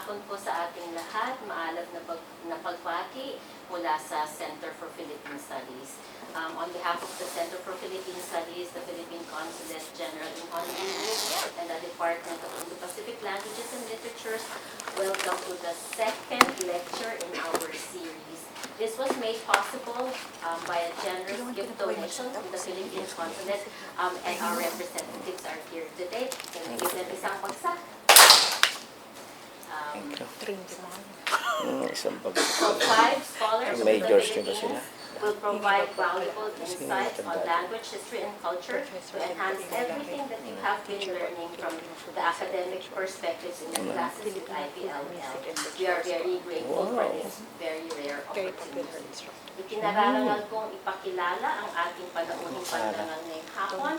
hapon po sa ating lahat. Maalab na pagbati mula sa Center for Philippine Studies. On behalf of the Center for Philippine Studies, the Philippine Consulate General in Honolulu, and the Department of Indo-Pacific Languages and Literatures, welcome to the second lecture in our series. This was made possible by a generous gift donation from the Philippine Consulate, and our representatives are here today. Can we give them isang pagsak? So 5 scholars of the Philippines will provide valuable insights on language, history, and culture to enhance everything that you have been learning from the academic perspectives in your classes with IPLL. We are very grateful for this very rare opportunity. Itinararangal kong ipakilala ang ating panauhing pandangal ngayong hapon.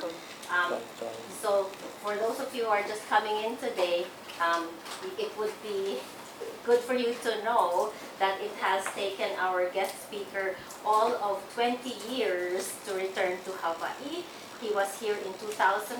So for those of you who are just coming in today, it would be good for you to know that it has taken our guest speaker all of 20 years to return to Hawaii. He was here in 2003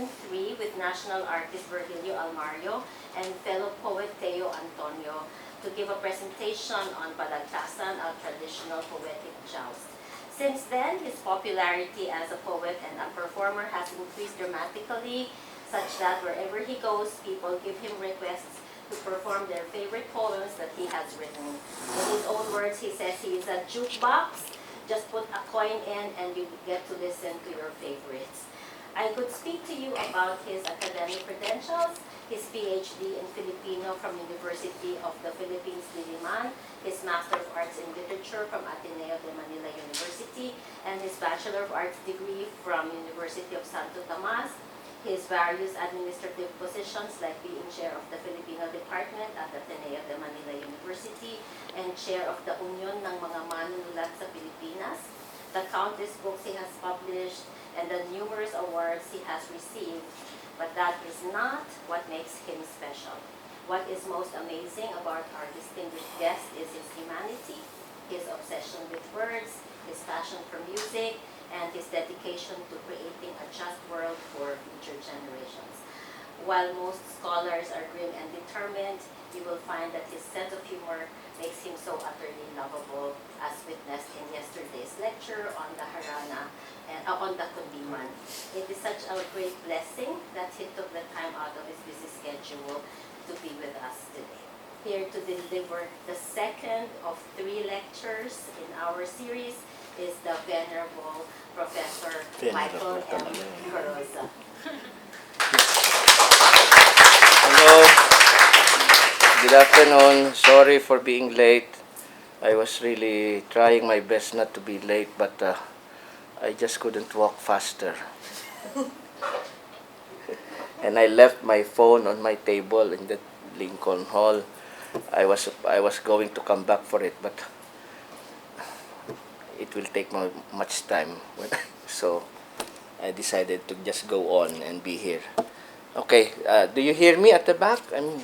with national artist Virgilio Almario and fellow poet Teo Antonio to give a presentation on Balagtasan, a traditional poetic joust. Since then, his popularity as a poet and a performer has increased dramatically, such that wherever he goes, people give him requests to perform their favorite poems that he has written. In his own words, he says he is a jukebox. Just put a coin in and you get to listen to your favorites. I could speak to you about his academic credentials, his PhD in Filipino from University of the Philippines, Diliman, his Master of Arts in Literature from Ateneo de Manila University, and his Bachelor of Arts degree from University of Santo Tomas, his various administrative positions like being chair of the Filipino department at Ateneo de Manila University and chair of the Union ng mga Manunulat sa Pilipinas, the countless books he has published, and the numerous awards he has received. But that is not what makes him special. What is most amazing about our distinguished guest is his humanity, his obsession with words, his passion for music, and his dedication to creating a just world for future generations. While most scholars are grim and determined, you will find that his sense of humor makes him so utterly lovable, as witnessed in yesterday's lecture on the Harana and on the Kundiman. It is such a great blessing that he took the time out of his busy schedule to be with us today. Here to deliver the second of 3 lectures in our series is the Venerable Professor Michael M. Coroza. Hello. Good afternoon. Sorry for being late. I was really trying my best not to be late, but I just couldn't walk faster. And I left my phone on my table in the Lincoln Hall. I was going to come back for it, but it will take much time. So I decided to just go on and be here. Okay, do you hear me at the back? I mean,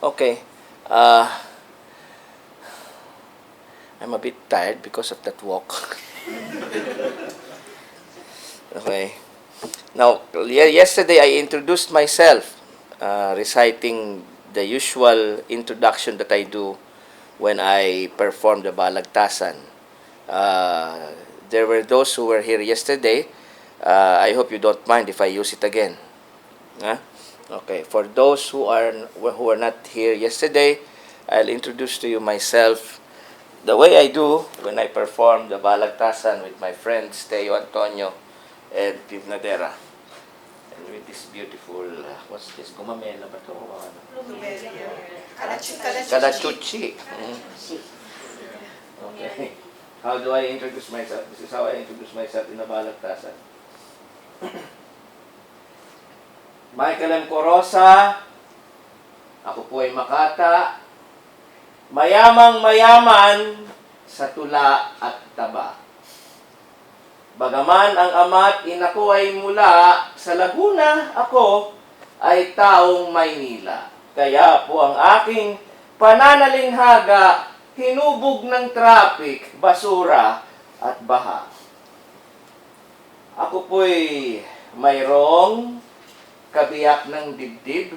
okay. I'm a bit tired because of that walk. Okay. Now, yesterday I introduced myself, reciting the usual introduction that I do when I performed the Balagtasan. There were those who were here yesterday. I hope you don't mind if I use it again. Huh? Okay. For those who are not here yesterday, I'll introduce to you myself the way I do when I perform the Balagtasan with my friends Teo Antonio and Pivnadera. And with this beautiful, what's this? Gumamela ba ito? Kalachuchi. Okay. How do I introduce myself? This is how I introduce myself in the Balagtasan. Michael M. Coroza. Ako po ay Makata. Mayamang mayaman sa tula at taba. Bagaman ang ama't ina ko ay mula sa Laguna, ako ay taong Maynila. Kaya po ang aking pananalinghaga, hinubog ng traffic, basura at baha. Ako po'y mayroong kabiyak ng dibdib,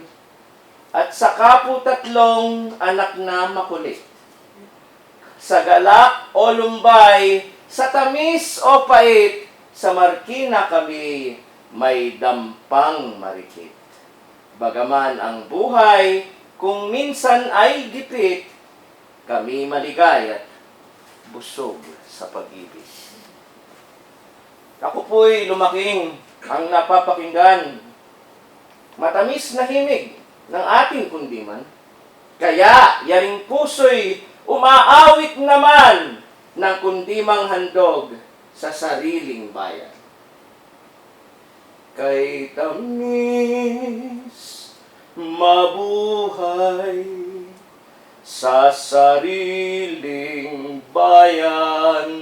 at saka po tatlong anak na makulit. Sa galak o lumbay, sa tamis o pait, sa markina kami may dampang marikit. Bagaman ang buhay, kung minsan ay gipit, kami maligay at busog sa pag-ibig. Ako po'y lumaking ang napapakinggan, matamis na himig ng ating kundiman. Kaya yaring puso'y umaawit naman ng kundimang handog sa sariling bayan. Kay tamis mabuhay sa sariling bayan,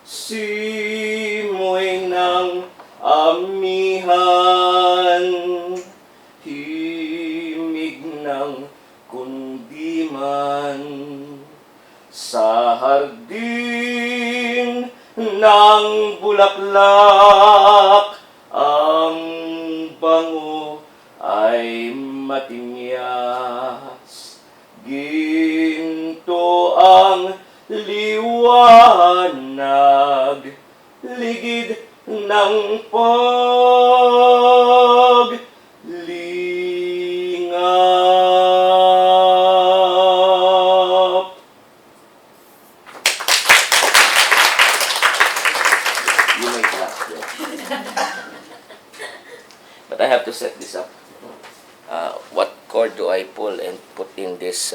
simoy ng amihan, himig ng kundiman, sa hardin ng bulaklak, ang bango ay matinyas, ginto ang liwanag, ligid ng paglingap. You may clap there. But I have to set this up. What chord do I pull and put in this?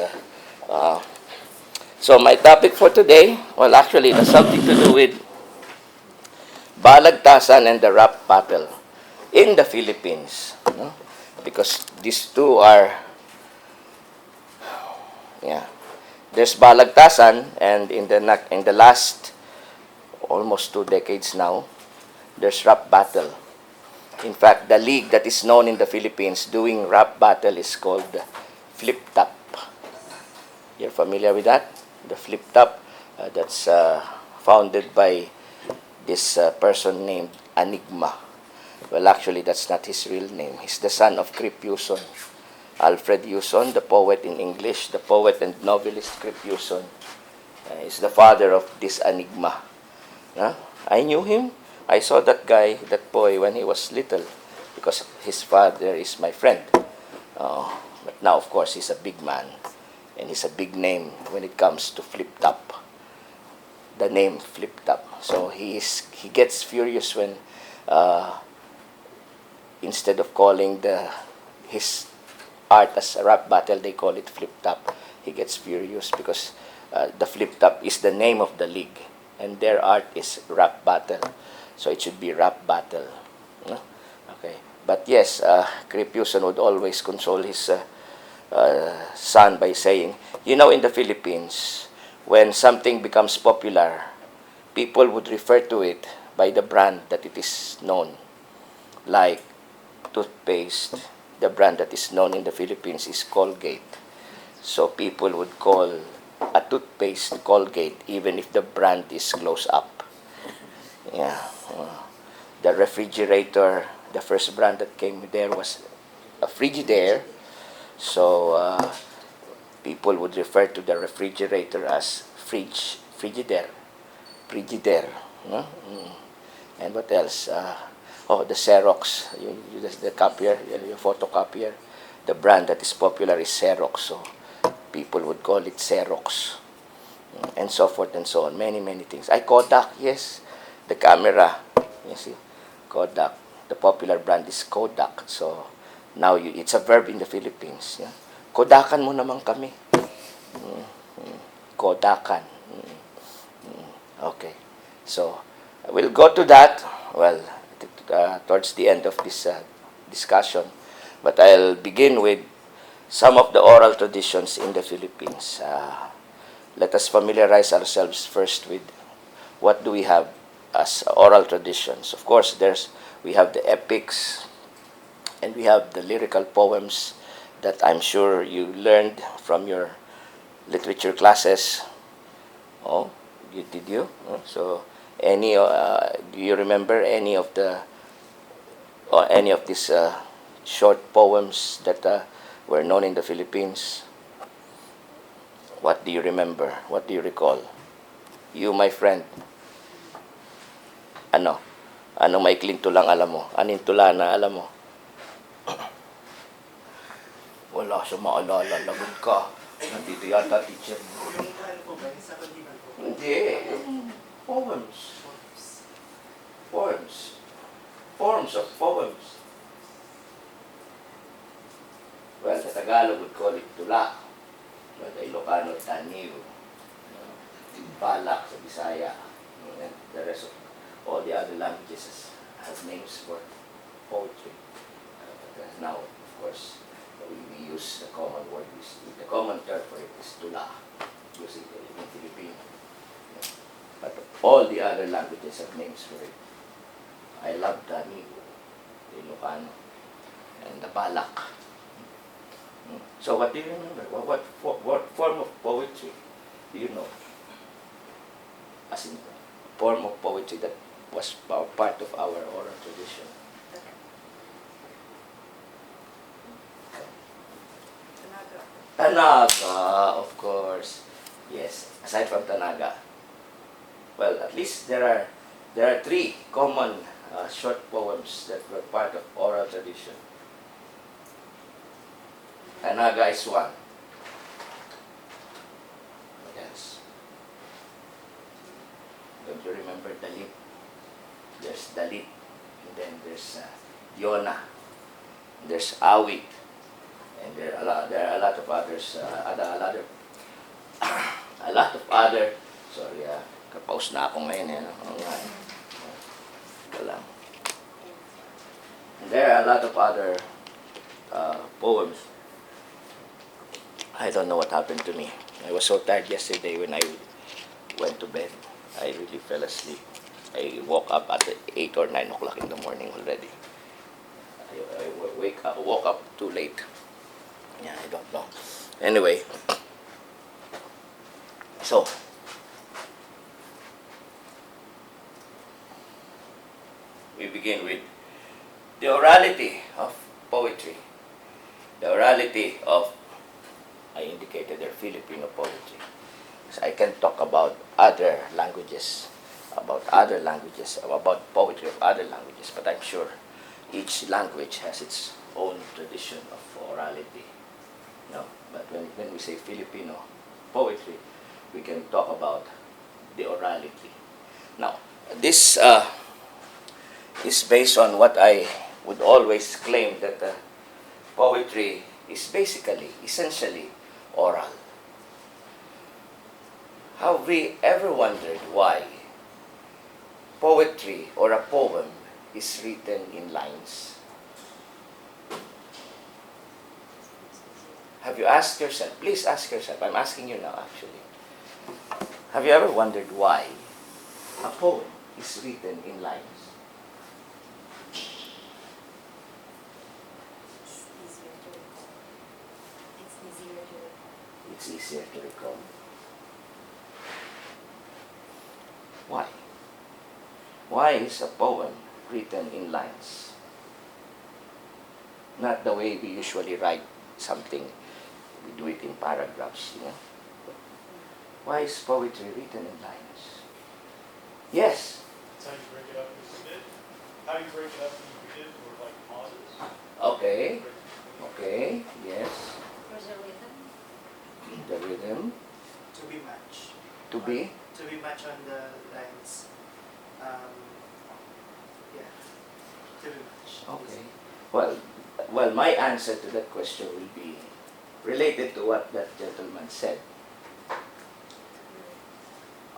So my topic for today, well, actually, it has something to do with Balagtasan and the rap battle in the Philippines. No? Because these two are, there's Balagtasan, and in the last almost 2 decades now, there's rap battle. In fact, the league that is known in the Philippines doing rap battle is called Flip Top. You're familiar with that? The Flip Top, that's founded by this person named Enigma. Well, actually, that's not his real name. He's the son of Crip Yuson. Alfred Yuson, the poet in English, the poet and novelist Crip Yuson, is the father of this Enigma. I knew him. I saw that guy, that boy, when he was little, because his father is my friend. But now, of course, he's a big man, and he's a big name when it comes to Flip Top. The name Flip Top. So he gets furious when, instead of calling his art as a rap battle, they call it Flip Top. He gets furious because the Flip Top is the name of the league, and their art is rap battle. So it should be rap battle. No? Okay. But yes, Crip Yuson would always console his son by saying, in the Philippines, when something becomes popular, people would refer to it by the brand that it is known. Like toothpaste, the brand that is known in the Philippines is Colgate. So people would call a toothpaste Colgate even if the brand is close up. Yeah. The refrigerator, the first brand that came there was a Frigidaire. So people would refer to the refrigerator as Frigidaire. No? And what else? The Xerox, the copier, your photocopier. The brand that is popular is Xerox. So people would call it Xerox. And so forth and so on. Many, many things. Kodak, yes. The camera, you see, Kodak. The popular brand is Kodak. So now it's a verb in the Philippines. Yeah? Kodakan mo naman kami. Kodakan. Okay. So we'll go to that, well, towards the end of this discussion. But I'll begin with some of the oral traditions in the Philippines. Let us familiarize ourselves first with what do we have as oral traditions. Of course, we have the epics, and we have the lyrical poems that I'm sure you learned from your literature classes. Oh, did you? So, do you remember any of these short poems that were known in the Philippines. What do you remember? What do you recall? You, my friend. Ano? Anong maikling tulang alam mo? Anong tula na alam mo? Wala siya maalala. Lagot ka. Nandito yata teacher mo. Hindi. Poems. Poems. Forms of poems. Well, sa Tagalog, we call it tula. But Ilocano, taniw. Balak sa Bisaya. And the rest of all the other languages have names for poetry. But now, of course, we use the common word. The common term for it is tula, using it in Philippine. But all the other languages have names for it. I love taniw, the Ilocano, and the balak. So what do you remember? What form of poetry do you know? As in, form of poetry that was part of our oral tradition. Tanaga, of course. Yes, aside from Tanaga. Well, at least there are 3 common short poems that were part of oral tradition. Tanaga is one. Yes. Don't you remember Dalit? There's Dalit, and then there's Yona, there's Awit, and there are a lot of others. A lot of other. Sorry, kapause na ako ngayon. Ito lang. And there are a lot of other poems. I don't know what happened to me. I was so tired yesterday when I went to bed. I really fell asleep. I woke up at 8 or 9 o'clock in the morning already. I woke up too late. Yeah, I don't know. Anyway, so we begin with the orality of poetry. The orality of, I indicated there, Filipino poetry. So I can talk about other languages, about poetry of other languages, but I'm sure each language has its own tradition of orality. No, but when we say Filipino poetry, we can talk about the orality. Now, this is based on what I would always claim, that poetry is essentially oral. Have we ever wondered why poetry or a poem is written in lines? Have you asked yourself? Please ask yourself. I'm asking you now, actually. Have you ever wondered why a poem is written in lines? It's easier to recall. Why? Why is a poem written in lines? Not the way we usually write something. We do it in paragraphs, you know. Why is poetry written in lines? Yes. That's how you break it up into bit. How you break it up into bit, or like pauses. Okay. Okay. Yes. There's a rhythm. The rhythm. To be matched. To be. To be matched on the lines. Yeah. To be matched. Okay. Well, my answer to that question will be related to what that gentleman said.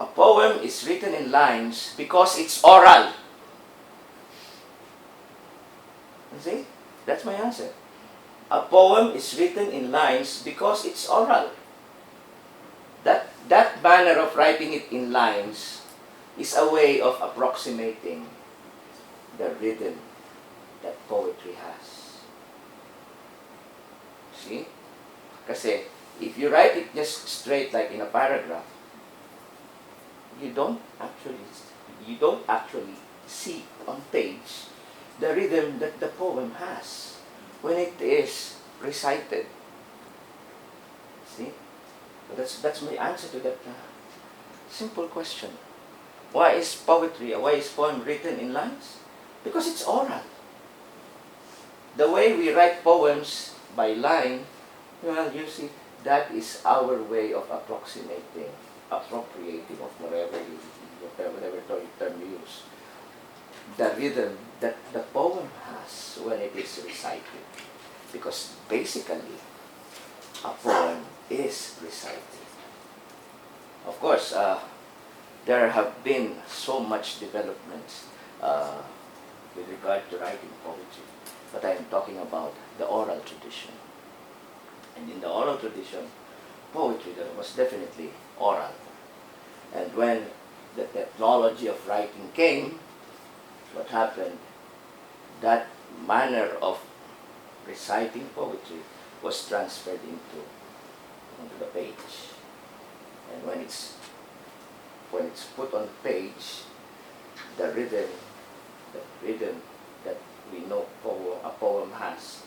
A poem is written in lines because it's oral. You see? That's my answer. A poem is written in lines because it's oral. That manner of writing it in lines is a way of approximating the rhythm that poetry has. See? Kasi if you write it just straight like in a paragraph, you don't actually see on page the rhythm that the poem has when it is recited See? That's my answer to that simple question. Why is poem written in lines? Because it's oral. The way we write poems by line, well, you see, that is our way of appropriating of whatever term you use. The rhythm that the poem has when it is recited. Because basically, a poem is recited. Of course, there have been so much developments with regard to writing poetry, but I am talking about the oral tradition. And in the oral tradition, poetry was definitely oral. And when the technology of writing came, what happened, that manner of reciting poetry was transferred onto the page. And when it's put on the page, the rhythm that we know a poem has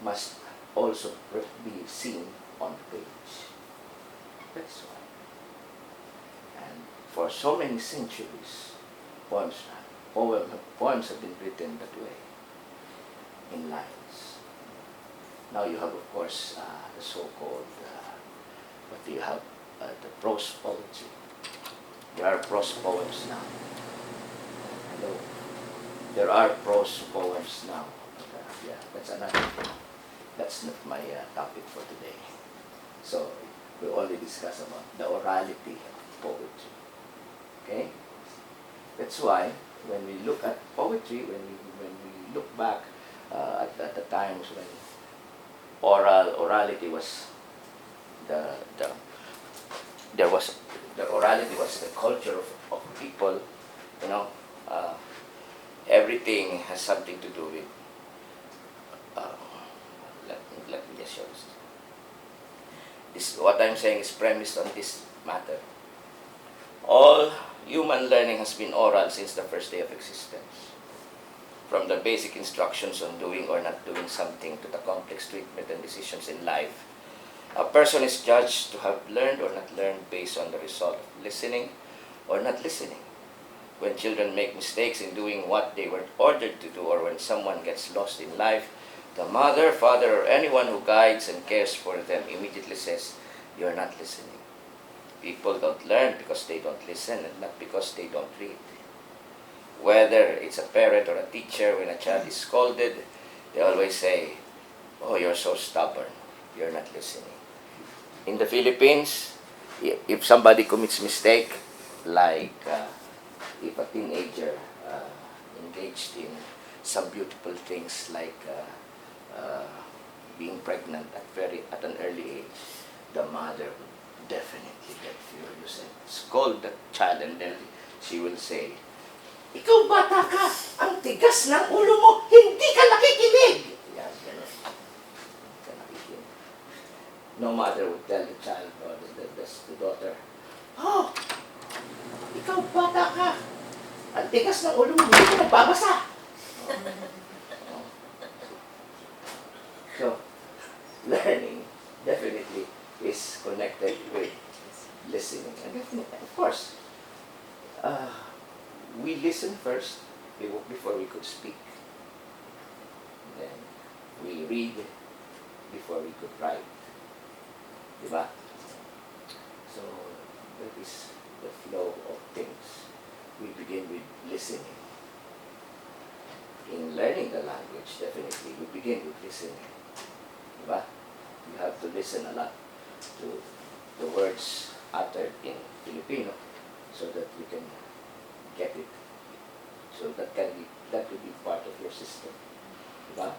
must also be seen on the page. That's why. And for so many centuries, poems have been written that way, in lines. Now you have, of course, the so-called, what do you have? The prose poetry. There are prose poems now. Hello. There are prose poems now. Yeah, that's another thing. That's not my topic for today. So we only discuss about the orality of poetry. Okay? That's why when we look at poetry, when we look back at the times when orality was the orality was the culture of people, you know, everything has something to do with, let me just show this. What I'm saying is premised on this matter. All human learning has been oral since the first day of existence. From the basic instructions on doing or not doing something to the complex treatment and decisions in life, a person is judged to have learned or not learned based on the result of listening or not listening. When children make mistakes in doing what they were ordered to do, or when someone gets lost in life, the mother, father, or anyone who guides and cares for them immediately says, "You're not listening." People don't learn because they don't listen and not because they don't read. Whether it's a parent or a teacher, when a child is scolded, they always say, "Oh, you're so stubborn. You're not listening." In the Philippines, if somebody commits mistake, like if a teenager engaged in some beautiful things like being pregnant at an early age, the mother would definitely get furious and scold the child, and then she will say, "Ikaw bata ka, ang tigas ng ulo mo, hindi ka nakikinig." Yan, ganun. Hindi ka nakikinig. No mother would tell the child or the daughter, "Oh, ikaw bata ka, ang tigas ng ulo mo, hindi ka nagbabasa." So, learning definitely is connected with listening. And definitely, of course, we listen first before we could speak. Then we read before we could write. Diba? So, that is the flow of things. We begin with listening. In learning the language, definitely, we begin with listening. Diba? You have to listen a lot to the words uttered in Filipino so that you can get it. So that will be part of your system. Diba?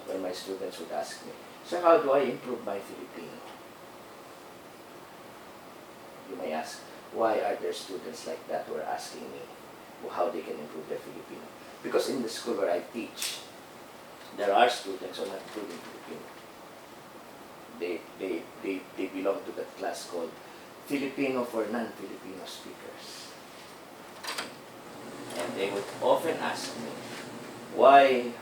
When my students would ask me, "So how do I improve my Filipino?" You may ask, why are there students like that who are asking me how they can improve their Filipino? Because in the school where I teach, there are students who are not improving Filipino. They belong to that class called Filipino for non-Filipino speakers. And they would often ask me,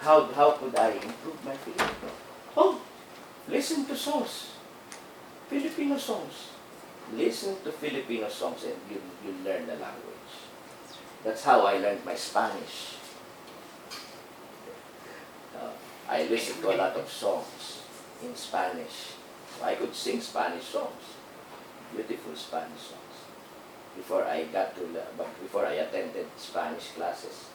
how could I improve my Filipino? Oh, listen to songs. Filipino songs. Listen to Filipino songs and you learn the language. That's how I learned my Spanish. I listened to a lot of songs in Spanish. I could sing Spanish songs, beautiful Spanish songs. Before I attended Spanish classes,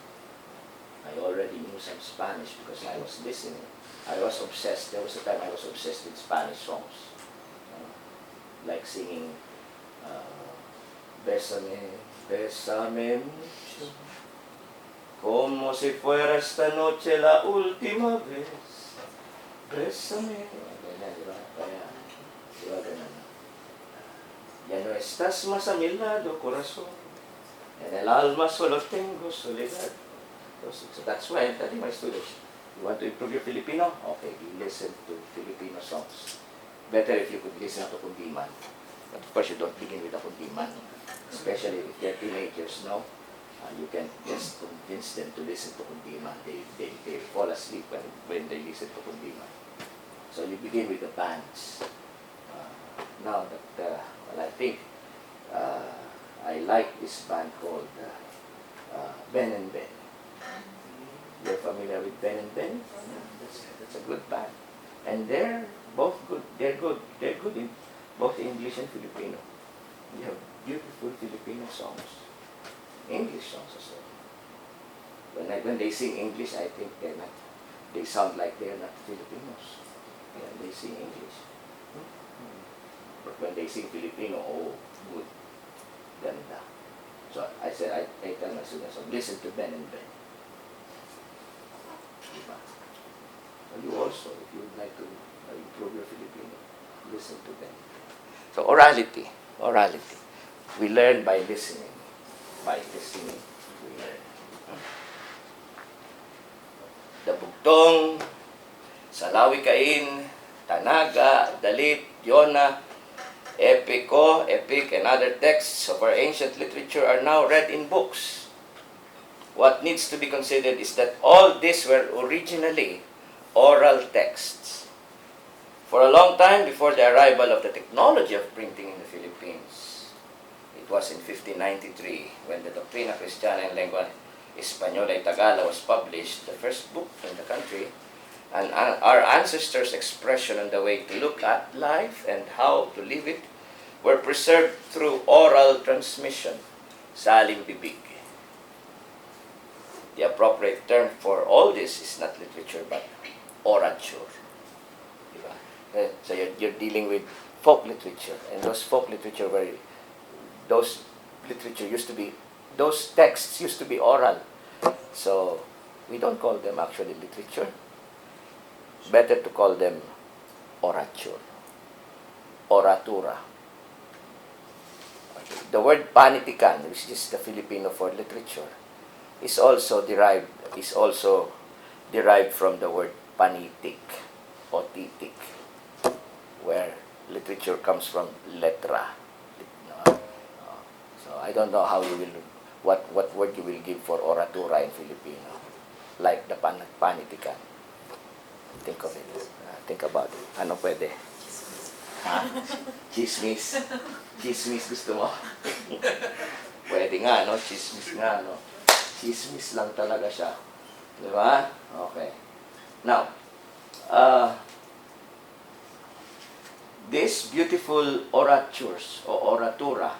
I already knew some Spanish because I was listening. I was obsessed. There was a time I was obsessed with Spanish songs, like singing "Bésame, bésame mucho, como si fuera esta noche la última vez. Bésame." Ganyan, di ba? Kaya, di ba ganun? Ya no estás más a mi lado, corazón. En el alma solo tengo soledad. So that's why I'm telling my students, you want to improve your Filipino? Okay, you listen to Filipino songs. Better if you could listen to kundiman. But of course, you don't begin with a kundiman. Especially if they're teenagers, no? You can just convince them to listen to kundiman. They fall asleep when they listen to kundiman. So you begin with the bands. Now that, I think I like this band called Ben and Ben. You're familiar with Ben and Ben? That's a good band. And they're both good. They're good. They're good in both English and Filipino. You have beautiful Filipino songs. English songs as well. When they sing English, I think they sound like they're not Filipinos. Yeah, they sing English. But when they sing Filipino, oh, good. Ganda. So I said, I tell my students, listen to Ben and Ben. Diba? So you also, if you would like to improve your Filipino, listen to them. So orality. We learn by listening. By listening, we learn. The Bugtong, Salawikain, Tanaga, Dalit, Yona, epic, and other texts of our ancient literature are now read in books. What needs to be considered is that all these were originally oral texts. For a long time before the arrival of the technology of printing in the Philippines, it was in 1593 when the Doctrina Cristiana en Lengua Española y Tagala was published, the first book in the country, and our ancestors' expression on the way to look at life and how to live it were preserved through oral transmission, saling bibig. The appropriate term for all this is not literature but orature. Diba? So you're dealing with folk literature, and those folk literature those texts used to be oral. So we don't call them actually literature. Better to call them orature, oratura. Okay. The word panitikan, which is the Filipino for literature, is also derived from the word panitik or titik, where literature comes from letra. So I don't know how you will, what word you will give for oratura in Filipino, like the panitikan. Think of it. Think about it. Ano pwede? Ha? Chismis. Chismis gusto mo? Pwede nga, no? Chismis nga, no? Chismis lang talaga siya. Di ba? Okay. Now, these beautiful oratures or oratura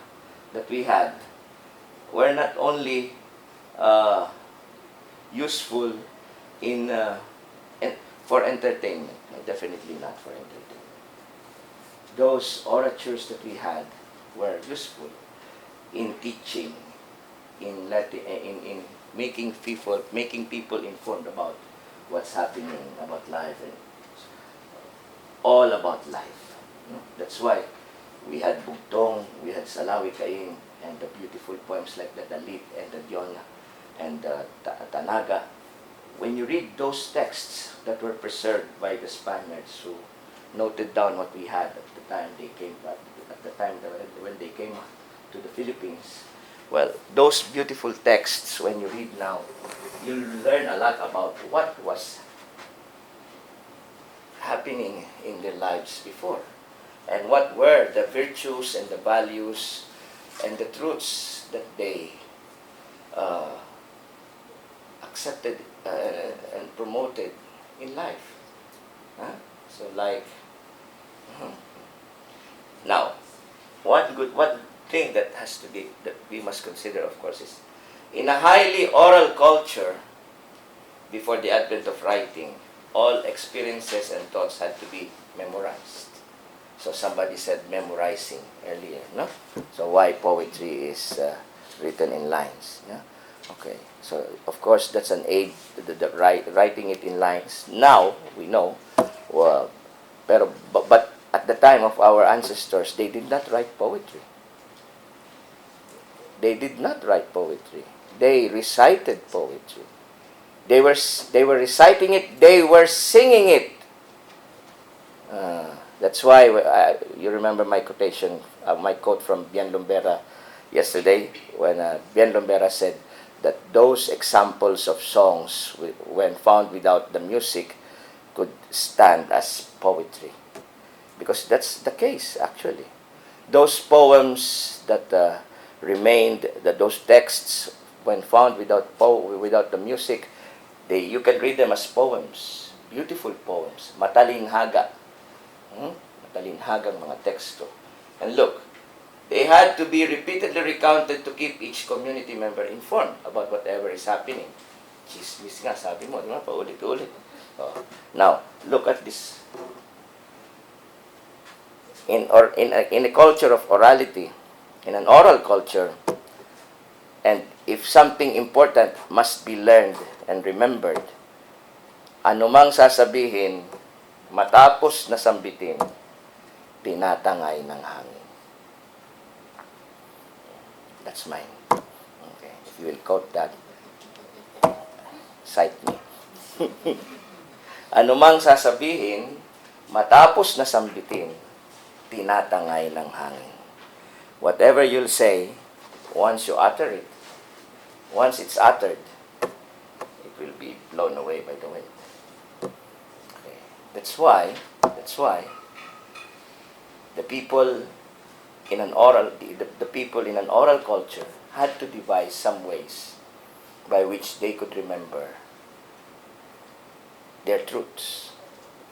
that we had were not only useful for entertainment. No, definitely not for entertainment. Those oratures that we had were useful in teaching, in making people informed about what's happening, about life, and all about life. No? That's why we had Bugtong, we had Salawikain, and the beautiful poems like the Dalit and the Diona and the Tanaga. When you read those texts that were preserved by the Spaniards who noted down what we had at the time they came when they came to the Philippines, well, those beautiful texts, when you read now, you'll learn a lot about what was happening in their lives before and what were the virtues and the values and the truths that they uh, accepted and promoted in life. Huh? So like, now, one thing that has to be, that we must consider, of course, is in a highly oral culture, before the advent of writing, all experiences and thoughts had to be memorized. So somebody said memorizing earlier, no? So why poetry is written in lines? Yeah? Okay. So of course that's an aid. Writing it in lines. Now we know, well, but at the time of our ancestors, they did not write poetry. They did not write poetry. They recited poetry. They were reciting it. They were singing it. That's why you remember my quotation, my quote from Bien Lumbera yesterday, when Bien Lumbera said that those examples of songs, when found without the music, could stand as poetry. Because that's the case, actually. Those poems that remained, those texts, when found without the music, you can read them as poems, beautiful poems, matalinhaga. Matalinhagang mga teksto. And look, they had to be repeatedly recounted to keep each community member informed about whatever is happening. Chismis nga, sabi mo, di ba? Paulit-ulit. Oh. Now, look at this. In a culture of orality, in an oral culture, and if something important must be learned and remembered, anumang sasabihin, matapos na sambitin, tinatangay ng hangin. That's mine. Okay. If you will quote that, cite me. Anumang sasabihin, matapos na sambitin, tinatangay ng hangin. Whatever you'll say, once you utter it, once it's uttered, it will be blown away by the wind. Okay. That's why the people in an oral culture had to devise some ways by which they could remember their truths,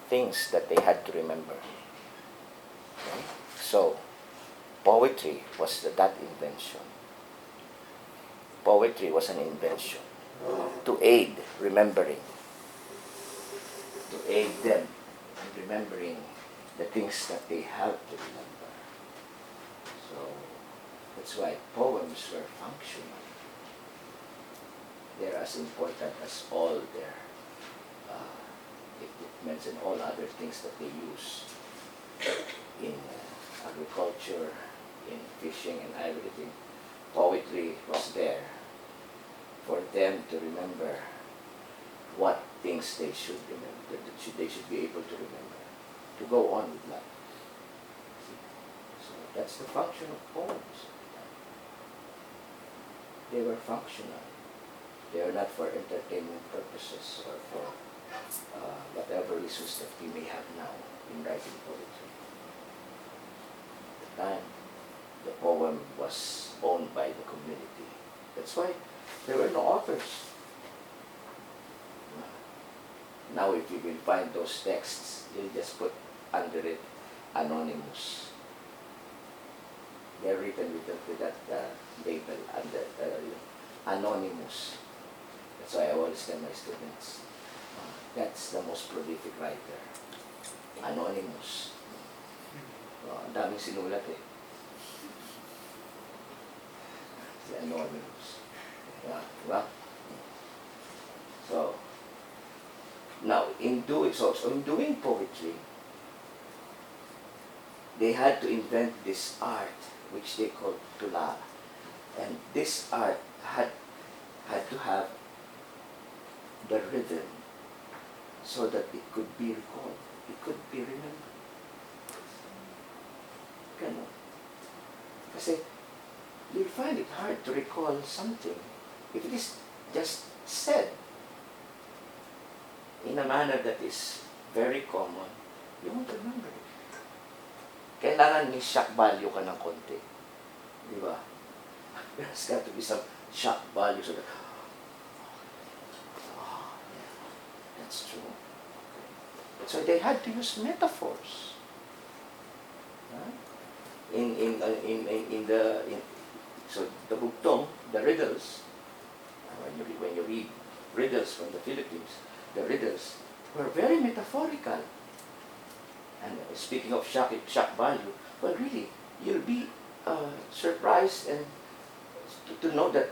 things that they had to remember. Okay? So, poetry was that invention. Poetry was an invention to aid remembering, to aid them in remembering the things that they have to remember. So, that's why poems were functional. They're as important as all their equipments and all other things that they use in agriculture, in fishing and everything. Poetry was there for them to remember what things they should remember, that they should be able to remember, to go on with life. So that's the function of poems. They were functional. They are not for entertainment purposes or for whatever resource that we may have now in writing poetry. At the time, the poem was owned by the community. That's why there were no authors. Now if you will find those texts, you'll just put under it anonymous. They're written with that label under anonymous. That's why I always tell my students, that's the most prolific writer. Anonymous. Ang daming sinulat eh. Si Anonymous. Diba? So, now, in doing poetry, they had to invent this art, which they called tula. And this art had to have the rhythm so that it could be recalled, it could be remembered. Ganon. Kasi, you'll find it hard to recall something if it is just said in a manner that is very common. You won't remember it. kailangan may shock value ka ng konti. Di ba? There's got to be some shock value so that, oh, yeah, that's true. So they had to use metaphors. Huh? So the bugtong, the riddles, when you read riddles from the Philippines, the riddles were very metaphorical. And speaking of shock value, well, really, you'll be surprised and to know that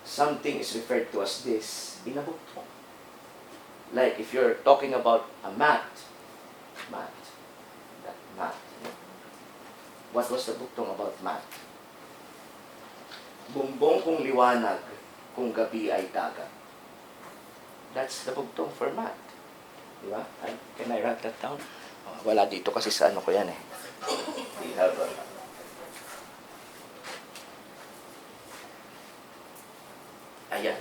something is referred to as this in a bugtong. Like if you're talking about a mat, what was the bugtong about mat? Bumbong kung liwanag, kung gabi ay dagat. That's the bugtong for mat. Di ba? Can I write that down? Wala dito kasi sa ano ko yan eh. We have ayan.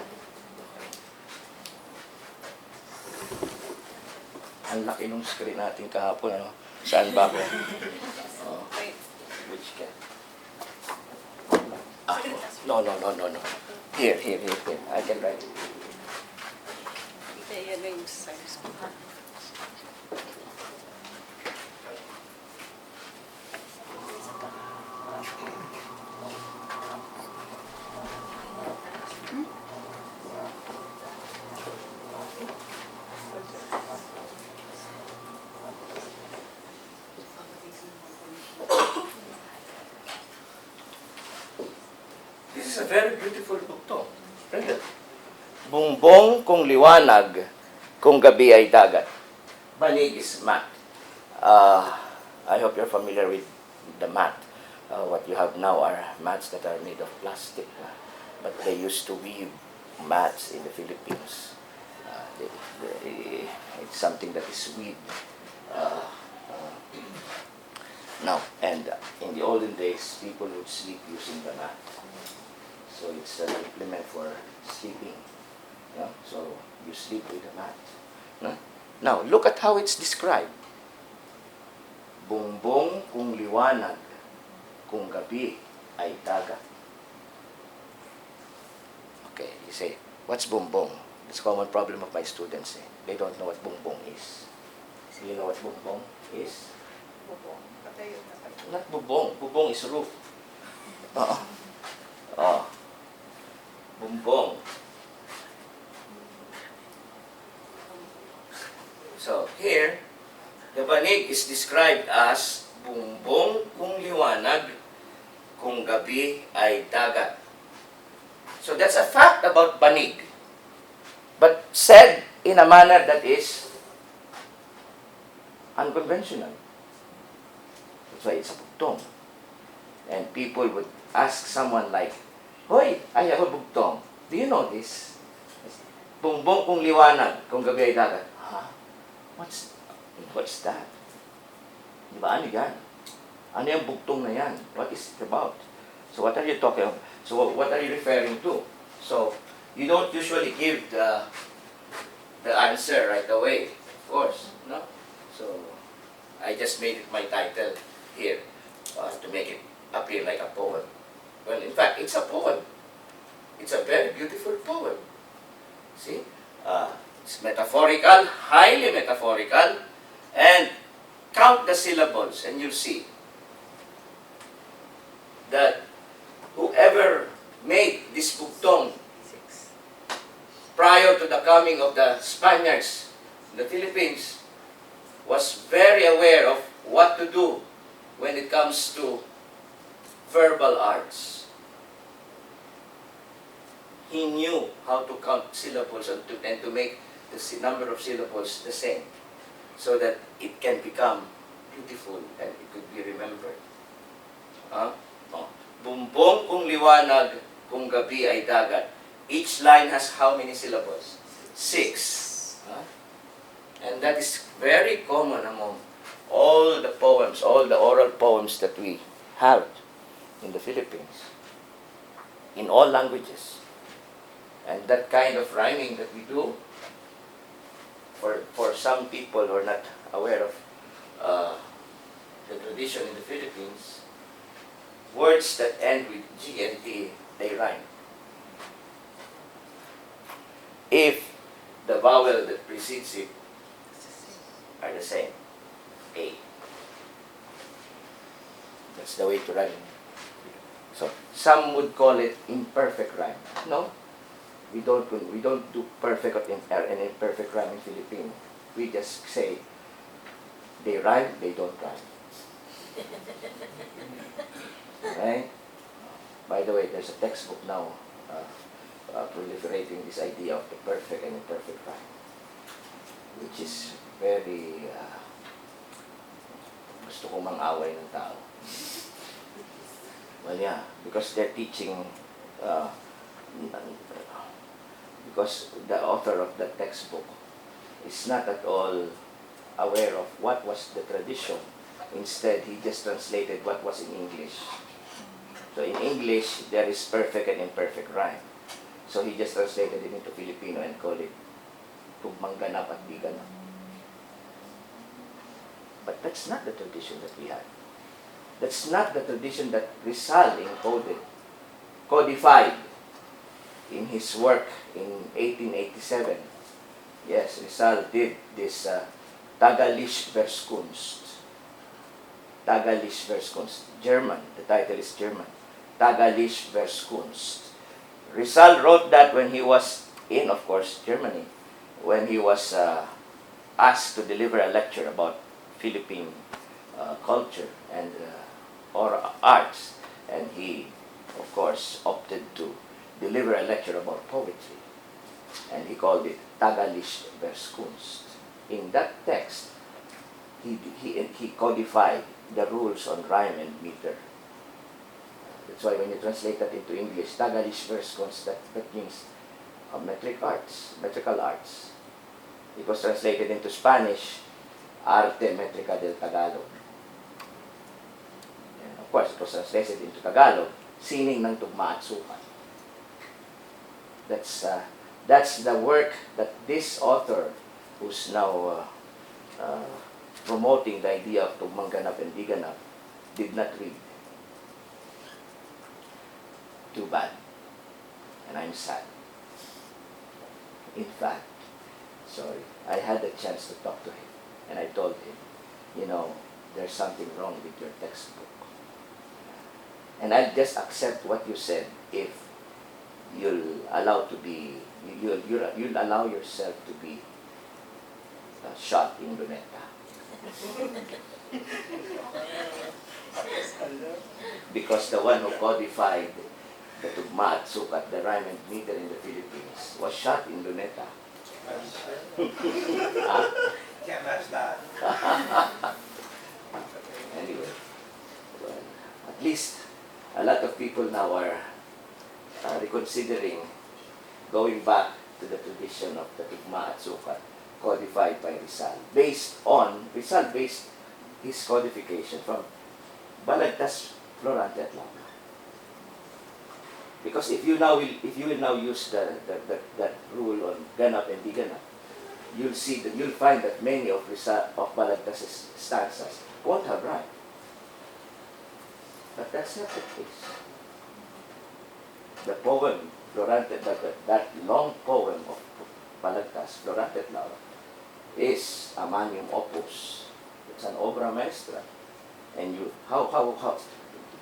Ang laki nung screen natin kahapon. Ano? Saan ba ako? Oh, which can? No. Here. I can write it. Yan na yung size ko. This is a very beautiful bugtong. Bumbong kung liwanag, kung gabi ay dagat. Banig is mat. I hope you're familiar with the mat. What you have now are mats that are made of plastic. But they used to weave mats in the Philippines. It's something that is weaved. Now, and in the olden days, people would sleep using the mat. So it's an implement for sleeping. So you sleep with a mat. Now, look at how it's described. Bumbong kung liwanag, kung gabi ay dagat. Okay, you say, what's bumbong? It's a common problem of my students. They don't know what bumbong is. Do you know what bumbong is? Not bubong. Bubong is roof. Bumbong. So, here, the banig is described as bumbong kung liwanag, kung gabi ay dagat. So, that's a fact about banig. But said in a manner that is unconventional. That's why it's a bugtong. And people would ask someone like, "Hoy, I have a bugtong. Do you know this? Bumbong kung liwanag, kung gabi ay dagat." Huh? What's that? Di ba, ano yan? Ano yung bugtong na yan? What is it about? So what are you talking about? So what are you referring to? So you don't usually give the answer right away, of course, no? So I just made it my title here to make it appear like a poem. Well, in fact, it's a poem. It's a very beautiful poem. See? It's metaphorical, highly metaphorical, and count the syllables and you'll see that whoever made this bugtong prior to the coming of the Spaniards in the Philippines was very aware of what to do when it comes to verbal arts. He knew how to count syllables and to make the number of syllables the same so that it can become beautiful and it could be remembered. Bumbong kung liwanag, kung gabi ay dagat. Each line has how many syllables? 6. And that is very common among all the poems, all the oral poems that we have in the Philippines, in all languages. And that kind of rhyming that we do, for some people who are not aware of the tradition in the Philippines, words that end with G and T, they rhyme. If the vowel that precedes it are the same. A. That's the way to rhyme. So some would call it imperfect rhyme. No, we don't do perfect and imperfect rhyme in Philippine. We just say they rhyme, they don't rhyme. Right? By the way, there's a textbook now proliferating this idea of the perfect and imperfect rhyme, which is very gusto kong mang-away ng tao. Well, yeah, because they're teaching, because the author of the textbook is not at all aware of what was the tradition. Instead, he just translated what was in English. So in English, there is perfect and imperfect rhyme. So he just translated it into Filipino and called it tugmang ganap at di ganap. But that's not the tradition that we had. That's not the tradition that Rizal codified in his work in 1887. Yes, Rizal did this Tagalish Verskunst. Tagalish Verskunst. German. The title is German. Tagalish Verskunst. Rizal wrote that when he was in, of course, Germany, when he was asked to deliver a lecture about Philippine culture and or arts, and he, of course, opted to deliver a lecture about poetry, and he called it Tagalish Verskunst. In that text, he codified the rules on rhyme and meter. That's why when you translate that into English, Tagalish Verskunst, that means metrical arts. It was translated into Spanish, Arte Metrica del Tagalog. And of course, it was translated into Tagalog, Sining ng Tugma at Sukat. That's the work that this author, who's now promoting the idea of tugmang ganap and di ganap, did not read. Too bad. And I'm sad. In fact, sorry, I had a chance to talk to him. And I told him, you know, there's something wrong with your textbook. And I'll just accept what you said if you'll allow yourself to be shot in Luneta. Because the one who codified the tugma at sukat, the rhyme and meter in the Philippines, was shot in Luneta. Can't match that. Anyway, well, at least a lot of people now are reconsidering going back to the tradition of the tugma at sukat codified by Rizal. Rizal based his codification from Balagtasan, Florante at Launa. Because if you will now use that rule on ganap and di ganap, you'll find that many of Balagtasan's stanzas won't have rhyme. But that's not the case. The poem, Florante, that long poem of Balagtas, Florante at Launa, is a magnum opus. It's an obra maestra. And how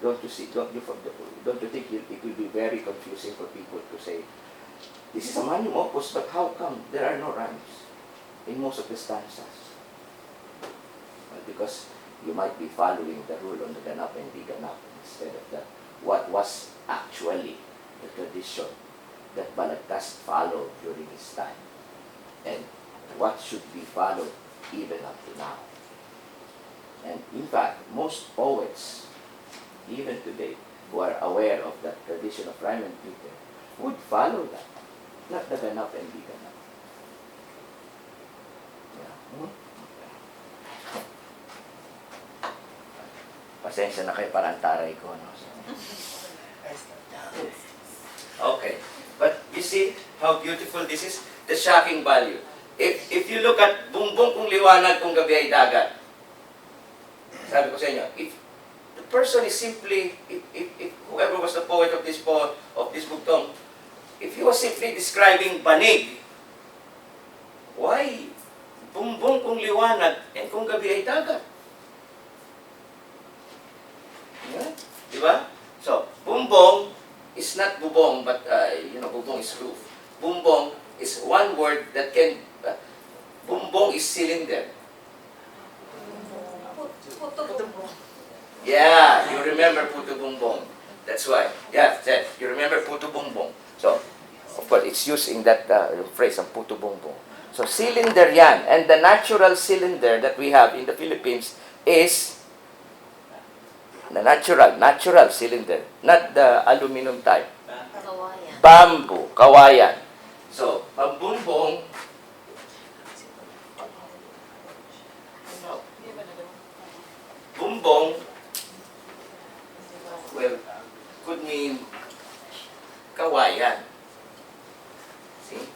don't you think it will be very confusing for people to say, this is a magnum opus, but how come there are no rhymes in most of the stanzas? Well, because you might be following the rule on the ganap and di ganap instead of what was actually the tradition that Balagtas followed during his time, and what should be followed even up to now. And in fact, most poets, even today, who are aware of that tradition of rhyme and meter, would follow that, not the ganap and di ganap. Yeah. Pasensya na kayo, parang taray ko, no? Okay, but you see how beautiful this is? The shocking value. If you look at bumbong kung liwanag kung gabi ay dagat, Sabi ko sa inyo, if the person is simply, if whoever was the poet of this poem, of this bugtong, if he was simply describing banig, why bumbong kung liwanag and kung gabi ay dagat? Yeah? Diba? So, bumbong is not bubong, but, bubong is roof. Bumbong is one word that can, bumbong is cylinder. Yeah, you remember puto bumbong. That's why. Yeah, you remember puto bumbong. So, of course, it's used in that phrase, ang puto bumbong. So, cylinder yan. And the natural cylinder that we have in the Philippines is the natural cylinder, not the aluminum type. Kawayan. Bamboo, kawayan. So, ang bumbong, bumbong, well, could mean kawayan. See?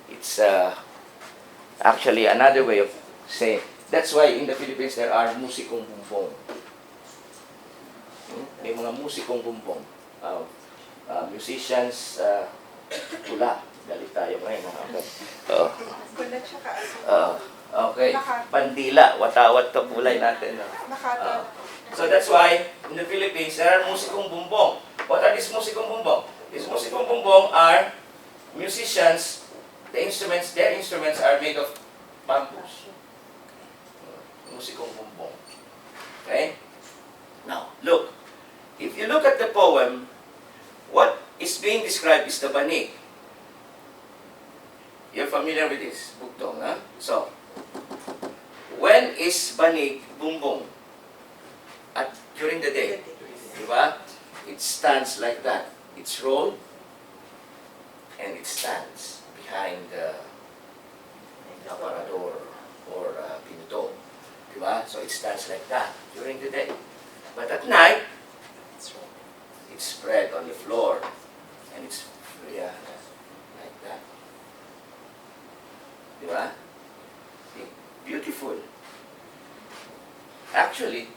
It's actually another way of saying. That's why in the Philippines there are musikong bumbong. May mga musikong bumbong. Musicians, pula. Galit tayo ngayon. Okay. Okay. Pandila. Watawat to kulay natin. So that's why in the Philippines there are musikong bumbong. What are these musikong bumbong? These musikong bumbong are musicians. Their instruments are made of bamboos. Musikong bumbong. Okay? Now, look. If you look at the poem, what is being described is the banig. You're familiar with this, bugtong, huh? So, when is banig bumbong? During the day. Diba? It stands like that. It's rolled, and it stands behind the aparador or pinto. Diba? So it stands like that during the day. But at night, it's spread on the floor, and it's like that. Diba? Beautiful. Actually,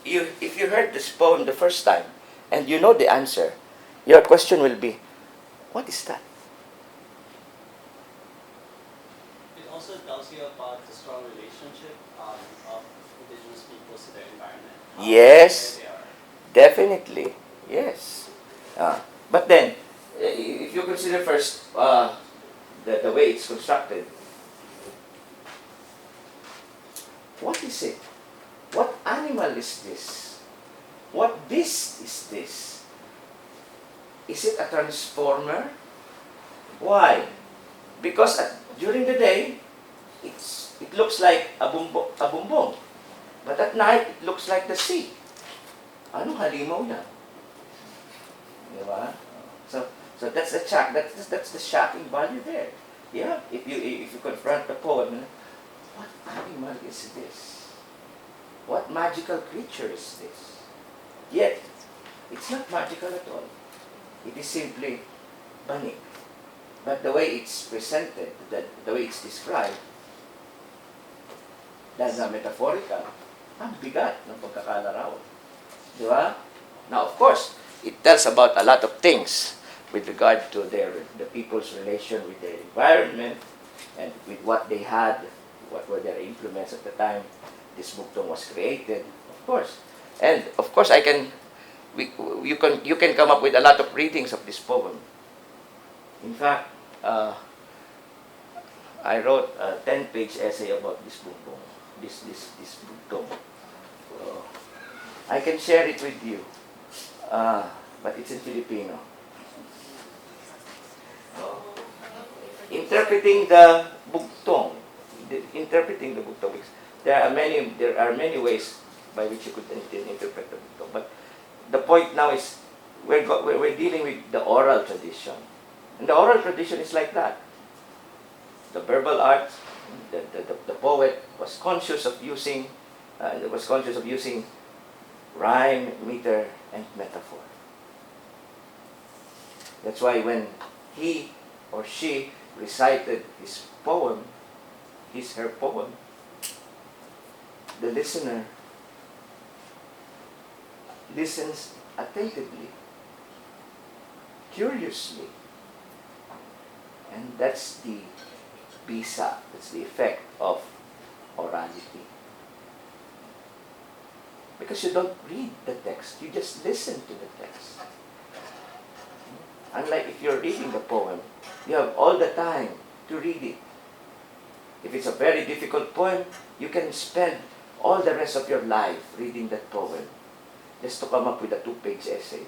if you heard this poem the first time, and you know the answer, your question will be, what is that? It also tells you about the strong relationship of indigenous peoples to their environment. Yes, Where they are. definitely. Yes. But then, if you consider first the way it's constructed, what is it? What animal is this? What beast is this? Is it a transformer? Why? Because during the day, it looks like a bumbong. But at night, it looks like the sea. Anong halimaw yan? Diba? So that's the shocking value there. Yeah, if you confront the poem, what animal is this? What magical creature is this? Yet, it's not magical at all. It is simply banig. But the way it's presented, the way it's described, that's a metaphorical. Ang bigat ng pagkakalarawan. Di ba? Now, of course, it tells about a lot of things with regard to the people's relation with their environment and with what they had, what were their implements at the time this bugtong was created, of course. And of course, you can come up with a lot of readings of this poem. In fact, I wrote a 10-page essay about this bugtong, this bugtong. I can share it with you, but it's in Filipino. Interpreting the bugtong. There are many ways by which you could interpret the bugtong. But the point now is we're dealing with the oral tradition, and the oral tradition is like that. The verbal art, the poet was conscious of using rhyme, meter, and metaphor. That's why when he or she recited his poem, her poem, the listener listens attentively, curiously. And that's the bisa, that's the effect of orality. Because you don't read the text, you just listen to the text. Unlike if you're reading the poem, you have all the time to read it. If it's a very difficult poem, you can spend all the rest of your life reading that poem just to come up with a 2-page essay.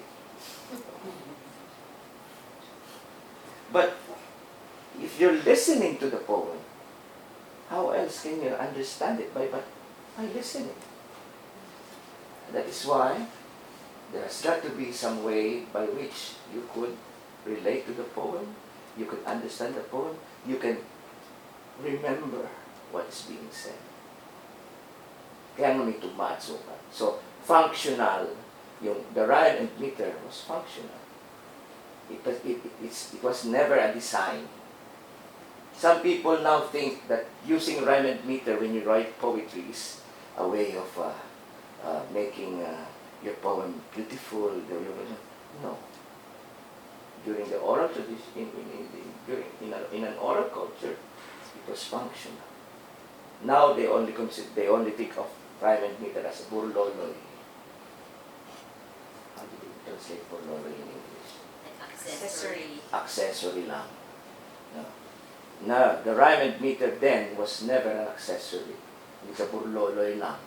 But if you're listening to the poem, how else can you understand it? By listening. That is why there has got to be some way by which you could relate to the poem, you could understand the poem, you can remember what is being said. Kaya nga may tumatsukat. So, functional, the rhyme and meter was functional. It was never a design. Some people now think that using rhyme and meter when you write poetry is a way of making your poem beautiful. No. During the oral tradition, in an oral culture, it was functional. Now they only think of rhyme and meter as burloloy. How do you translate burloloy in English? Accessory. Accessory lang. No, the rhyme and meter then was never an accessory. It's a burloloy lang.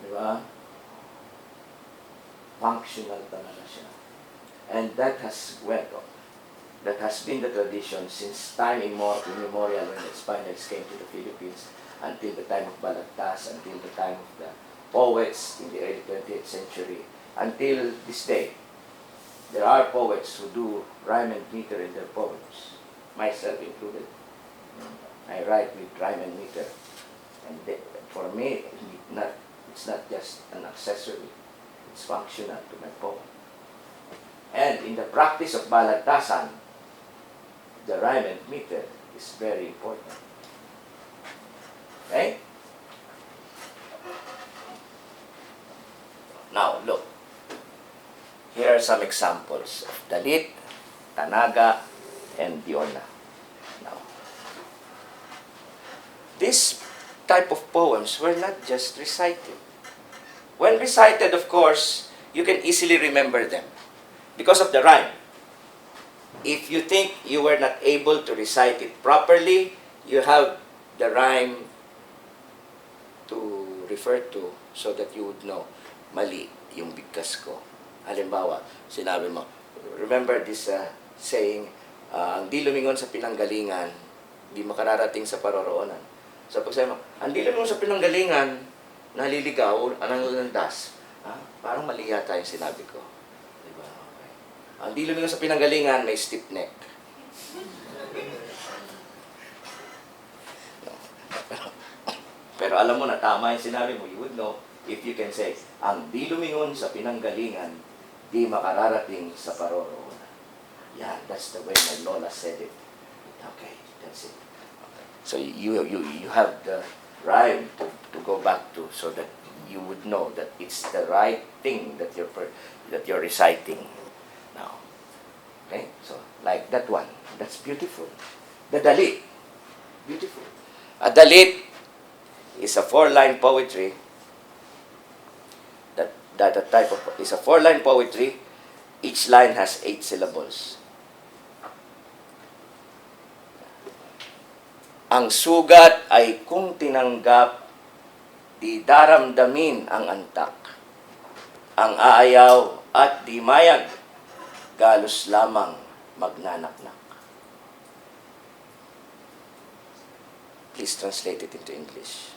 Di ba? Functional talaga siya. And that has been the tradition since time immemorial when the Spaniards came to the Philippines, until the time of Balagtasan, until the time of the poets in the early 20th century, until this day. There are poets who do rhyme and meter in their poems, myself included. I write with rhyme and meter. And for me, it's not just an accessory, it's functional to my poem. And in the practice of Balagtasan, the rhyme and meter is very important. Okay? Now, look. Here are some examples of Dalit, Tanaga, and Diona. Now, this type of poems were not just recited. When recited, of course, you can easily remember them because of the rhyme. If you think you were not able to recite it properly, you have the rhyme to refer to so that you would know, mali yung bigkas ko. Halimbawa, sinabi mo, remember this saying, ang di lumingon sa pinanggalingan, di makararating sa paroroonan. So pag sabi mo, ang di lumingon sa pinanggalingan, naliligaw, anong landas? Parang mali yata yung sinabi ko. Diba? Okay. Ang di lumingon sa pinanggalingan, may stiff neck. No. Pero alam mo na tama yung sinabi mo, you would know if you can say, ang di lumingon sa pinanggalingan, di makararating sa paroroonan. Yeah, that's the way my Lola said it. Okay, that's it. Okay. So you have the rhyme to go back to so that you would know that it's the right thing that you're reciting now. Okay? So like that one. That's beautiful. The Dalit. Beautiful. A Dalit is a 4-line poetry. That type of is a 4-line poetry. Each line has 8 syllables. Ang sugat ay kung tinanggap, di daramdamin ang antak. Ang aayaw at di mayag, galos lamang magnanaknak. Please translate it into English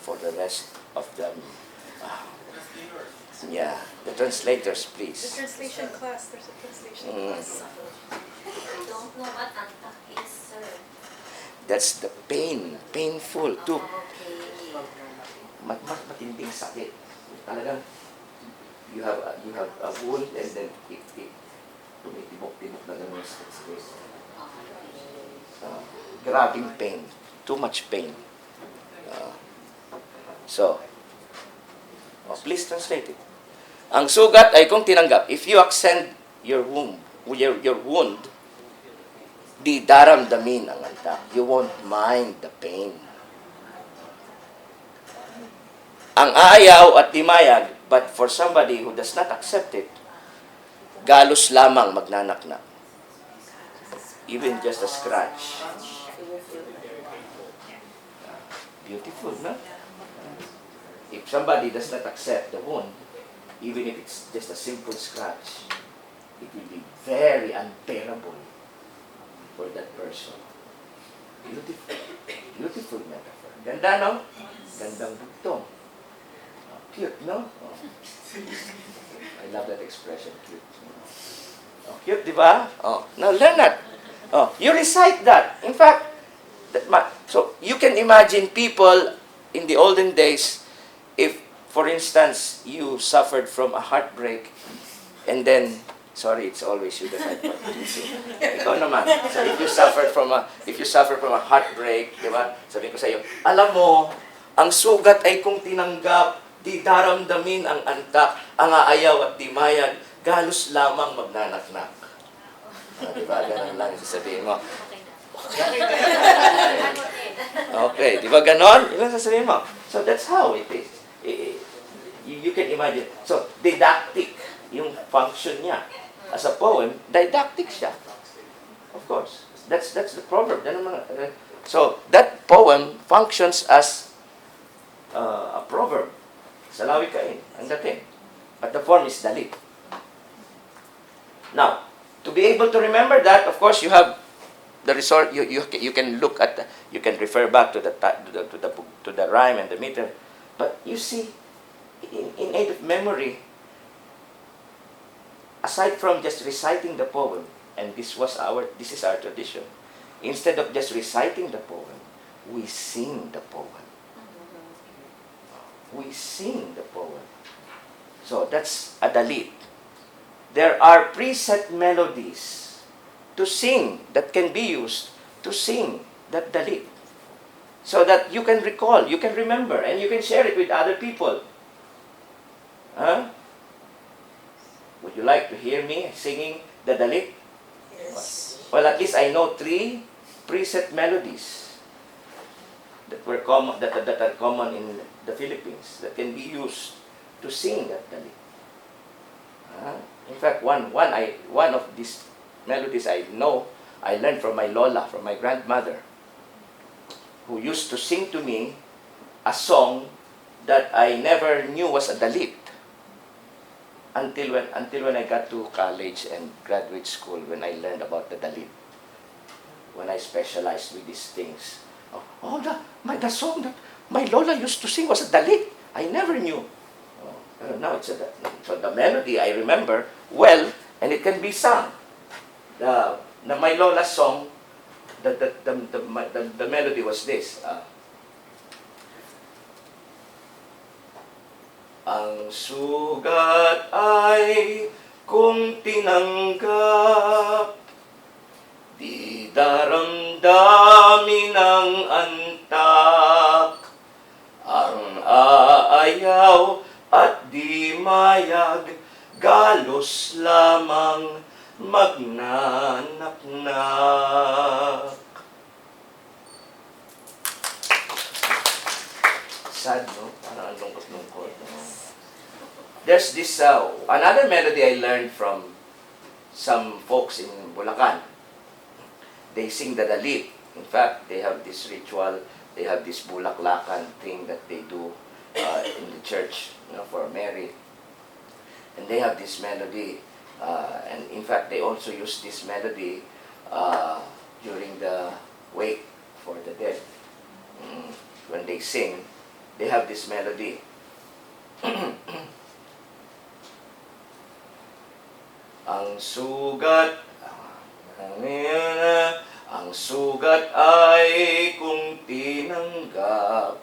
for the rest of them. Yeah, the translators, The please. translation class, there's a translation class. I don't know what antak is, sir. That's the painful too. Okay. Mas matinding sakit. Talagang you have a wound and then it tumitibok-tibok na ganun sa face. Grabbing pain. Too much pain. So, please translate it. Ang sugat ay kung tinanggap. If you accent your wound, di daramdamin ang antak. You won't mind the pain. Ang aayaw at timayag, but for somebody who does not accept it, galos lamang magnanaknak. Even just a scratch. Beautiful, no? If somebody does not accept the wound, even if it's just a simple scratch, it will be very unbearable for that person. Beautiful. Beautiful metaphor. Ganda, no? Gandang bugtong. Cute, no? Oh. I love that expression, cute. Oh, cute, di ba? Oh, now learn that. Oh, you recite that. In fact, so you can imagine people in the olden days, if, for instance, you suffered from a heartbreak, and then, sorry, it's always you that I put into. Ikaw naman. So if you suffer from a heartbreak, di ba? Sabi ko sa iyo, alam mo, ang sugat ay kung tinanggap, di daramdamin ang antak, ang aayaw at dimayag, galos lamang magnanaknak. Di ba? Ganun lang sasabihin mo. Okay, di ba ganon? Yun ang sasabihin mo. So that's how it is. You can imagine. So, didactic yung function niya. As a poem, didactic siya. Of course. That's the proverb. So, that poem functions as a proverb. Sa lawikain, ang dating. But the form is dalit. Now, to be able to remember that, of course, you have the resort. You can look at, you can refer back to the rhyme and the meter. But you see, in aid of memory, aside from just reciting the poem, and this is our tradition. Instead of just reciting the poem, we sing the poem. We sing the poem. So that's a dalit. There are preset melodies to sing that can be used to sing that dalit. So that you can recall, you can remember, and you can share it with other people. Huh? Would you like to hear me singing the dalit? Yes. Well, at least I know 3 preset melodies that are common in the Philippines that can be used to sing that dalit. In fact, one of these melodies I know, I learned from my lola, from my grandmother, who used to sing to me a song that I never knew was a dalit until when I got to college and graduate school, when I learned about the dalit, when I specialized with these things. The song that my lola used to sing was a dalit. I never knew. Now it's so the melody I remember well, and it can be sung. The my lola's song, the melody was this. Ang sugat ay kung tinanggap, di daramdamin ang antak, ang aayaw at di mayag, galos lamang magnanaknak. Sad, no? Parang ang lungkot-lungkot. No? There's this, another melody I learned from some folks in Bulacan. They sing the dalit. In fact, they have this ritual, they have this bulaklakan thing that they do in the church, for Mary. And they have this melody. And in fact, they also use this melody during the wake for the dead. When they sing, they have this melody. Ang sugat ay kung tinanggap,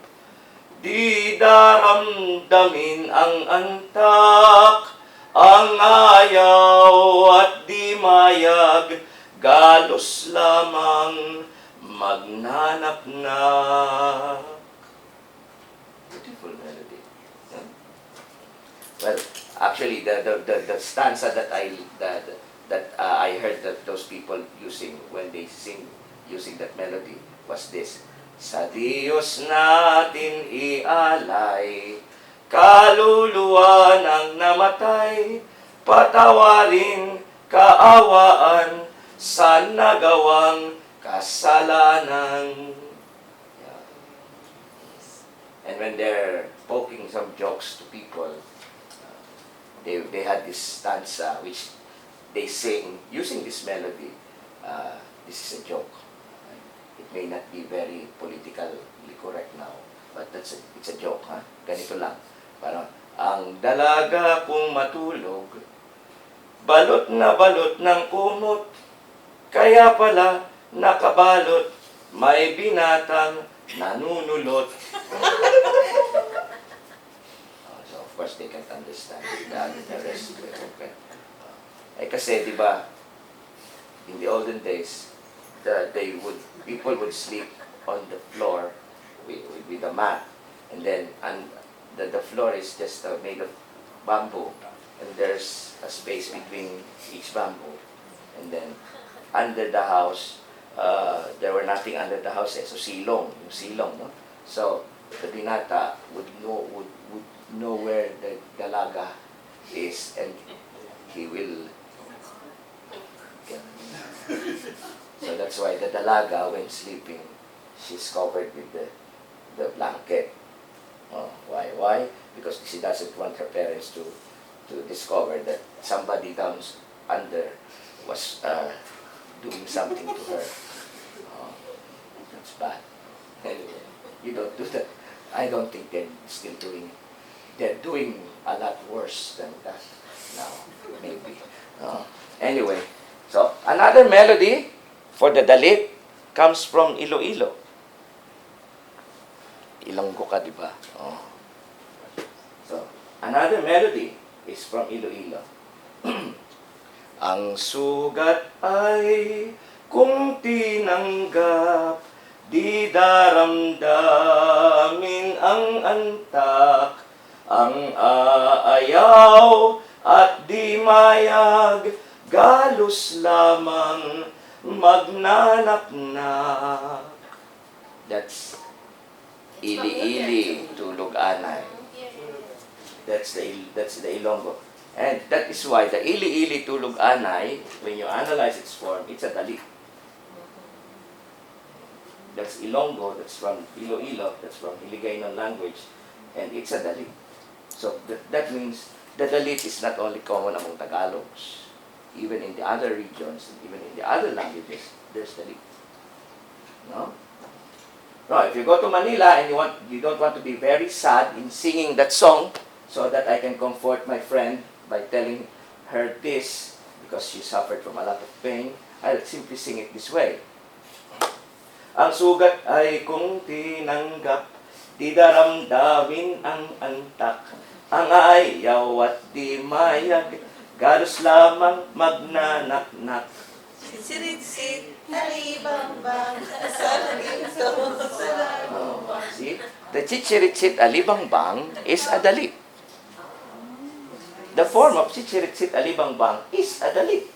di daramdamin ang antak, ang ayaw at di mayag, galos lamang magnanaknak. Beautiful melody. Well, actually, the stanza that I heard that those people using when they sing using that melody was this. Sa Diyos natin ialay, kaluluwa ng namatay, patawarin kaawaan sa nagawang kasalanan. Yeah. And when they're poking some jokes to people, they had this stanza which they sing using this melody. This is a joke. It may not be very politically correct now, but it's a joke, ha? Ganito lang. Parang, ang dalaga kung matulog, balot na balot ng kumot, kaya pala nakabalot, may binatang nanunulot. So of course they can't understand the rest of it. Okay. Kasi di ba, in the olden days, people would sleep on the floor with a mat, and then the floor is just made of bamboo, and there's a space between each bamboo, and then under the house, there were nothing under the house, so yung silong, no? So the binata would know where the dalaga is, and he will. So that's why the dalaga, when sleeping, she's covered with the blanket. Oh, why? Why? Because she doesn't want her parents to discover that somebody down under was doing something to her. Oh, that's bad. Anyway, you don't do that. I don't think they're still doing it. They're doing a lot worse than that now, maybe. Anyway, so another melody for the Dalit comes from Iloilo. Ilonggo ka, di ba? Oh. So, another melody is from Iloilo. Ang sugat ay kung tinanggap, di daramdamin ang antak, ang aayaw at di mayag, galos lamang magnanaknak. That's ili-ili tulog anay. That's the Ilonggo. And that is why the ili-ili tulog anay, when you analyze its form, it's a Dalit. That's Ilonggo, that's from Iloilo, that's from Hiligaynon language, and it's a Dalit. So that means the Dalit is not only common among Tagalogs. Even in the other regions, even in the other languages, there's Dalit. No? No, if you go to Manila and you don't want to be very sad in singing that song, so that I can comfort my friend by telling her this, because she suffered from a lot of pain, I'll simply sing it this way. Ang sugat ay kung tinanggap, di daramdamin ang antak, ang ayaw at di mayag, galos lamang magnanaknak. Sirit-sit, alibang-bang, salagito, See? The chichiritsit alibang-bang is a Dalit. The form of chichiritsit alibang-bang is a Dalit.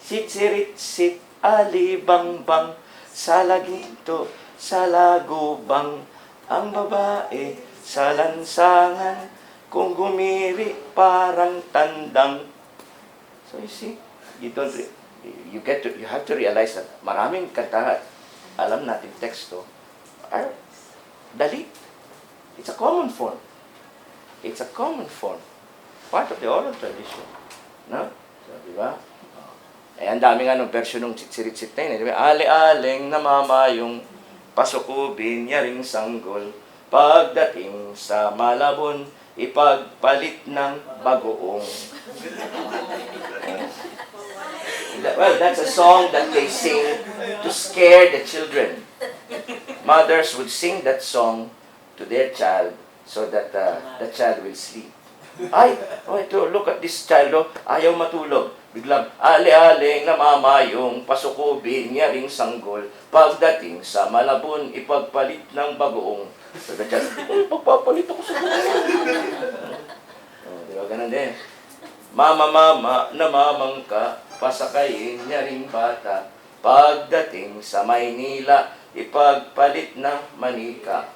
Chichiritsit alibang-bang, salaginto, salagubang, ang babae sa lansangan, kung gumiri parang tandang. So you see, you have to realize that maraming kanta, alam natin teksto, are Dalit. It's a common form. It's a common form. Part of the oral tradition. No? So, di ba? Eh, ang daming version ng tsitsirit-sit na yun. Di ba? Ali-aling namamayong pasukubin, yaring sanggol, pagdating sa Malabon, ipagpalit ng bagoong. Well, that's a song that they sing to scare the children. Mothers would sing that song to their child so that the child will sleep. Ay, ito, look at this child, ayaw matulog. Biglang, ali-aling namamayong, pasukubin, yaring sanggol, pagdating sa Malabon, ipagpalit ng bagoong. So the child, pagpapalit ako sa bagoong. Diba, ganun din. Mama, mama, namamangka, pasakayin niya ring bata. Pagdating sa Maynila, ipagpalit ng manika.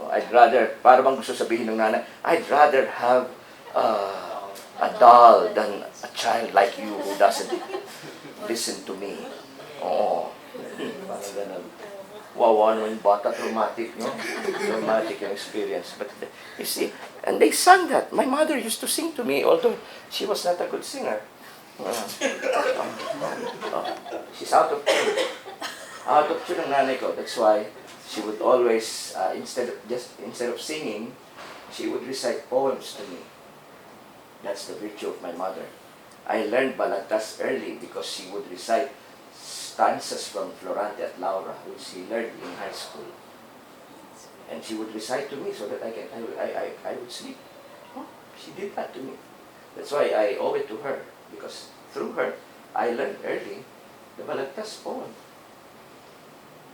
Oh, I'd rather, para bang gusto sabihin ng nanay, I'd rather have a doll than a child like you who doesn't listen to me. Oo. Parang ganun. Wow, ano yung bata, traumatic, no? Traumatic yung experience. But you see, and they sang that. My mother used to sing to me, although she was not a good singer. She's out of tune. Out of tune ng nanay ko. That's why she would always, instead of singing, she would recite poems to me. That's the virtue of my mother. I learned Balagtasan early because she would recite stanzas from Florante at Laura, which she learned in high school. And she would recite to me so that I would sleep. Oh, she did that to me. That's why I owe it to her, because through her, I learned early the Balagtas poem.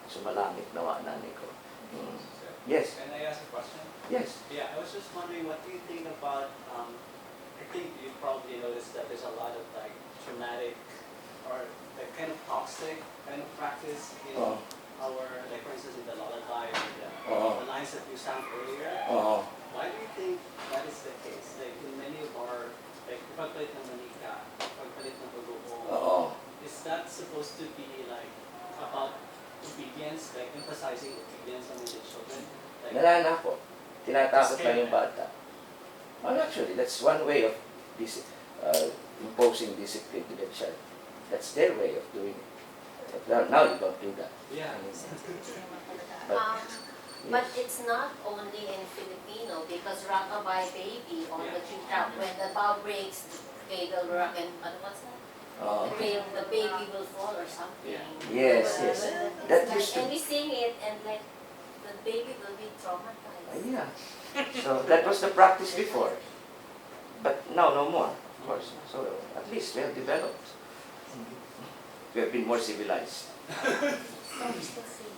So malamit nawa nanay ko. Yes. Can I ask a question? Yes. Yeah, I was just wondering, what do you think about, I think you probably noticed that there's a lot of like traumatic or like kind of toxic kind of practice in our, like for instance in the lullaby or the lines that you sang earlier. Why do you think that is the case? Like in many of our, like pagpalit ng manika, pagpalit ng bagoong, is that supposed to be like about obedience, like emphasizing obedience among the children? Like, Nalala ko. Tinatakot lang yung bata. Well, actually, that's one way of imposing discipline to the child. That's their way of doing it. But now you don't do that. yeah. But it's not only in Filipino, because rockabye baby on the tree top, when the bow breaks, okay, they'll rock and, what's that? The baby will fall or something. Yes, yes. That used to And we sing it and like, the baby will be traumatized. Yeah. So that was the practice before. But now no more, of course. So at least we have developed. We have been more civilized. So we still sing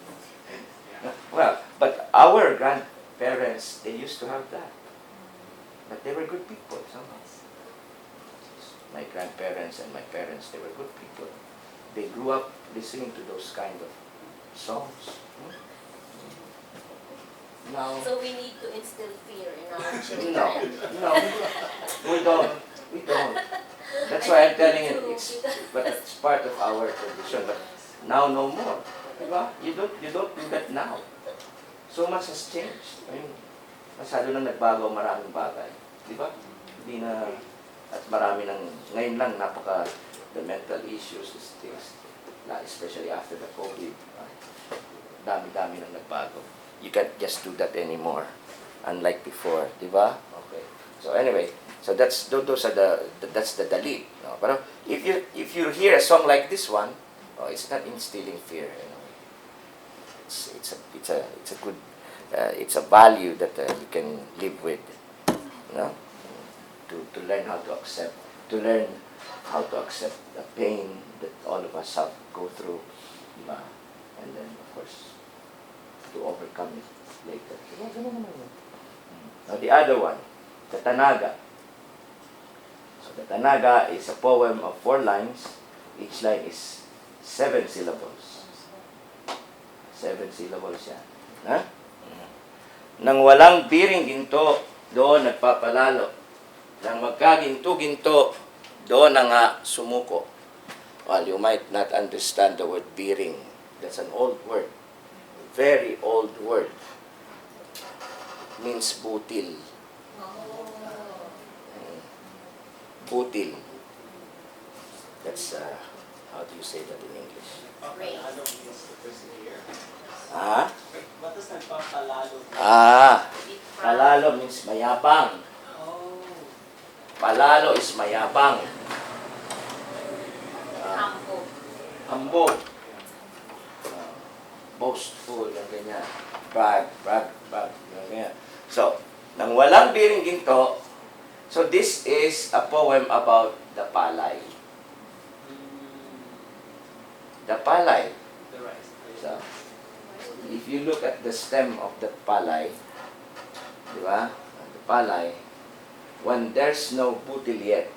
it. Well, but our grandparents, they used to have that. But they were good people somehow. My grandparents and my parents, they were good people. They grew up listening to those kind of songs. Now, So we need to instill fear in our children. no, we don't. That's why I'm telling you, but it's part of our tradition. But now no more. Diba? You don't do that now. So much has changed. I mean, masyado nang nagbago maraming bagay. Diba? Hindi na, at marami nang, ngayon lang the mental issues, these things, especially after the COVID, dami-dami nang nagbago. You can't just do that anymore, unlike before, di ba? Okay. So anyway, so that's those are that's the dalit. No? But if you hear a song like this one, it's not instilling fear. You know, it's a good it's a value that you can live with. You know, to learn how to accept the pain that all of us have go through, diba? And then of course, to overcome it later. Now the other one, the Tanaga. So the Tanaga is a poem of 4 lines. Each line is 7 syllables. 7 syllables yan. Ha? Nang walang biring ginto, doon nagpapalalo. Nang magkaginto-ginto, doon na nga sumuko. Well, you might not understand the word biring. That's an old word. Very old word. Means butil. Butil. That's, how do you say that in English? Papalalo means to persevere. Ah? What does nagpapalalo mean? Palalo means mayabang. Oh. Palalo is mayabang. Humble. Humble. Boastful, yung ganyan. Brag. Yung ganyan. So, nang walang biring ginto, so this is a poem about the palay. The palay. The rice. So, if you look at the stem of the palay, di ba? The palay, When there's no butil yet,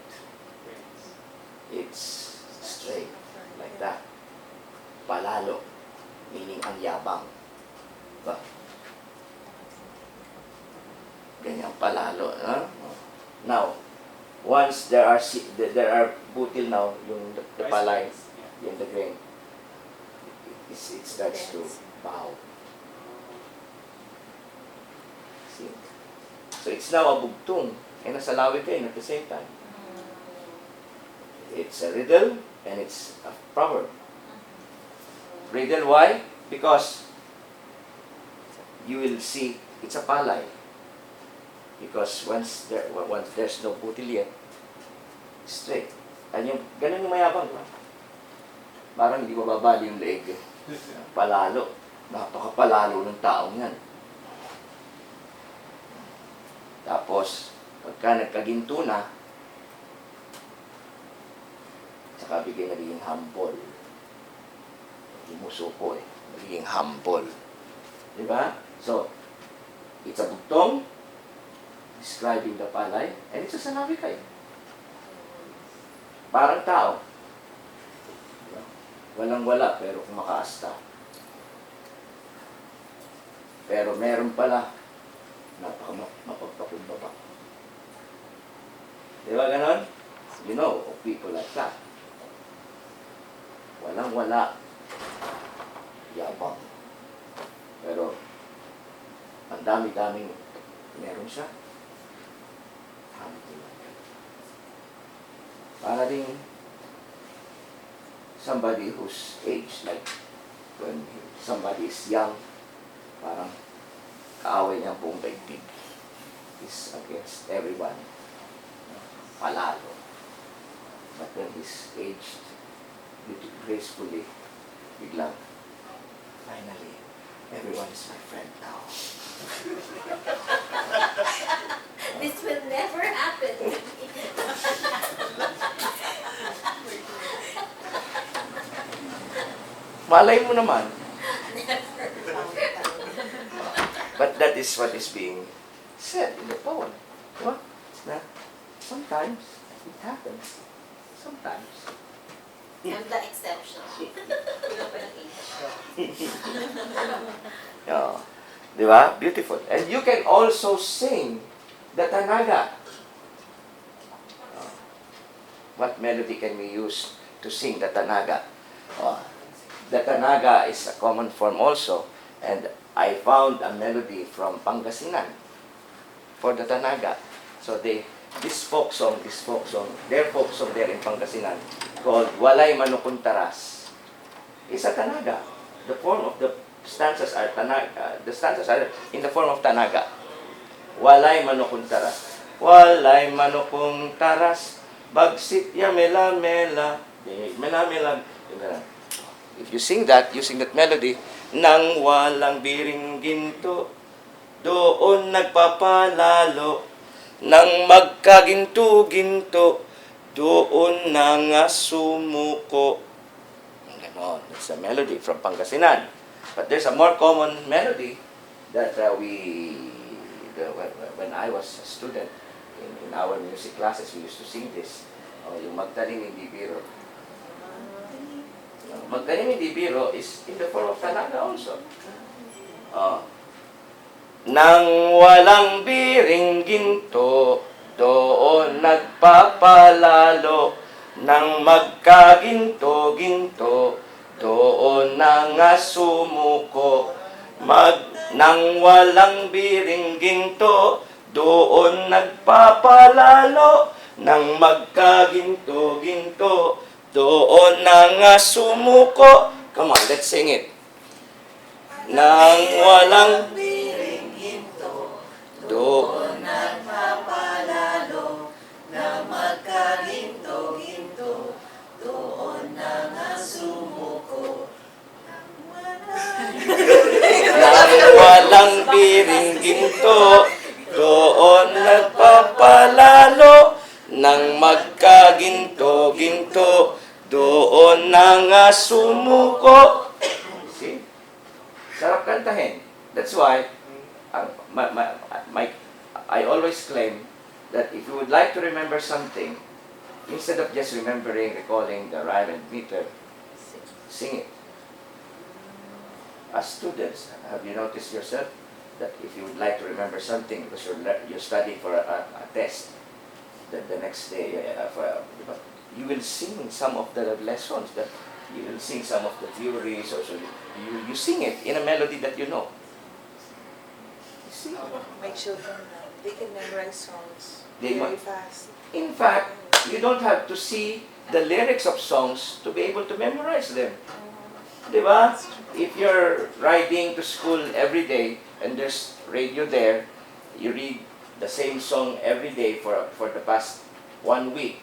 it's straight, like that. Palalo, meaning ang yabang. Diba? Ganyan palalo. Huh? Now, once there are butil now, yung the palay, yung the grain, it starts to bow. See? So it's now a bugtong and a salawikain at the same time. It's a riddle and it's a proverb. Riddle, why? Because you will see it's a palay. Because once there's no butil yet, straight. Ganun yung mayabang, diba? Parang hindi mababali yung leeg. Palalo. Napakapalalo ng taong yan. Tapos, pagka nagkaginto na, saka bigay nagiging humble. Hindi mo suko eh. Nagiging humble. Diba? So, it's a bugtong describing the palay, and it's a sanawikay. Parang tao. Diba? Walang-wala, pero kumakaasta. Pero meron pala, napaka-mapagpakumbaba. Diba ganon? You know of people like that. Walang-wala, yabang. Pero, ang dami-daming meron siya. Para rin somebody whose age, like when somebody is young, parang kaaway niya buong daigdig is against everyone. Palalo. But when he's aged, gracefully, biglang, finally, everyone is my friend now. This will never happen. Malay mo naman. But that is what is being said in the poem. Diba? Na sometimes it happens. Sometimes. I'm the exception. Yeah. Diba? Beautiful. And you can also sing the Tanaga. What melody can we use to sing the Tanaga? The Tanaga is a common form also, and I found a melody from Pangasinan for the Tanaga. So this folk song, their folk song there in Pangasinan, called Walay Manukuntaras, is a Tanaga. The form of the stanzas are Tanaga. The stanzas are in the form of Tanaga. Walay Manukuntaras. Walay Manukuntaras, bagsit ya mela-mela, mela-mela. If you sing that melody, nang walang biring ginto, doon nagpapalalo, nang magkaginto-ginto, doon na nga sumuko. Ganon. It's a melody from Pangasinan. But there's a more common melody that when I was a student in our music classes, we used to sing this. Yung Magtalim Hindi Biro. Magtalim Hindi Biro is in the form of Tanaga also. Nang walang biring ginto, doon nagpapalalo, nang magkaginto-ginto, doon na nga sumuko. Nang walang biring ginto, doon nagpapalalo, nang magkaginto-ginto, doon na nga sumuko. Come on, let's sing it. Nang walang Biring ginto, doon nagpapalalo, na magkaginto-ginto, doon na nga sumuko. nang walang biring ginto, doon nagpapalalo, nang magkaginto-ginto, doon na nga sumuko. See? Sarap kantahin. That's why I always claim that if you would like to remember something, instead of just remembering, recalling the rhyme and meter, sing it. As students, have you noticed yourself that if you would like to remember something because you're studying for a test, that the next day you will sing some of the lessons, that you will sing some of the theories, or so you sing it in a melody that you know. You see? My children, they can memorize songs They very mu- fast. In fact, you don't have to see the lyrics of songs to be able to memorize them. Diba? If you're riding to school every day and there's radio there, you read the same song every day for the past 1 week.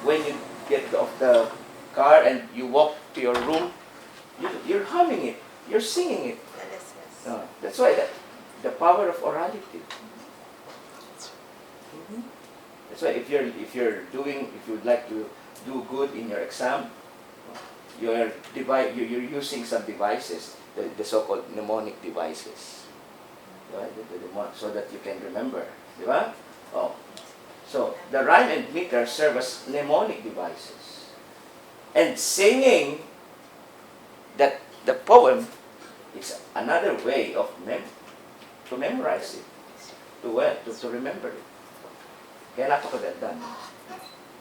When you get off the car and you walk to your room, you're humming it, you're singing it. Yes, yes. That's why the power of orality. That's why if you'd like to do good in your exam, you're using some devices, the so-called mnemonic devices, right? So that you can remember, diba? Oh, so the rhyme and meter serve as mnemonic devices, and singing that the poem is another way of to memorize it, to remember it. Kaya napakaganda.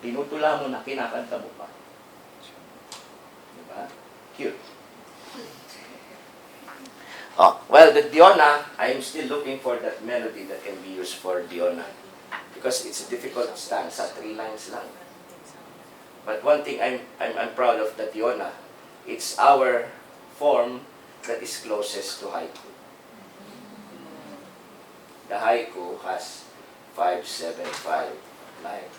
Tinutula mo na, kinakanta mo pa. Diba? Cute. Oh, well, the Diona, I'm still looking for that melody that can be used for Diona. Because it's a difficult stanza, 3 lines lang. But one thing I'm proud of the Diona, it's our form that is closest to haiku. The haiku has 575 lines.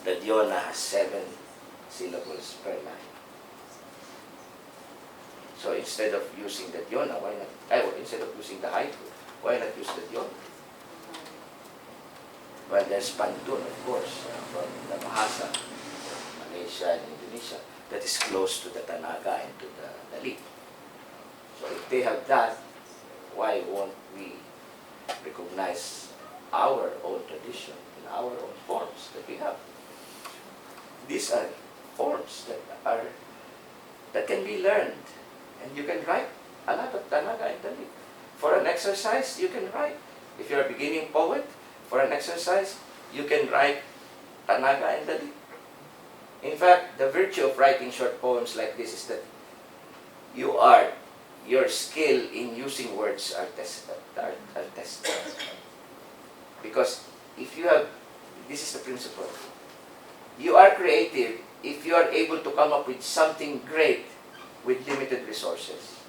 The Diona has 7 syllables per line. So instead of using the Diona, why not? Instead of using the haiku, why not use the Diona? Well, there's Pantun, of course, from the Bahasa, Malaysia and Indonesia, that is close to the Tanaga and to the Dalit. So if they have that, why won't we recognize our own tradition and our own forms that we have? These are forms that can be learned, and you can write a lot of Tanaga and Dalit. For an exercise, you can write. If you're a beginning poet, for an exercise, you can write Tanaga and Dalit. In fact, the virtue of writing short poems like this is that your skill in using words are tested. Because if you have, this is the principle, you are creative if you are able to come up with something great with limited resources.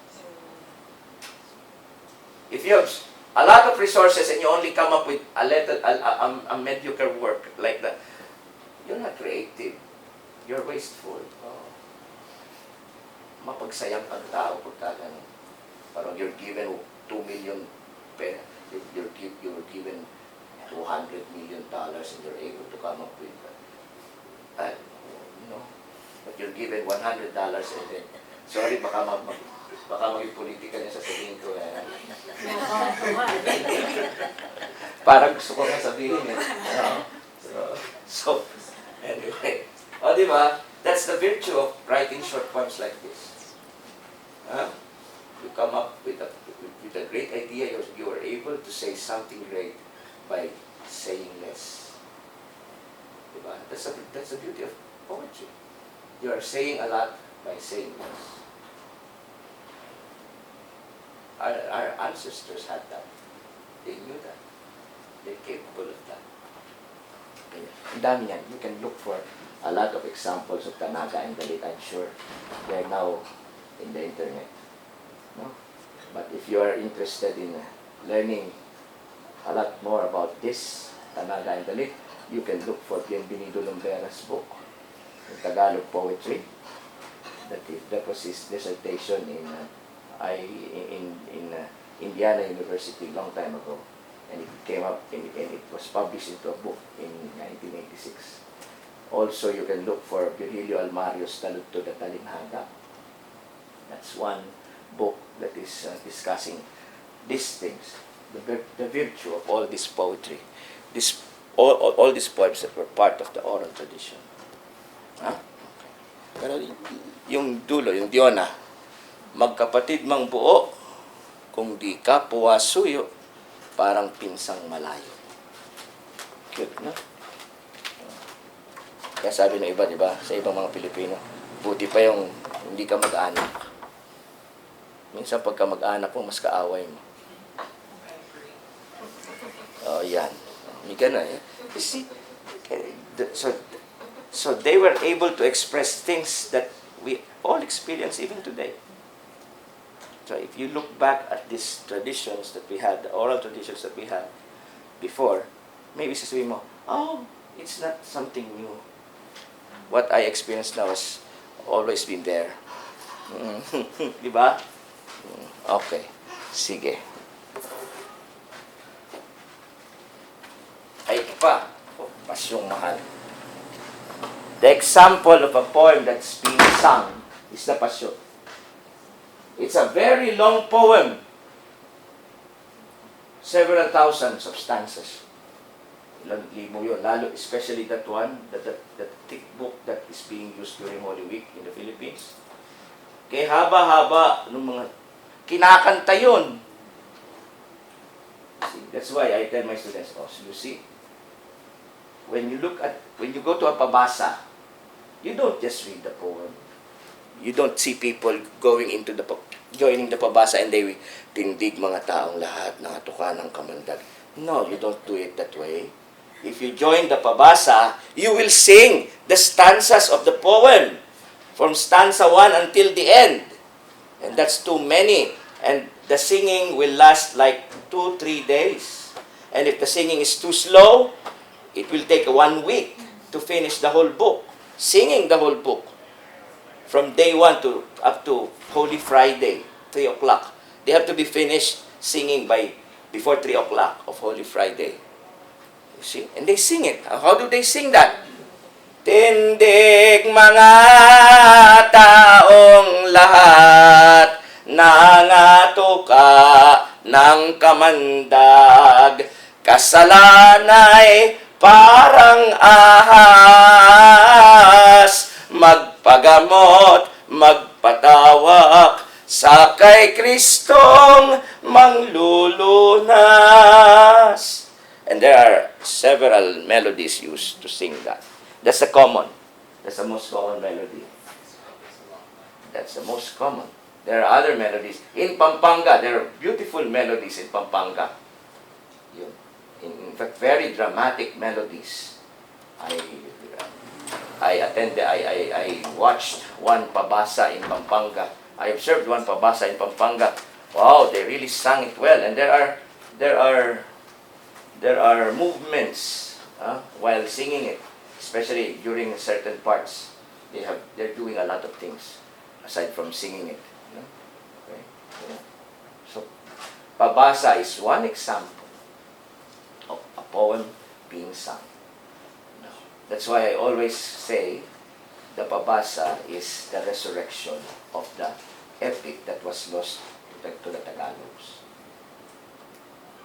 If you have a lot of resources and you only come up with a mediocre work like that, you're not creative. You're wasteful. Mapagsayang ang tao pagka ganun. Parang you're given 2 million pera. You're given $200 million and you're able to come up with that. But you're given $100 and then, sorry, baka maging political yung sasabihin ko. Parang gusto ko nga sabihin eh. So, anyway. Diba? That's the virtue of writing short poems like this. You come up with a great idea, you are able to say something great by saying less. Diba? That's the beauty of poetry. You are saying a lot by saying less. Our ancestors had that. They knew that. They're capable of that. Ang dami yan. You can look for a lot of examples of Tanaga and Dalit, I'm sure. They're now in the internet. No? But if you are interested in learning a lot more about this, Tanaga and Dalit, you can look for Bienvenido Lumbera's book, in Tagalog poetry. That was his dissertation in Indiana University long time ago. And it came up and it was published into a book in 1986. Also, you can look for Virgilio Almario's Taludtod at Talinhaga. That's one book that is discussing these things. the virtue of all this poetry, this all these poems that were part of the oral tradition. Ha? Pero yung dulo, yung Diona, magkapatid mang buo, kung di ka puwasuyo, parang pinsang malayo. Cute, no? Kaya sabi ng iba, di ba, sa ibang mga Pilipino, buti pa yung hindi ka mag-anak. Minsan pagka mag-anak mo, mas kaaway mo. Oh, yan. May gano'n, eh. You see, so they were able to express things that we all experience even today. So if you look back at these traditions that we had, the oral traditions that we had before, maybe sasabihin mo, oh, it's not something new. What I experience now has always been there. Di ba? Okay. Sige. Ay, pa. Oh, pasyong mahal. The example of a poem that's being sung is the Passion. It's a very long poem. Several thousands of stanzas. Ilang libo yun. Lalo, especially that one, that thick book that is being used during Holy Week in the Philippines. Kaya haba-haba ng mga kinakanta yun. See, that's why I tell my students, oh, so you see, when you go to a pabasa, you don't just read the poem. You don't see people joining the pabasa and they tindig mga taong lahat ng atuka ng kamandag. No, you don't do it that way. If you join the pabasa, you will sing the stanzas of the poem from stanza 1 until the end. And that's too many. And the singing will last like 2-3 days. And if the singing is too slow, it will take 1 week to finish the whole book. Singing the whole book. From day 1 to up to Holy Friday, 3 o'clock. They have to be finished singing before 3 o'clock of Holy Friday. You see? And they sing it. How do they sing that? Tindig mga taong lahat, nangatuka ng kamandag, kasalanay parang ahas, magpagamot, magpatawak, sa kay Kristong manglulunas. And there are several melodies used to sing that. That's the most common melody. That's the most common. There are other melodies. In Pampanga, there are beautiful melodies in Pampanga. In fact, very dramatic melodies. I watched one pabasa in Pampanga. I observed one pabasa in Pampanga. Wow, they really sang it well. And there are movements while singing it, especially during certain parts. They're doing a lot of things aside from singing it. Okay? Yeah. So, pabasa is one example of a poem being sung. That's why I always say the pabasa is the resurrection of the epic that was lost to the Tagalogs.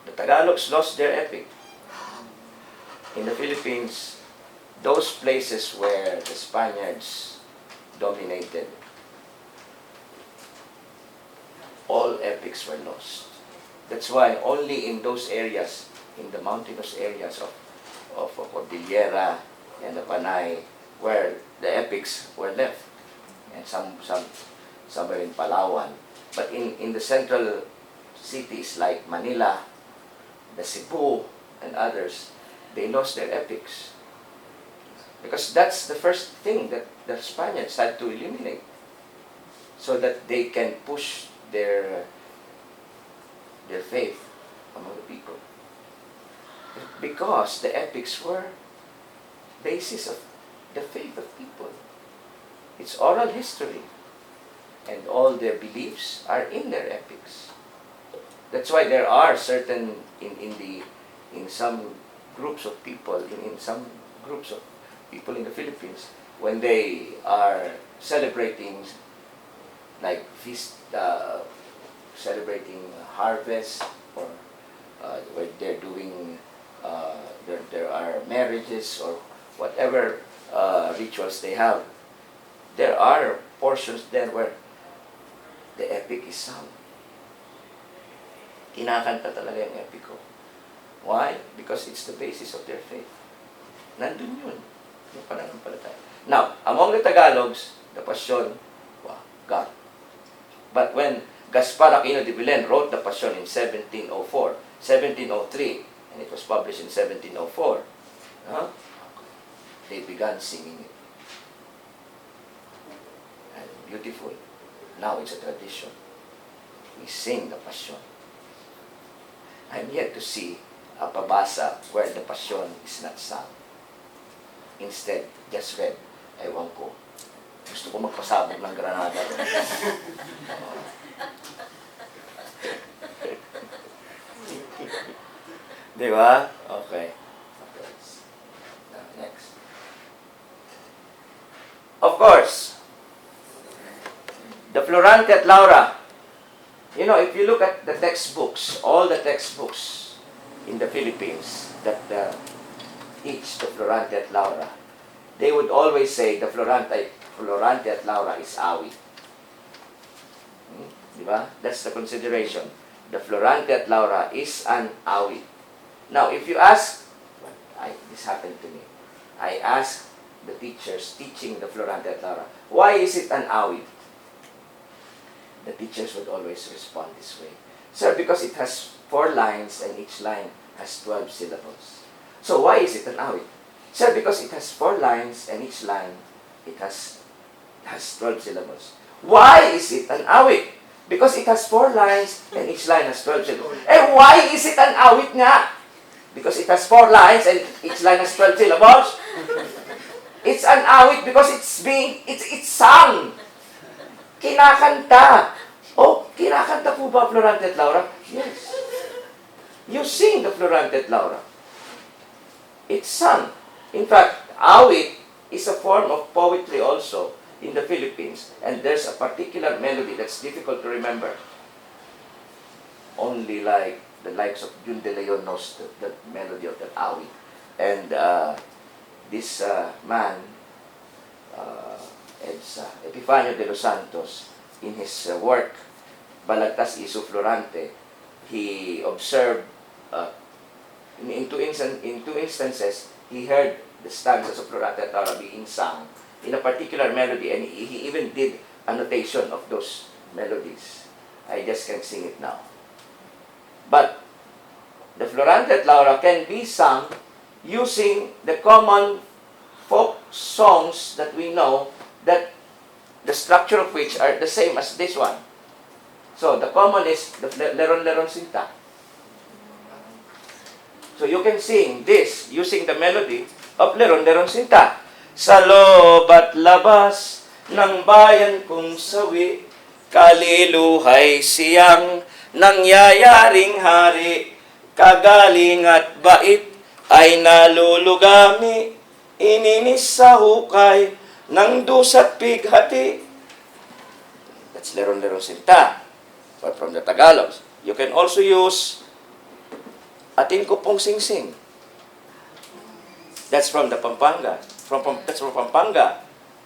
The Tagalogs lost their epic. In the Philippines, those places where the Spaniards dominated, all epics were lost. That's why only in those areas, in the mountainous areas of Cordillera and the Panay, where the epics were left, and some were in Palawan. But in the central cities like Manila, the Cebu, and others, they lost their epics. Because that's the first thing that the Spaniards had to eliminate, so that they can push their faith among the people. Because the epics were basis of the faith of people. It's oral history. And all their beliefs are in their epics. That's why there are certain, in some groups of people, in some groups of people in the Philippines, when they are celebrating, like feast, celebrating harvest or where they're doing, there are marriages or whatever rituals they have, there are portions there where the epic is sung. Kinakanta talaga yung epiko. Why? Because it's the basis of their faith. Nandun yun. Yung pananampalataya. Now, among the Tagalogs, the Passion, wow, God. But when Gaspar Aquino de Belen wrote the Passion in 1704, 1703, and it was published in 1704, they began singing it. And beautiful. Now it's a tradition. We sing the Passion. I'm yet to see a pabasa where the Passion is not sung. Instead, just read. Ewan ko. Gusto ko magpasabog ng granada. Di ba? Okay. Next. Of course, the Florante at Laura. You know, if you look at the textbooks, all the textbooks in the Philippines that teach the Florante at Laura, they would always say the Florante at Laura is awit. Diba? That's the consideration. The Florante at Laura is an awit. Now, if you ask, this happened to me. I asked the teachers teaching the Florante at Laura, why is it an awit? The teachers would always respond this way. Sir, because it has 4 lines and each line has 12 syllables. So why is it an awit? Sir, because it has 4 lines and each line it has 12 syllables. Why is it an awit? Because it has 4 lines and each line has 12 syllables. And why is it an awit nga? Because it has 4 lines and each line has 12 syllables. It's an awit because it's sung. Kinakanta. Oh, kinakanta po ba Florante at Laura? Yes. You sing the Florante at Laura. It's sung. In fact, awit is a form of poetry also in the Philippines. And there's a particular melody that's difficult to remember. Only like the likes of Jun de Leon knows the melody of that awit. And this man, Epifanio de los Santos, in his work, Balagtasan Florante, he observed, in two instances, he heard the stanzas of Florante at Laura being sung in a particular melody, and he even did annotation of those melodies. I just can't sing it now. But the Florante at Laura can be sung using the common folk songs that we know, that the structure of which are the same as this one. So the common is the Leron Leron Sinta. So you can sing this using the melody of Leron Leron Sinta. Sa loob at labas ng bayan kong sawi, kaliluhay siyang nangyayaring hari, kagaling at bait ay nalulugami, ininis sa hukay ng dusat pighati. That's Leron Leron Sinta. But from the Tagalog, you can also use Atin Ko Pong Sing Sing. That's from the Pampanga. That's from Pampanga.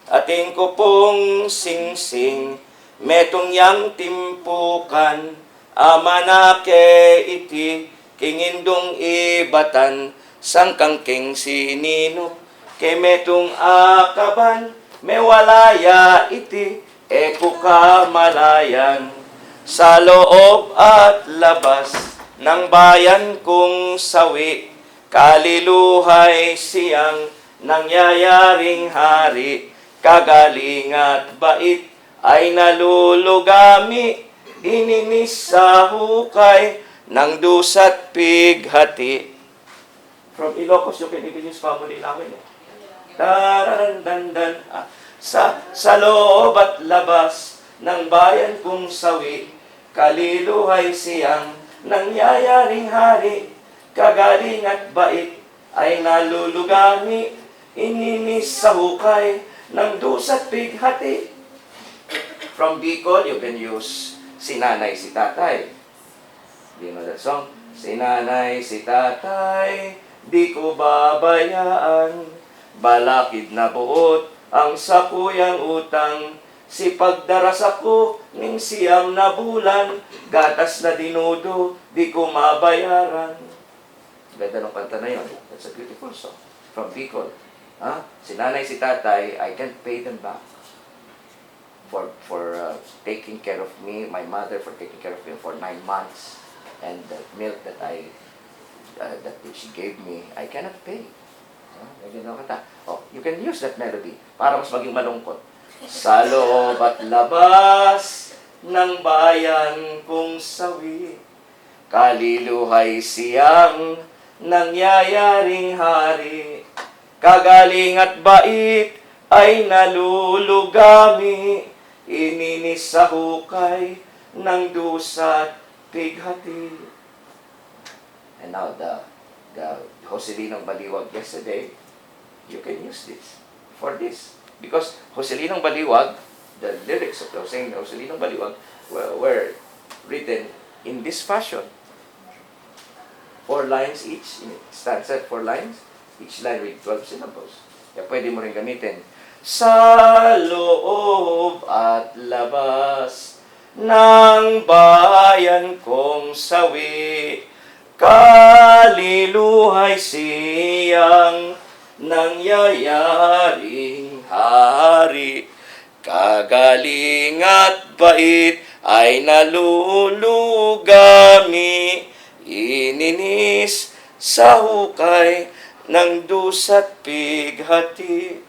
Atin ko pong sing sing, metong yang timpukan, amanake iti, kingindong ibatan, sangkang king sinino, ke metong akaban, mewalaya iti, eko kamalayan, sa loob at labas ng bayan kong sawi, kaliluhay siyang nangyayaring hari, kagaling at bait ay nalulugami, ininis sa hukay ng dusat pighati. From Ilocos, you can even use family namin. Dararandandan, sa loob at labas ng bayan kong sawi, kaliluhay siyang nangyayaring hari, kagaling at bait ay nalulugami, ininis sa hukay ng dusat pighati. From Bicol, you can use si nanay, si tatay. Do you know that song? Si nanay, si tatay, di ko babayaan. Balakid na buot ang sakuyang utang. Si pagdaras ako ning siyam na bulan, gatas na dinudo, di ko mabayaran. Ganda ng kanta na yun. That's a beautiful song from Bicol. Si nanay, si tatay, I can't pay them back for taking care of me, my mother for taking care of me for 9 months, and the milk that she gave me, I cannot pay. Ganyan ang kanta. You can use that melody para mas maging malungkot. Sa loob at labas ng bayan kong sawi, kaliluhay siyang nangyayaring hari. Kagaling at bait ay nalulugami, ininis sa hukay ng dusat pighati. And now the Joselinong Baliwag yesterday, you can use this for this. Because Joselinong Baliwag, the lyrics of Joselinong Baliwag were written in this fashion. 4 lines each, in stanza 4 lines, each line with 12 syllables. Kaya pwede mo rin gamitin. Sa loob at labas ng bayan kong sawi, kaliluhay siyang nangyayaring hari. Kagaling at bait ay nalulugami, ininis sa hukay ng dusat pighati.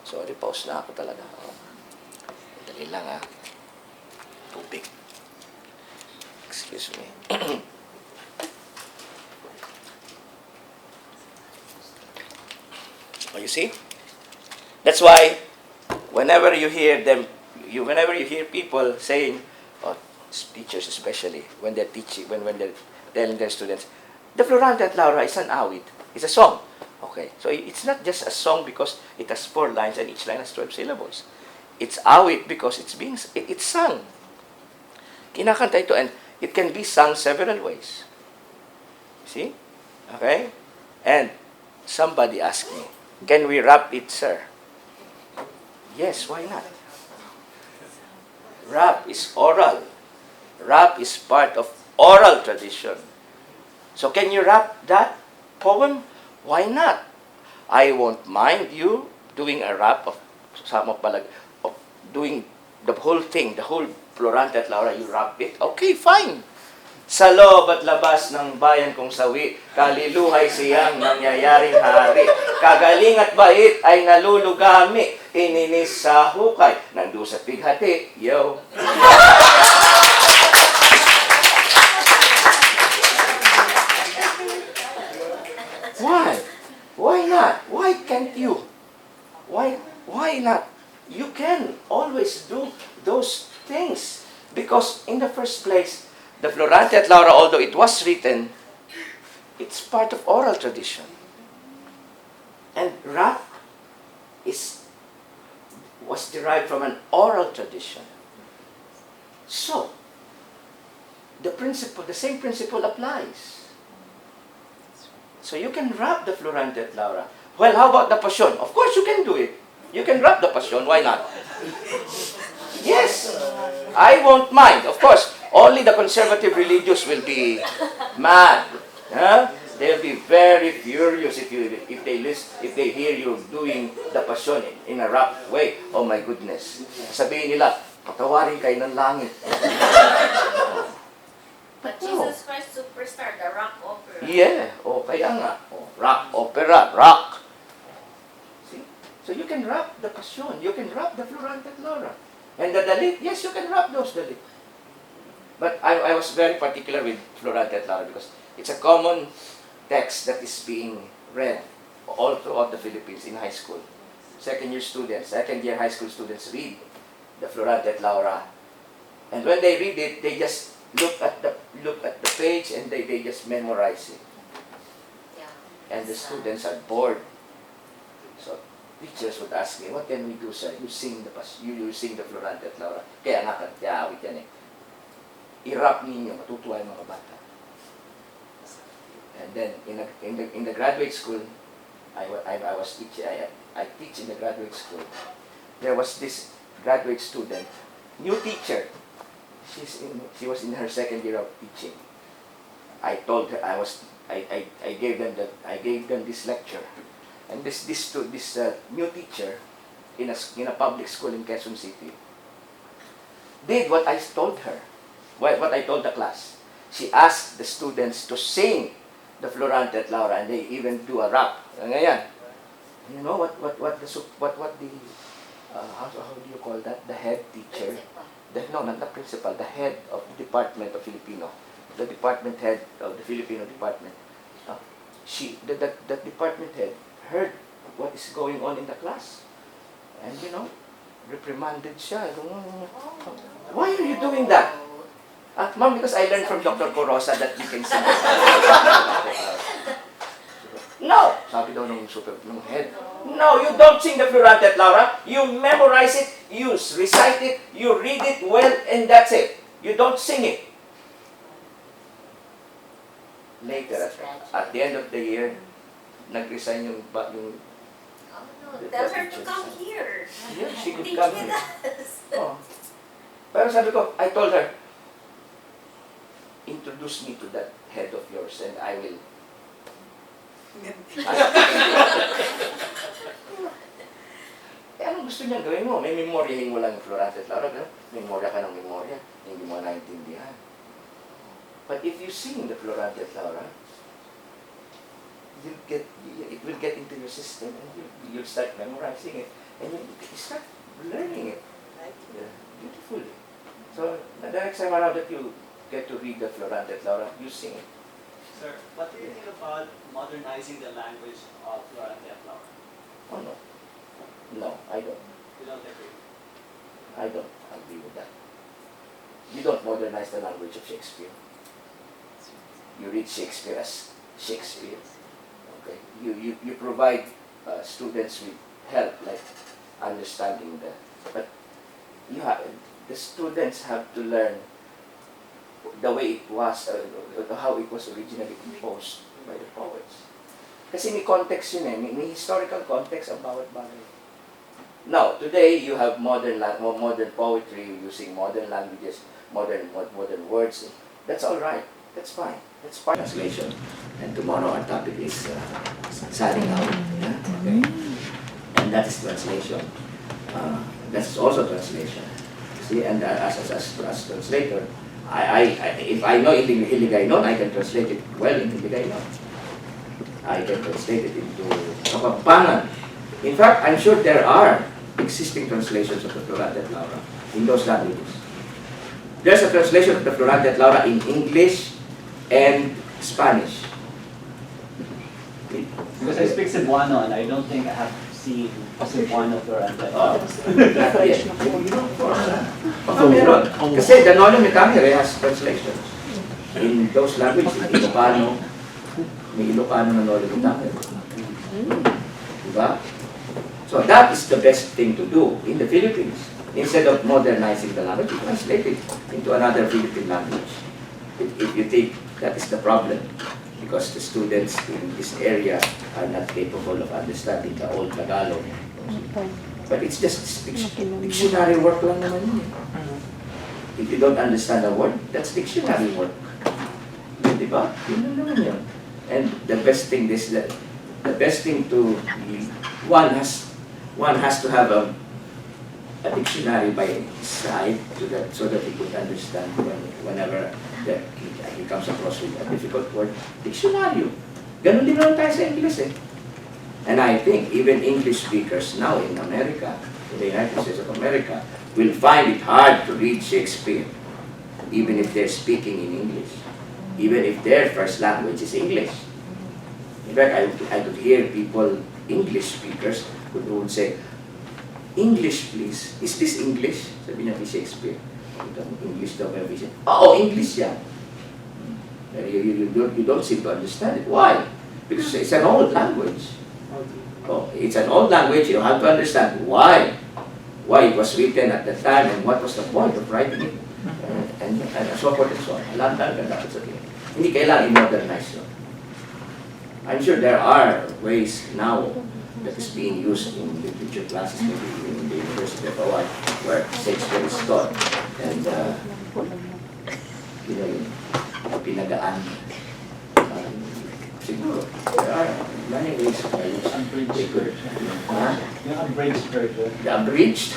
Sorry, pause na ako talaga. Dali lang Tubig. Excuse me. You see? That's why whenever you hear people saying, teachers especially, when they're teaching, when they're telling their students, the Florante at Laura is an awit. It's a song. Okay, so it's not just a song because it has 4 lines and each line has 12 syllables. It's awit because it's sung. Kinakanta ito, and it can be sung several ways. See? Okay? And somebody asked me, can we rap it, sir? Yes, why not? Rap is oral. Rap is part of oral tradition. So can you rap that poem? Why not? I won't mind you doing a rap of doing the whole thing, the whole Florante at Laura, you rap it. Okay, fine. Sa loob at labas ng bayan kong sawi, kaliluhay siyang nangyayaring hari. Kagaling at bait ay nalulugami, ininis sa hukay, nandu sa pighati. Yo! Why? Why not? Why can't you? Why not? You can always do those things. Because in the first place, the Florante at Laura, although it was written, it's part of oral tradition. And rap was derived from an oral tradition. So, the same principle applies. So you can rap the Florante at Laura. Well, how about the Passion? Of course you can do it. You can rap the Passion, why not? Yes, I won't mind. Of course, only the conservative religious will be mad. They'll be very furious if they hear you doing the Passion in a rap way. Oh my goodness. Sabihin nila, patawarin kayo ng langit. But Jesus Christ Superstar, the rock opera. Yeah, kaya nga. Rock opera, rock. See? So you can rap the Passion, you can rap the Florante at Laura. And the Dalit, yes, you can rap those Dalit. But I was very particular with Florante at Laura because it's a common text that is being read all throughout the Philippines in high school. Second year high school students read the Florante at Laura. And when they read it, they just look at the page and they just memorize it. Yeah. And the students are bored. So teachers would ask me, what can we do, sir? You sing the Florante at Laura. Kaya nga, awit yan I-rap ninyo, matutuwa yung mga bata. And then in the graduate school, I was teaching. I teach in the graduate school. There was this graduate student, new teacher. She was in her second year of teaching. I told her I gave them this lecture, and this new teacher in a public school in Quezon City did what I told her, what I told the class. She asked the students to sing the Florante at Laura, and they even do a rap. Ngayon, you know what the how do you call that? The head teacher, not the principal, the head of the department of Filipino, the department head of the Filipino department. The department head heard what is going on in the class, and reprimanded siya. Why are you doing that? Ma'am, because I learned from Dr. Coroza that you can sing. No! Sabi daw nung head. No, you don't sing the Florante at Laura. You memorize it, you recite it, you read it well, and that's it. You don't sing it. Later, at the end of the year, nag-resign yung Oh no, tell her to come here. Yeah, she could Teach come with here. us. Oh. Pero sabi ko, I told her, introduce me to that head of yours and I will. Anong gusto niya gawin mo? May memoryahin mo lang yung Florante at Laura, gano'n? Memorya ka ng memorya, hindi mo naintindihan. But if you sing the Florante at Laura, it will get into your system and you'll start memorizing it and you start learning it beautifully. So the next time around that you get to read the Florante at Laura, you sing it. Sir, what do you think about modernizing the language of Florante at Laura? Oh no. No, I don't. You don't agree? I don't agree with that. You don't modernize the language of Shakespeare. You read Shakespeare as Shakespeare. Okay. You provide students with help, like understanding but the students have to learn the way it was, how it was originally composed by the poets. Kasi may context yun may historical context ang bawat bagay. Now, today you have modern poetry using modern languages, modern words. That's all right. That's fine. That's part translation. And tomorrow our topic is signing out. Yeah? Okay. And that is translation. That's also translation. See, and as translator, if I know Hiligaynon, I can translate it well in Hiligaynon. I can translate it into Kapampangan. In fact, I'm sure there are existing translations of the Florante at Laura in those languages. There's a translation of the Florante at Laura in English and Spanish. Because I speak Cebuano and I don't think I have seen a Cebuano Florante at Laura. Not yet. Meron. Kasi the Nolo Mecamere has translations in those languages, in Ilocano. May Ilocano na Nolo Mecamere. Diba? So that is the best thing to do in the Philippines. Instead of modernizing the language, you translate it into another Philippine language. If you think that is the problem, because the students in this area are not capable of understanding the old Tagalog. But it's just dictionary work lang naman yun. If you don't understand a word, that's dictionary work. Diba? Yun lang naman yun. And the best thing one has to have a dictionary by his side so that he could understand whenever he comes across with a difficult word. Dictionary. Ganun din naman tayo sa English eh. And I think even English speakers now in America, in the United States of America, will find it hard to read Shakespeare, even if they're speaking in English, even if their first language is English. In fact, I could hear people, English speakers, who would say, English please. Is this English? Sabi niya kay Shakespeare. English daw kaya siya. Oo, English yan. You don't seem to understand it. Why? Because it's an old language. Oh, it's an old language. You have to understand why it was written at the time and what was the point of writing it. And so forth and so on. Alam talaga dapat sabihin. Hindi kailangan i-modernize yun. I'm sure there are ways now that is being used in literature classes, maybe in the University of Hawaii, where Shakespeare is taught. And, you know, pinagaan. Siguro, there are many ways by which they could. Huh? Yung unbridged version. The abridged?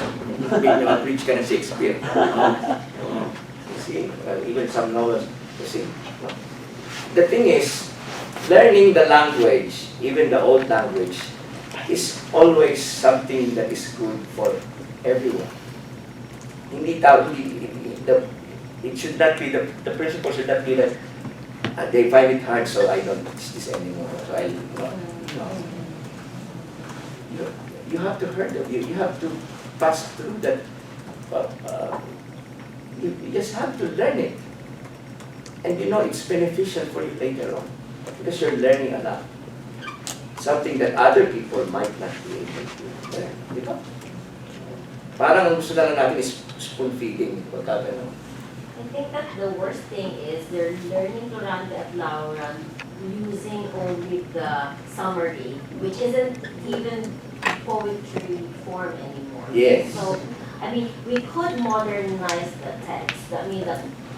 Abridged ka ng Shakespeare. You see, even some novels, you see. The thing is, learning the language, even the old language, is always something that is good for everyone. It should not be, the principle should not be that they find it hard, so I don't teach this anymore. So no. You have to hurt them. You have to pass through that. You just have to learn it. And you know it's beneficial for you later on. Because you're learning a lot. Something that other people might not be able to learn. Di ba? Parang ang gusto na lang natin is spoon feeding. Pagka gano'n. I think that the worst thing is they're learning to run the Lauran using only the summary, which isn't even poetry form anymore. Yes. So, I mean, we could modernize the text. I mean,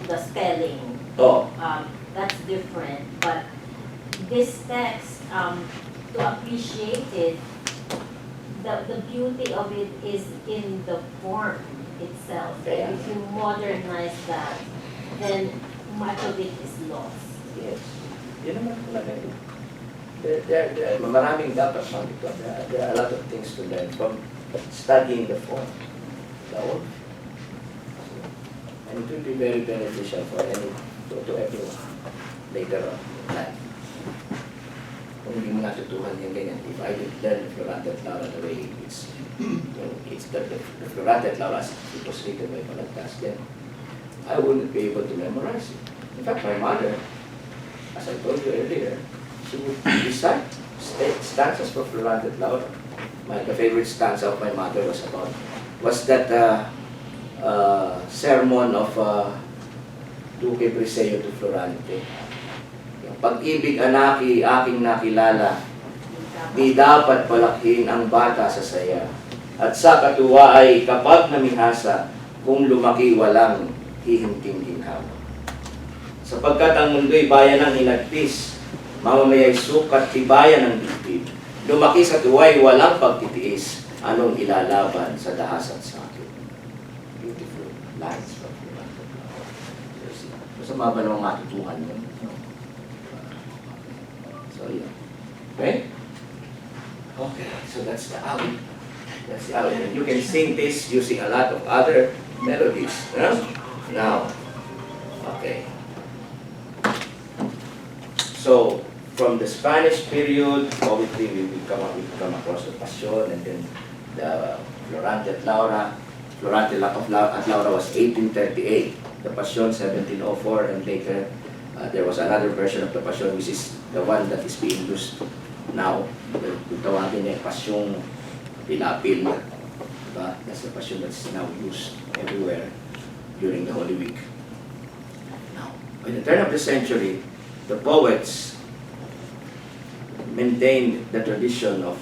the spelling. Oh. That's different. But this text, to appreciate it, the beauty of it is in the form itself. Yeah. And if you modernize that, then much of it is lost. Yes. Yun naman talaga yun. Maraming dapat dito. There are a lot of things to learn from studying the form, the old. And it will be very beneficial for to everyone later on in life. Kung hindi mo natutuhan yung ganyan, if I did learn Florante at Laura the way it's the Florante at Laura as it was written by Balagtasan, I wouldn't be able to memorize it. In fact, my mother, as I told you earlier, she would recite stanzas for Florante at Laura. The favorite stanza of my mother was that sermon of Duque Briseo to Florante. Pag-ibig anaki, aking nakilala, di dapat palakhin ang bata sa saya. At sa katuwa ay kapag namihasa, kung lumaki walang hihinting ginhawa. Sapagkat ang mundo'y bayan ng hinagpis, mamamaya'y sukat tibayan ng dibdib. Lumaki sa tuwa'y walang pagtitiis, anong ilalaban sa dahas at sakit. Beautiful lines from Florante. Masama ba namang matutuhan yun? So, yeah. Okay? Okay, so that's the awit. That's the awit. And you can sing this using a lot of other melodies. Huh? Now, okay. So, from the Spanish period, obviously we come across the Passion, and then the Florante at Laura. Florante at Laura was 1838. The Passion, 1704, and later there was another version of the Passion, which is the one that is being used now. Tawagin niya Pasyong Pilapil. Diba? That's the Passion that's now used everywhere during the Holy Week. Now, by the turn of the century, the poets maintained the tradition of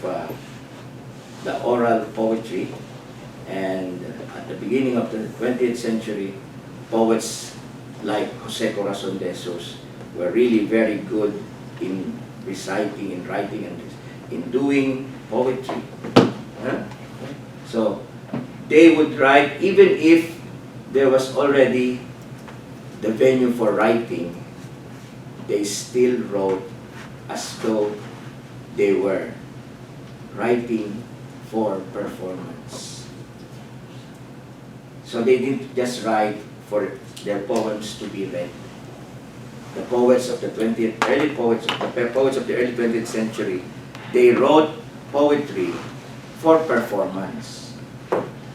the oral poetry, and at the beginning of the 20th century, poets like Jose Corazon de Jesus were really very good in reciting, in writing, and in doing poetry. Huh? So they would write, even if there was already the venue for writing, they still wrote as though they were writing for performance. So they didn't just write for their poems to be read. The poets of the early poets of the early 20th century, they wrote poetry for performance.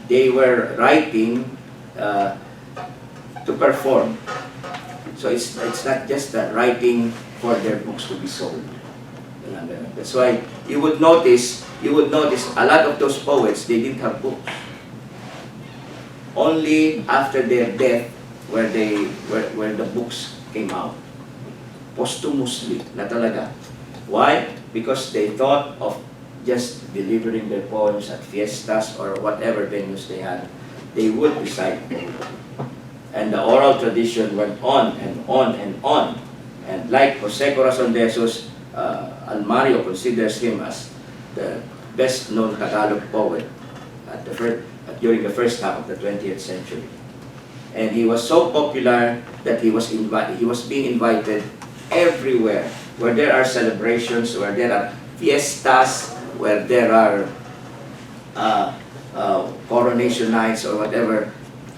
They were writing to perform. So it's not just writing for their books to be sold. That's why you would notice a lot of those poets, they didn't have books. Only after their death where the books came out. Posthumously na talaga. Why? Because they thought of just delivering their poems at fiestas or whatever venues they had. They would recite them. And the oral tradition went on and on and on. And like Jose Corazon de Jesus, Almario considers him as the best-known Tagalog poet during the first half of the 20th century. And he was so popular that he was being invited everywhere, where there are celebrations, where there are fiestas, where there are coronation nights or whatever.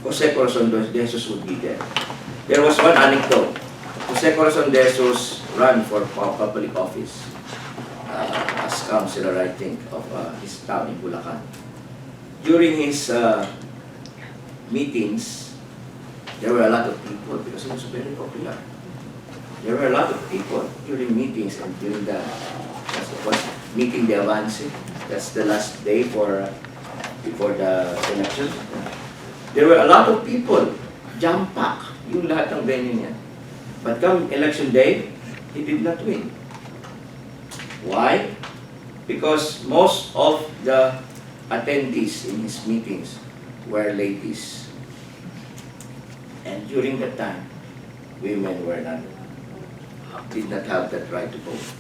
Jose Corazon de Jesus would be there. There was one anecdote. Jose Corazon de Jesus ran for public office as councilor, I think, of his town in Bulacan. During his meetings, there were a lot of people because he was very popular. There were a lot of people during meetings and during the meeting de avance. That's the last day before the election. There were a lot of people, jam-pack, yung lahat ng venue niya. But come election day, he did not win. Why? Because most of the attendees in his meetings were ladies. And during that time, women did not have that right to vote.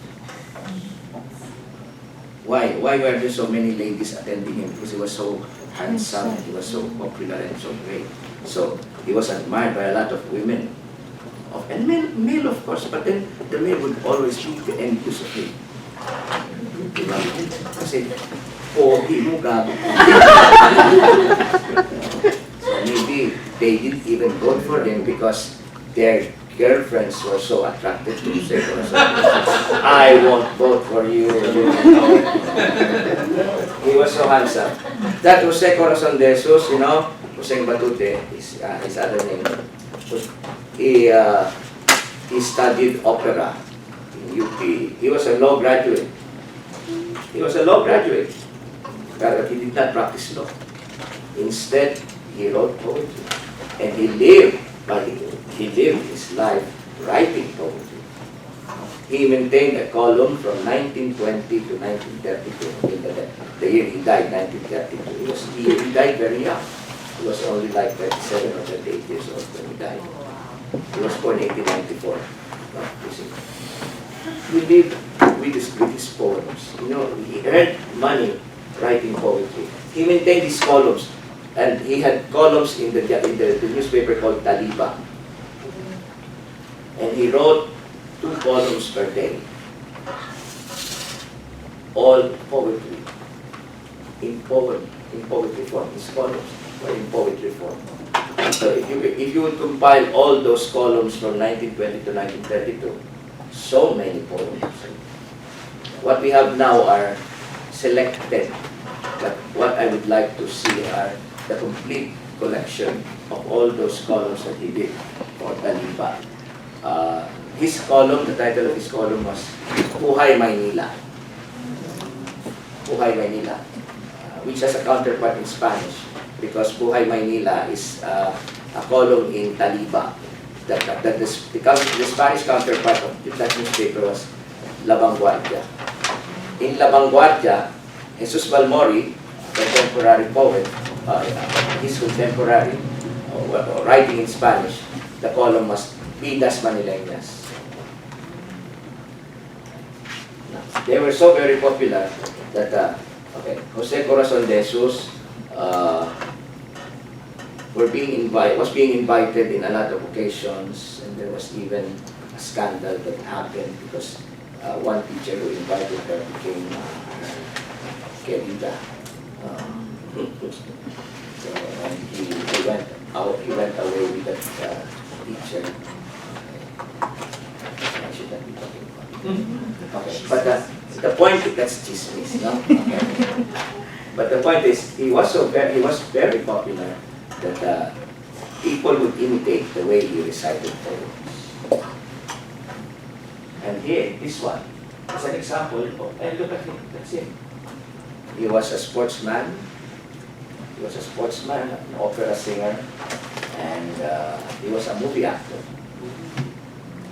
Why? Why were there so many ladies attending him? Because he was so handsome, he was so popular and so great. So he was admired by a lot of women. And male of course, but then the male would always be the envious of him. Diba? Kasi, pogi mo, gago. So maybe they didn't even vote for him because their girlfriends were so attracted to Jose Corazon. I won't vote for you. He was so handsome. That Jose Corazon de Jesus, you know, Jose Batute, his other name. He studied opera in UP. He was a law graduate. But he did not practice law. Instead, he wrote poetry. And he lived his life writing poetry. He maintained a column from 1920 to 1932. The year he died, 1932. He died very young. He was only like 37 or 38 years old when he died. He was born in 1894. He lived with his poems. You know, he earned money writing poetry. He maintained his columns. And he had columns in the newspaper called Taliba. And he wrote 2 columns per day. All poetry. In poetry form. His columns were in poetry form. So if you would compile all those columns from 1920 to 1932, so many poems. What we have now are selected. But what I would like to see are the complete collection of all those columns that he did for Taliba. His column, the title of his column was Buhay Maynila. Buhay Maynila, which has a counterpart in Spanish, because Buhay Maynila is a column in Taliba. The Spanish counterpart of that newspaper was La Vanguardia. In La Vanguardia, Jesus Balmori, a contemporary poet, his contemporary, writing in Spanish, the column was Vidas Manileñas. They were so very popular that Jose Corazon de Jesus was being invited in a lot of occasions, and there was even a scandal that happened because one teacher who invited her became querida. So he went away with that teacher. I should not be talking about it. Okay, but the point is that's chismis, no? Okay. But the point is he was very popular that people would imitate the way he recited poems. And here, this one is an example of, and look at him, that's him. He was a sportsman. He was a sportsman, an opera singer, and he was a movie actor.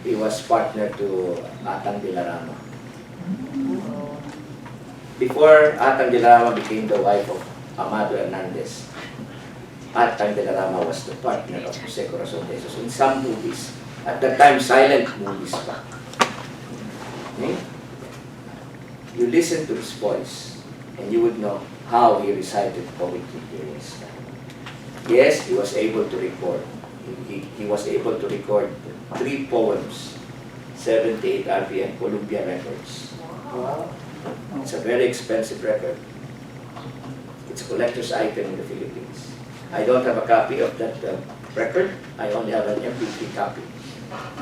He was partner to Atang Bilarama. Before Atang de la Rama became the wife of Amado Hernandez, Atang de la Rama was the partner of Jose Corazon de Jesus in some movies. At that time, silent movies pa. Okay? You listen to his voice, and you would know how he recited poetry during his time. Yes, he was able to record. He was able to record 3 poems, 78 RPM, Columbia Records. Wow. It's a very expensive record. It's a collector's item in the Philippines. I don't have a copy of that record. I only have an MP3 copy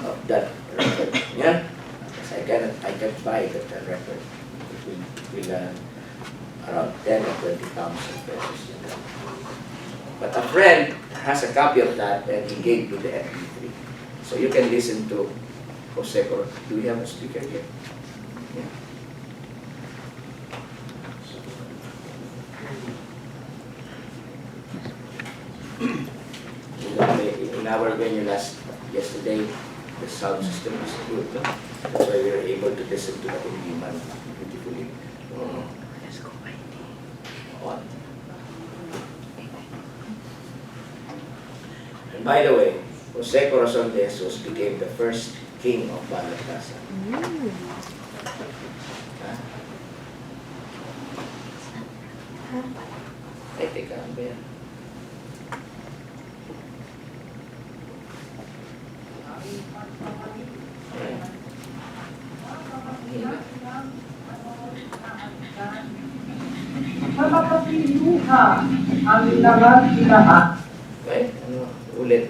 of that record. Yeah? Because I can't buy that record. It will around 10 or 20 pounds of pesos. But a friend has a copy of that and he gave me the MP3. So you can listen to Jose Corazon. Do we have a speaker here? Yeah. In our venue yesterday, the sound system is good. No? That's why we were able to listen to the Hindi man beautifully. On. And by the way, Jose Corazon de Jesus became the first king of Balagtasan. Ay, teka, ano ba yan? Mapapasiluha ang lahat lahat. Okay, ano? Ulit.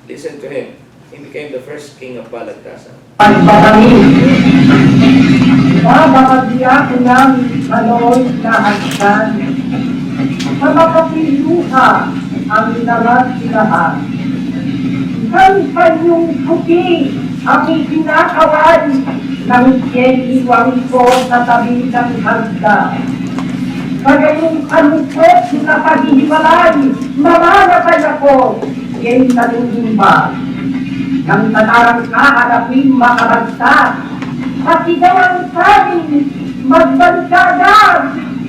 Listen to him. He became the first king of Balagtasan. Pagpapangin. Babakadya ko ng manoy na hagdan. Mapapasiluha ang lahat lahat. Ang kanyang puti ang ikinakawan ng iwang ko sa tabi ng hagdan. Kagayong kalukot na paghihiwalay, mamanapay ako, yan nalulimba. Nang tatarang kahanapin makabagsak, pasigawan sabi, magbansagan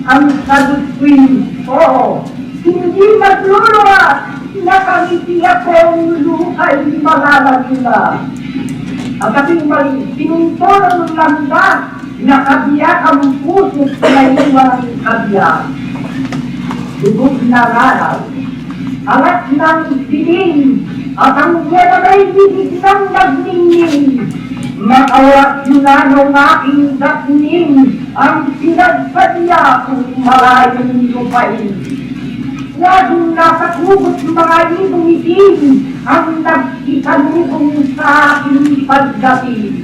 ang salutuin ko. Hindi magluluwa, nakangiti akong luhay malalagula. Ang kaping mali, pinuntulan ng landas, nakabiyak ang puso sa naiwan ng kabiyak. Lubog na araw, alat ng siling, at ang yanabay bibig ng nagningning. Makawak na ng aking datning, ang pinagpadya kong malayong lupain. Laging nasa kubot mga ibong itim, ang nagkikanubong sa aking pagdating.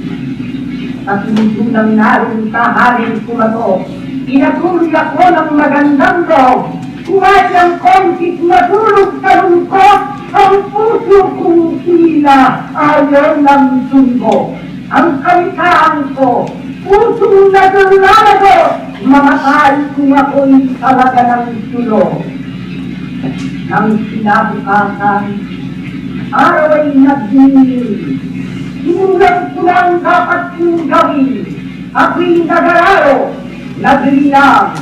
Sa sinusunang naroon taharin kumato, inatuloy ako ng magandang loob. Kumain ang konsit na tulog sa lungkot, ang puso kong sila ayaw ng sundo. Ang kalikaan ko, pusong naglalalago, mamatay kung ako'y talaga ng tulo. Nang sinabukasan, araw ay nagdinil. Sinulang ko lang dapat kong gawin. Ako'y nag-araro, naglinang,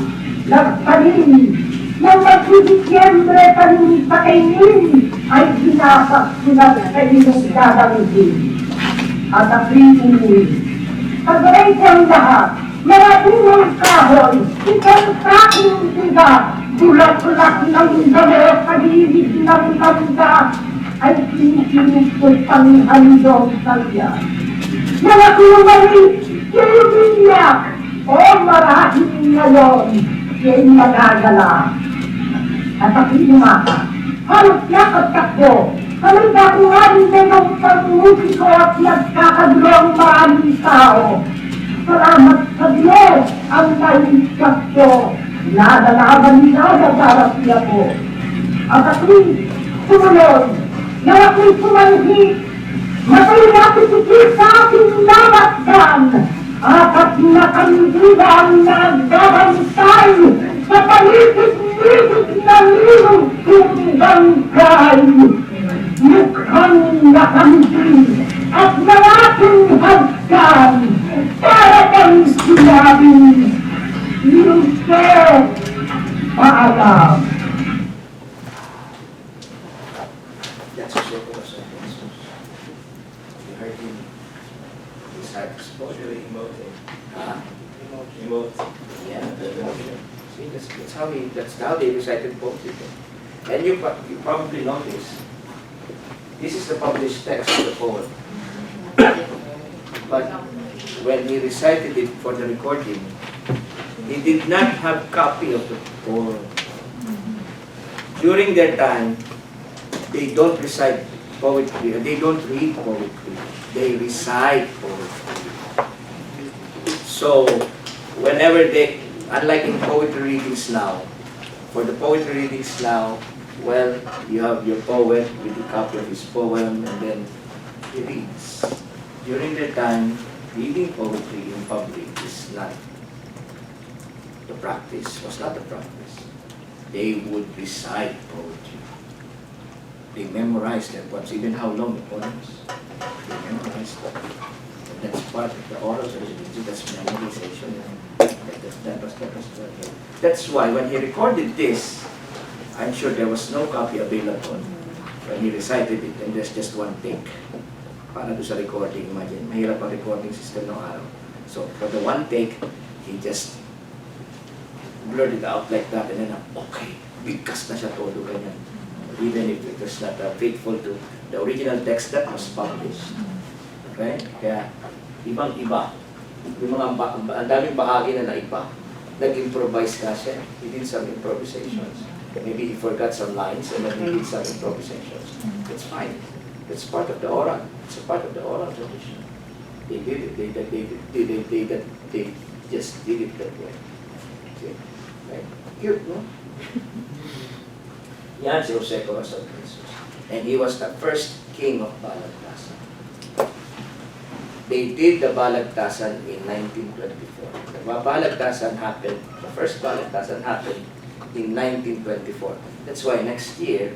nagtanim. Nang mag-Disyembre tanim sa kainin, ay sinapak ko na sa inyong gagamitin. At ako'y umuwi. Pagay siyang lahat, mga unang kahoy, ikang sa aking sigat, tulak-tulak ng damo sa gilid ng langga, ay sinisinipot ang handong salya. Mga kumari, siya'y umiyak, o marahil ngayon, siya'y magagala. At ako'y lumaka, halos yakot-takbo, halos ako nga rin ng pag-musiko at nagkakadlo ang maraming tao. Salamat sa Diyos ang naiiskas ko, nadalaban nila sa darasi ako. At ako'y sumunod, na ako'y sumanhit, matay na pisikit sa aking labatgan. Apat na kandila ang nagbabantay sa paligid-ligid na lilong bangkay. Mukhang nakangiti at malaking hagdan para bang sinabing Yusef, paalam. That's Jose Coroza. You heard him. His heart exploded. Really emotive. Huh? Emotive. Yeah, the emotion. See, that's how they recited poetry. And you probably notice, this is the published text of the poem. But when he recited it for the recording, he did not have copy of the poem. During their time, they don't recite poetry, they don't read poetry, they recite poetry. So, whenever they, unlike in poetry readings now, for the poetry readings now, well, you have your poet with a copy of his poem, and then he reads. During their time, reading poetry in public is not the practice, was not the practice. They would recite poetry. They memorized their poems, even how long the poems. They memorized them. And that's part of the oral tradition, that's memorization. That's why when he recorded this, I'm sure there was no copy available when he recited it, and there's just one take. Para doon sa recording, imagine, mahirap ang recording system ng araw. So, for the one take, he just blurred it out like that, and then, okay, bigkas na siya todo, ganyan. Even if it was not faithful to the original text that was published. Okay? Kaya, ibang-iba. Yung mga, ang daming bahagi na naiba. Nag-improvise ka siya. He did some improvisations. Maybe he forgot some lines, and then he did some improvisations. That's fine. It's part of the oral. It's a part of the oral tradition. They did it. They just did it that way. Okay? Right? Cute, no? Yan si Jose Coroza. And he was the first king of Balagtasan. They did the Balagtasan in 1924. The Balagtasan happened, the first Balagtasan happened in 1924. That's why next year,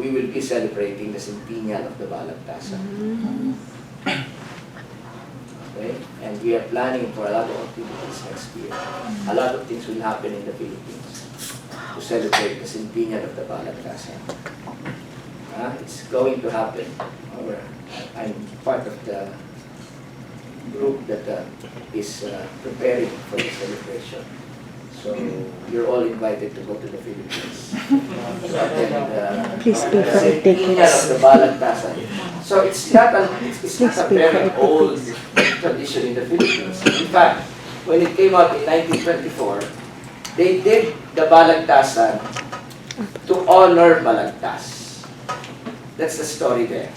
we will be celebrating the centennial of the Balagtasan. Okay? And we are planning for a lot of activities next year. A lot of things will happen in the Philippines to celebrate the centennial of the Balagtasan. It's going to happen. I'm part of the group that is preparing for the celebration. So you're all invited to go to the Philippines. Please pay for our Centennial of tickets. the Balagtasan. So it's not a very old tradition in the Philippines. In fact, when it came out in 1924, they did the Balagtasan to honor Balagtas. That's the story there.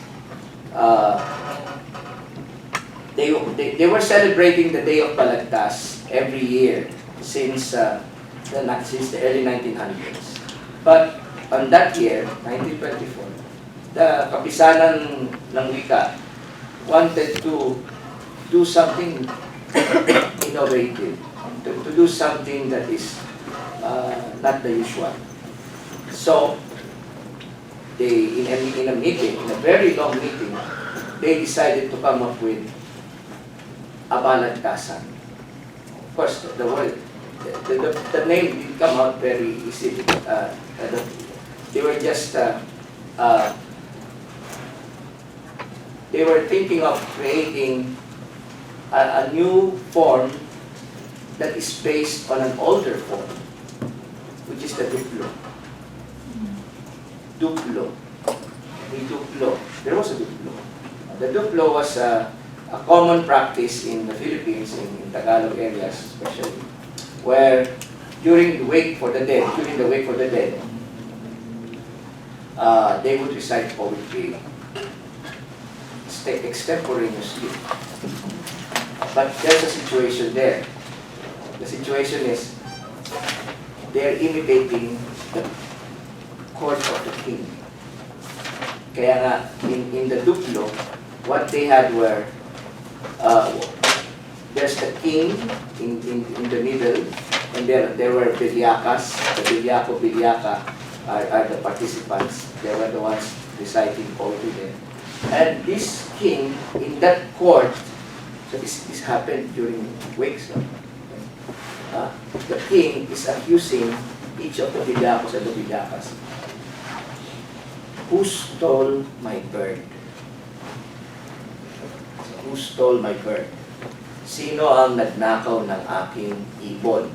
They were celebrating the day of Balagtas every year since the early 1900s. But on that year, 1924, the Kapisanan ng Wika wanted to do something innovative, to do something that is not the usual. So, in a meeting, in a very long meeting, they decided to come up with a Balagtasan. Of course, the name didn't come out very easily. They were just they were thinking of creating a new form that is based on an older form, which is the duplo. Duplo. The duplo. There was a duplo. The duplo was a common practice in the Philippines, in Tagalog areas especially, where during the wake for the dead, they would recite poetry extemporaneously. But there's a situation there. The situation is they're imitating the court of the king. Kaya nga, in the duplo, what they had were there's the king in the middle, and there were Bilyakas. The Bilyaka are the participants. They were the ones reciting poetry there. And this king in that court, so this happened during weeks. The king is accusing each of the Bilyakos and the Bilyakas. Who stole my bird? Who stole my bird? Sino ang nagnakaw ng aking ibon?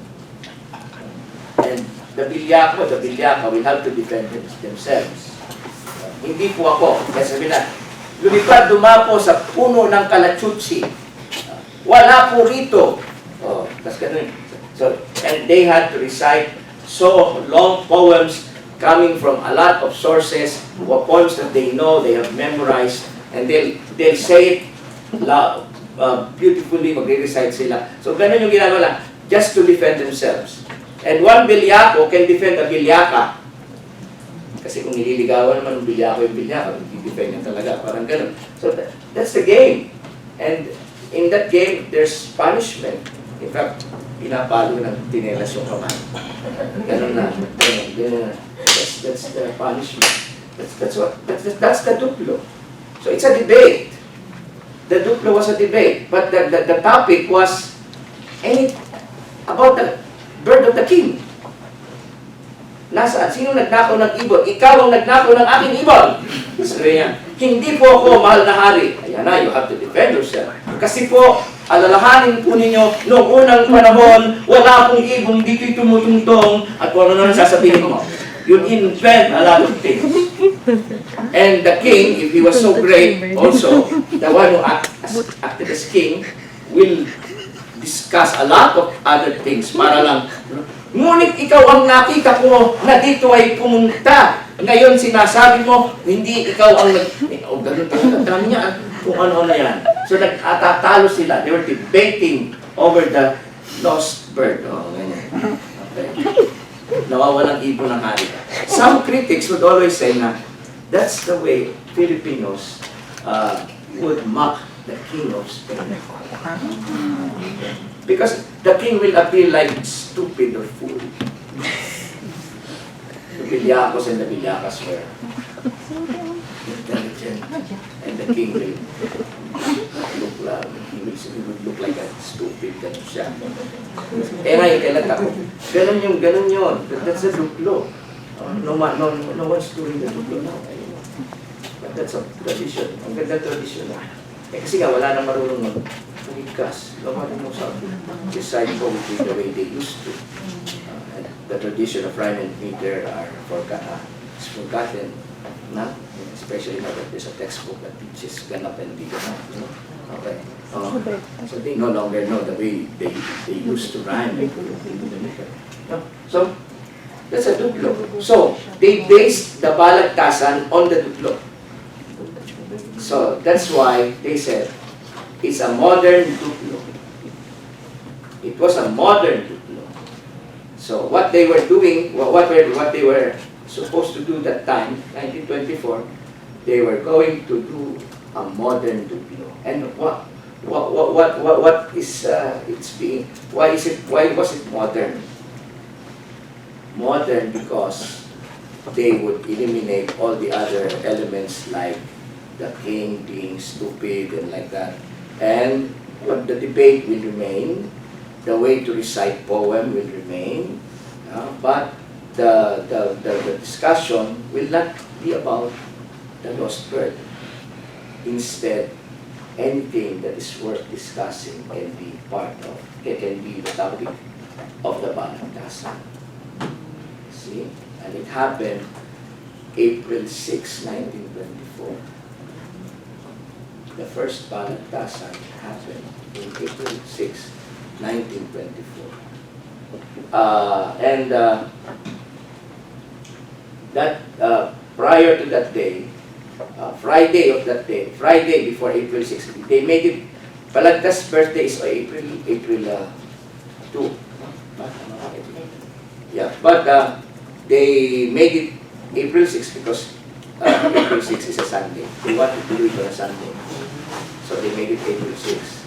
And the Bilyaka will have to defend themselves. Hindi po ako. Kaya sabi na, lumipad dumapo sa puno ng kalachuchi. Wala po rito. Oh, tas ganun. So, and they had to recite so long poems coming from a lot of sources, poems that they know, they have memorized, and they'll say it loud, beautifully, magre-recite sila. So, ganun yung ginagawa lang, just to defend themselves. And one Bilyako can defend a Bilyaka. Kasi kung nililigawan naman ng Bilyako yung Bilyaka, i-defend niya talaga, parang ganun. So, that's the game. And in that game, there's punishment. In fact, pinapalo ng tinelas yung kamay. Ganun na. Ganun na. That's the punishment. That's the duplo. So it's a debate. The duplo was a debate, but the topic was about the bird of the king. Nasaan? Sino nagnakaw ng ibon? Ikaw ang nagnakaw ng aking ibon. Sabi niya, hindi po ako mahal na hari. Ayan na, you have to defend yourself. Kasi po, alalahanin po ninyo, noong unang panahon, wala akong ibon, dito'y tumutungtong, at kung ano na sasabihin mo. You invent a lot of things. And the king, if he was so great, also, the one who acted as king, will discuss a lot of other things para lang, ngunit ikaw ang nakita ko na dito ay pumunta. Ngayon sinasabi mo, hindi ikaw ang ganun talaga. Dami niya kung ano na yan. So nagtatalo sila. They were debating over the lost bird. Oh, ganyan. Okay. Nawawalang ibon ng hari. Some critics would always say na that's the way Filipinos would mock the king of Spain. Because the king will appear like stupid or fool. The Bilyakos and the Bilyakas were intelligent, and the king will look like a stupid ganun siya. Ngayon, kailan ako? Ganun yun. That's a duplo. No one's doing the duplo now. But that's a tradition. Ang ganda tradition. Kasi nga, wala nang marunong mag-umikas. Lumari mo sa decide poetry the way they used to. And the tradition of rhyme and meter are forgotten. Especially now that there's a textbook that teaches ganap and di ganap. Okay. So they no longer know the way they used to rhyme. So, that's a duplo. So, they based the Balagtasan on the duplo. So that's why they said it's a modern duplo. It was a modern duplo. So what they were doing, what they were supposed to do that time, 1924, they were going to do a modern duplo. And what is it's being? Why was it modern? Modern because they would eliminate all the other elements like the king being stupid and like that. And but the debate will remain, the way to recite poem will remain, but the discussion will not be about the lost bird. Instead, anything that is worth discussing can be the topic of the Balagtasan. See? And it happened April 6, 1924. The first Balagtasan happened in April 6, 1924. Prior to that day, Friday before April 6, they made it, Balagtas' birthday is April 2. Yeah, but they made it April 6 because April 6 is a Sunday. They wanted to do it on a Sunday. So they made it April 6.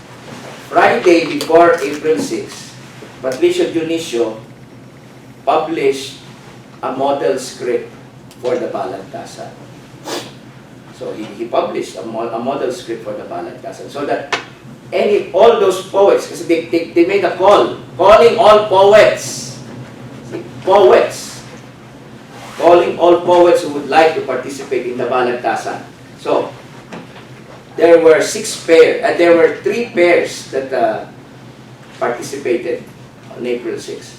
Friday before April 6, Patricio Dionisio published a model script for the Balagtasan. So he published a model script for the Balagtasan so that all those poets, kasi they made a call, calling all poets, calling all poets who would like to participate in the Balagtasan. So, there were 3 pairs that participated on April 6,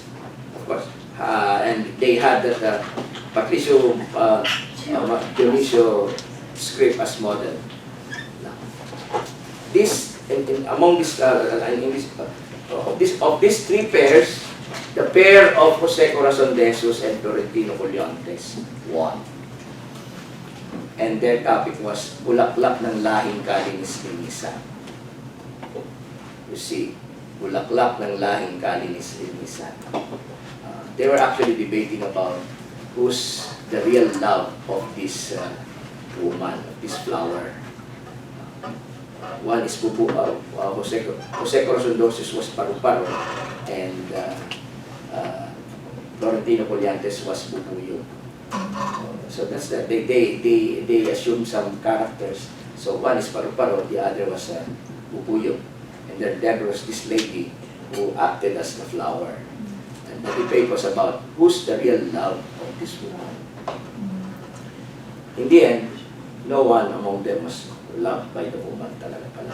of course. And they had that Patricio Dionisio script as model. Now, of these 3 pairs, the pair of Jose Corazon de Jesus and Florentino Collantes won. And their topic was Bulaklak ng Lahing Kalinis-linisan. You see, Bulaklak ng Lahing Kalinis-linisan. They were actually debating about who's the real love of this woman, of this flower. One is Jose Corazon de Jesus was Paru-Paro, and Florentino Collantes was Bubuyo. So that's that. They assumed some characters. So one is Paru-Paro, the other was Bubuyo, and then there was this lady who acted as the flower. And the debate was about who's the real love of this woman. In the end, no one among them was loved by the woman talaga pala.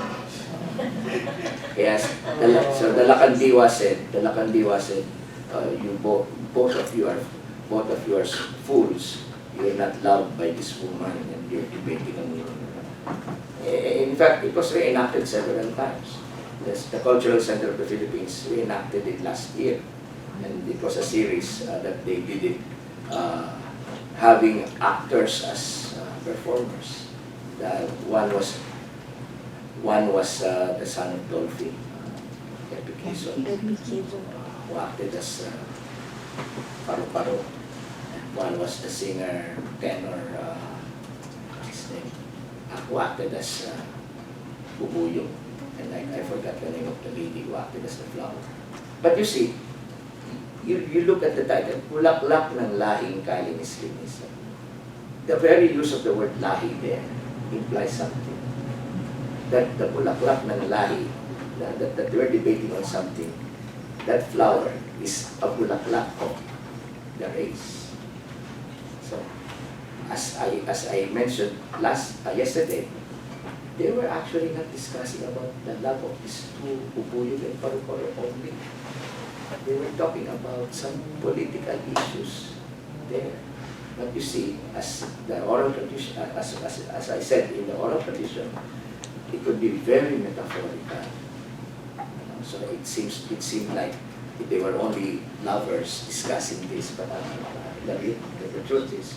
Yes, so the Lacandiwa said, you both of you are fools. You're not loved by this woman, and you're debating on it. In fact, it was reenacted several times. The Cultural Center of the Philippines reenacted it last year, and it was a series that they did it, having actors as performers. One was the son of Dolphy, Epic Quezon, who acted as Paru-Paro. One was the singer, tenor, his name, who acted as Bubuyo. And I forgot the name of the lady who acted as the flower. But you see, you look at the title, Bulaklak ng Lahing Kalinis-linisan. The very use of the word lahi there implies something. That the bulaklak ng lahi, that we're debating on something, that flower is a bulaklak of the race. So, as I mentioned yesterday, they were actually not discussing about the love of these two, Bubuyo and Paru-Paro only. They were talking about some political issues there. But you see, as the oral tradition, as I said in the oral tradition, it could be very metaphorical. So it seemed like they were only lovers discussing this, but the truth is,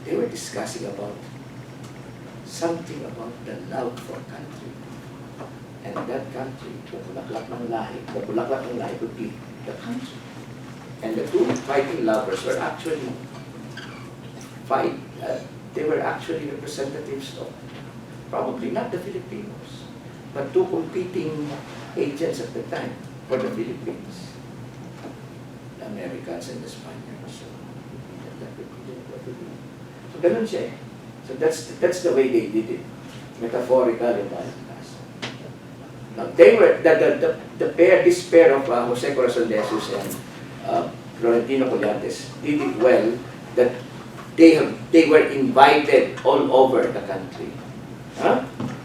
they were discussing about something about the love for country. And that country, the Bulaklak ng Lahi could be the country. And the two fighting lovers were actually they were actually representatives of probably not the Filipinos, but two competing agents at the time for the Philippines, the Americans and the Spaniards. So ganun siya. So that's the way they did it, metaphorical and Balagtasan. Now they were this pair of Jose Corazon de Jesus and Florentino Collantes did it well, that they were invited all over the country.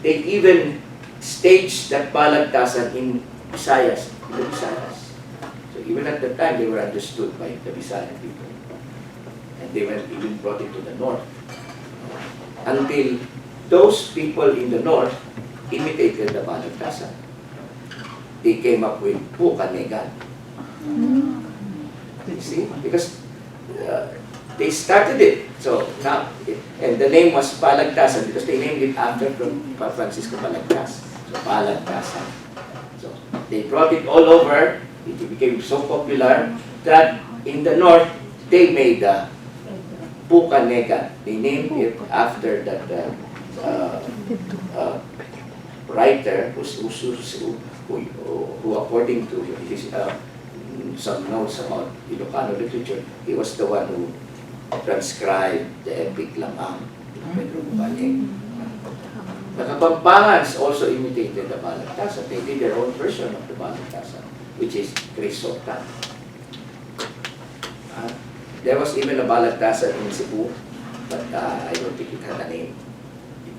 They even staged that Balagtasan in Visayas, in the Visayas. So even at the time, they were understood by the Visayan people. And they were even brought into the north. Until those people in the north imitated the Balagtasan. They came up with Bukanegan. You see? Because they started it. So now, and the name was Balagtasan because they named it after Francisco Balagtas. So Balagtasan. So they brought it all over. It became so popular that in the north they made Bukanegan. They named it after that writer who who according to his some notes about Ilocano literature, he was the one who transcribed the epic Lamang, Pedro Bucaneg. The Kapampangans also imitated the Balagtasan. They did their own version of the Balagtasan, which is Crisota. There was even a Balagtasan in Cebu, but I don't think it had a name.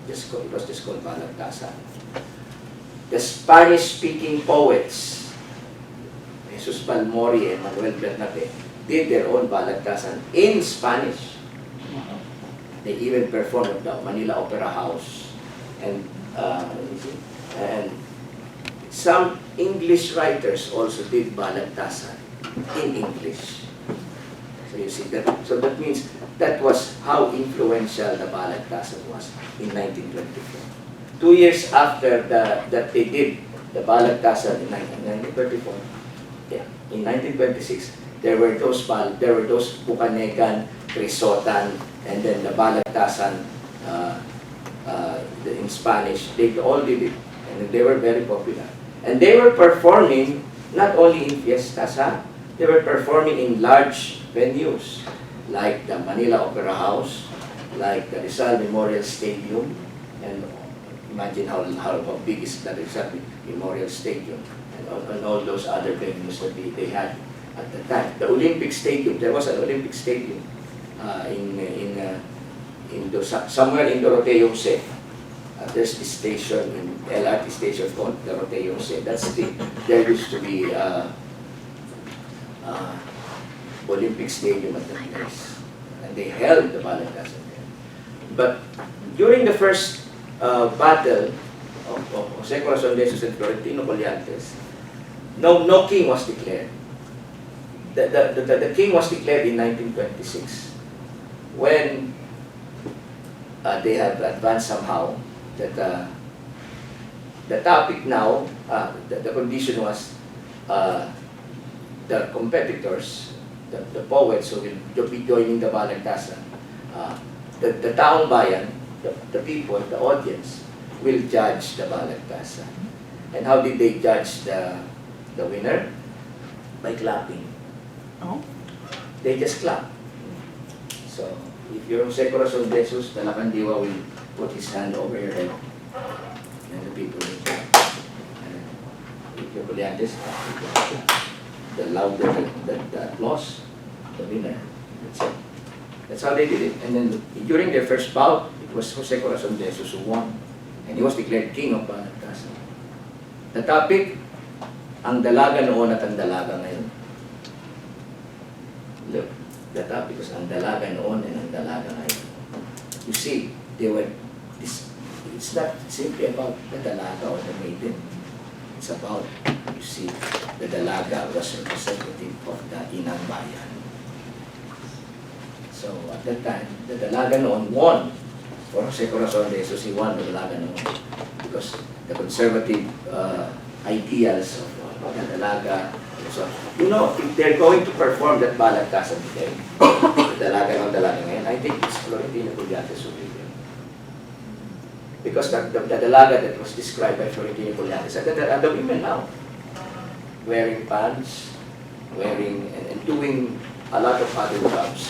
It was just called Balagtasan. The Spanish-speaking poets, Jesus Balmori and Manuel Bernabé, did their own Balagtasan in Spanish. They even performed at the Manila Opera House. And some English writers also did Balagtasan in English. So you see that. So that means that was how influential the Balagtasan was in 1924. 2 years after that they did the Balagtasan in 1934, yeah, in 1926 there were those Bucanegan, Crisotan, and then the Balagtasan in Spanish. They all did it, and they were very popular. And they were performing not only in fiestas, they were performing in large venues like the Manila Opera House, like the Rizal Memorial Stadium, and imagine how big is the Rizal Memorial Stadium, and all those other venues that they had at the time. The Olympic Stadium, there was an Olympic Stadium somewhere in Doroteo Jose. There's this station in LRT station called Doroteo Jose. There used to be Olympic Stadium at that place, and they held the Balagtasan there. But during the first battle of Jose Corazon de Jesus and Florentino Colliantes, no king was declared. The king was declared in 1926 when they have advanced somehow that the topic now, the condition was the competitors, the poets who will be joining the Balagtasan, the town bayan, the people, the audience, will judge the Balagtasan. And how did they judge the winner? By clapping. Oh. They just clap. So, if you're Jose Corazon de Jesus, the Lacandiwa will put his hand over your head, and the people will clap. And if you're Colliantes, the louder the applause, the winner. That's it. That's how they did it. And then during their first bout, it was Jose Corazon de Jesus who won, and he was declared king of Balagtasan. The topic, ang dalaga noon at ang dalaga ngayon. Look, the topic was ang dalaga noon and ang dalaga ngayon. You see, it's not simply about the dalaga or the maiden. It's about, you see, the dalaga was representative of the inang bayan. So at that time, the dalaga noon won. For Jose Corazon de Jesus, he won the dalaga noon because the conservative ideals of the dalaga. So, you know, if they're going to perform that Balagtasan today, the dalaga ngayon, I think it's Florentino Colliantes who will do. Because the dalaga that was described by Florentino Colliantes, are the women now, wearing pants, and doing a lot of other jobs.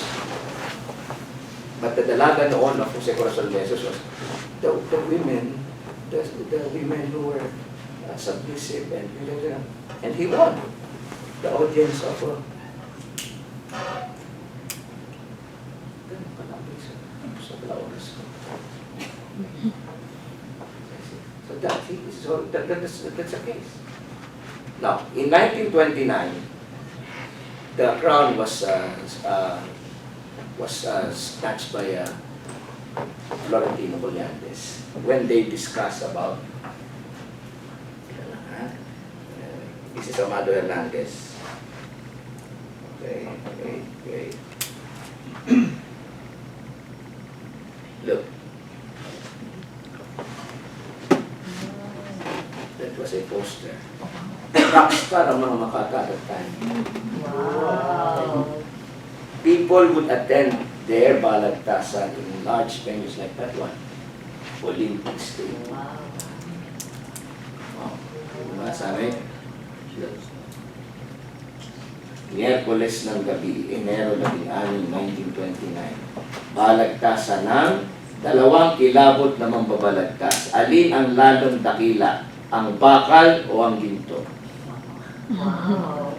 But the dalaga noon of Jose Corazon de Jesus was the women who were submissive, and he won. The audience of so that's a case. Now, in 1929, the crown was snatched by Florentino Colliantes when they discussed about this is Amado Hernandez. Okay. Look. That was a poster. Rockstar ang mga Makata at that time. Wow. People would attend their Balagtasan in large venues like that one. Olympic Stadium. Wow. Wow. Sabi, Miyerkules ng gabi, Enero 16, 1929. Balagtasan ng dalawang kilabot na mambabalagtas. Alin ang lalong dakila? Ang bakal o ang ginto? Wow.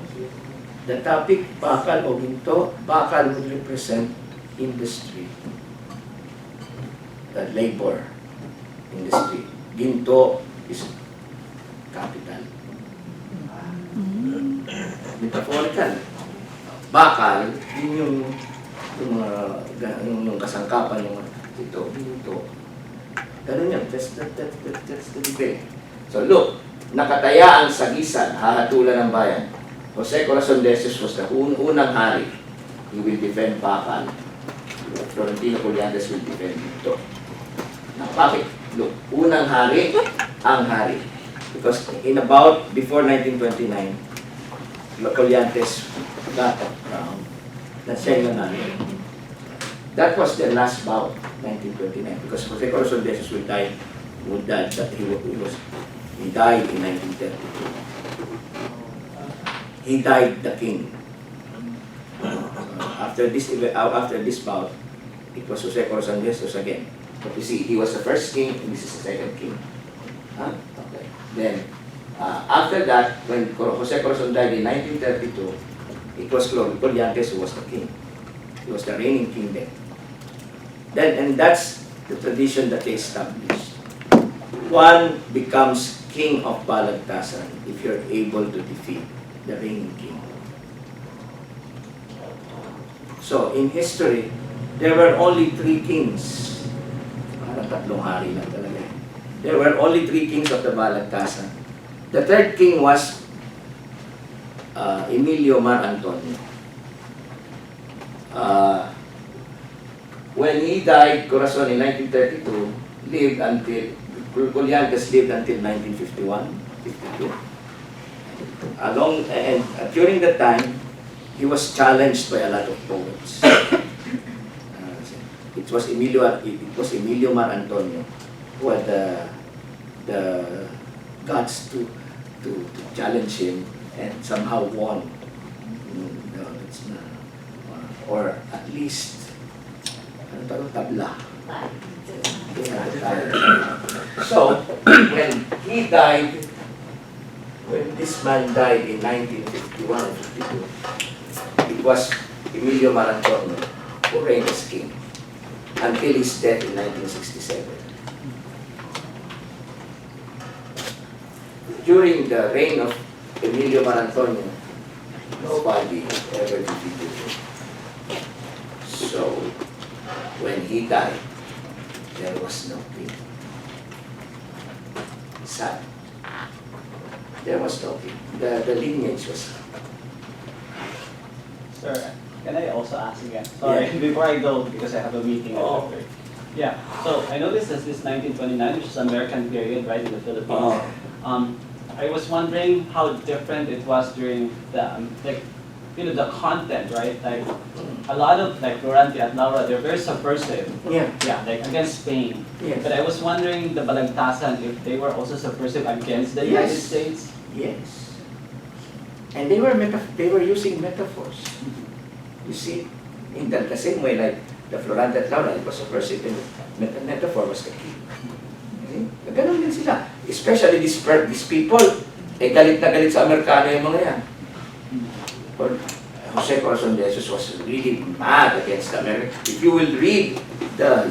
The topic, bakal o ginto, bakal would represent industry. The labor industry. Ginto is capital. Metaphorical. Bakal, yun yung kasangkapan ng ito, ginto. Ganun yan, that's the debate. So look, nakataya ang sagisan, hahatulan ng bayan. Jose Corazon de Jesus was the unang hari. He will defend bakal. Florentino Colliantes will defend ginto. Now, bakit? Look, unang hari, ang hari. Because in about, before 1929, Colliantes got a crown na siya yung nanalo. That was the last bout, 1929, because Jose Corazon de Jesus died in 1932. He died the king. After this bout, it was Jose Corazon de Jesus again. But you see, he was the first king, and this is the second king. Huh? Okay. Then, after that, when Jose Corazon died in 1932, it was Colliantes who was the king. He was the reigning king then. And that's the tradition that they established. One becomes king of Balagtasan if you're able to defeat the reigning king. So, in history, there were only 3 kings. Parang tatlong hari lang talaga. There were only 3 kings of the Balagtasan. The third king was Emilio Mar Antonio. When he died, Corazon in 1932, Colliantes lived until 1951, 52. During that time, he was challenged by a lot of poets. It was Emilio Mar Antonio who had the guts to challenge him and somehow won. No, it's not. Or at least tabla. So, when he died, when this man died in 1951 and 52, it was Emilio Mar Antonio who reigned as king until his death in 1967. During the reign of Emilio Mar Antonio, nobody ever defeated him. So, when he died, there was no king. Sad. There was no king. The lineage was sad. Sir, can I also ask again? Sorry, before I go, because I have a meeting. Oh. Yeah, so I noticed that this 1929, which is American period, right, in the Philippines. I was wondering how different it was during the, the content, right? Like, a lot of, Durante at Laura, they're very subversive. Yeah. Yeah, against Spain. Yes. But I was wondering, the Balagtasan, if they were also subversive against the United Yes. States. Yes. And they were using metaphors. You see, in the same way like the Florante at Laura, it was subversive, and the metaphor was the key. Ganun din sila. Especially these people, galit na galit sa Amerikano yung mga yan. But Jose Corazon de Jesus was really mad against America. If you will read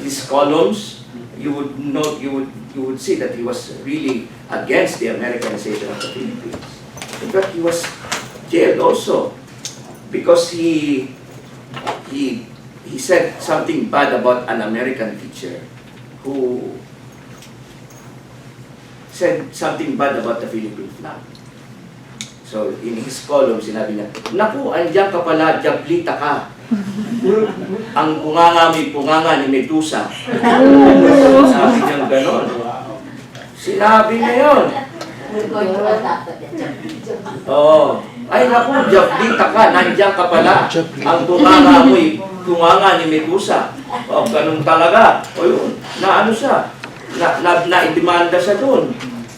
his columns, you would see that he was really against the Americanization of the Philippines. In fact, he was jailed also because he said something bad about an American teacher who said something bad about the Philippine flag. So, in his column, sinabi niya, naku, andiyan ka pala, Diablita ka. Ang punganga may punganga ni Medusa. Sabi niya gano'n. Sinabi niya yun. We're going to adopt it. Oo. Ay naku, Diablita ka, nandiyan ka pala. Ang punganga mo'y punganga ni Medusa. O, ganun talaga. O yun, na ano siya, na-idemanda siya doon.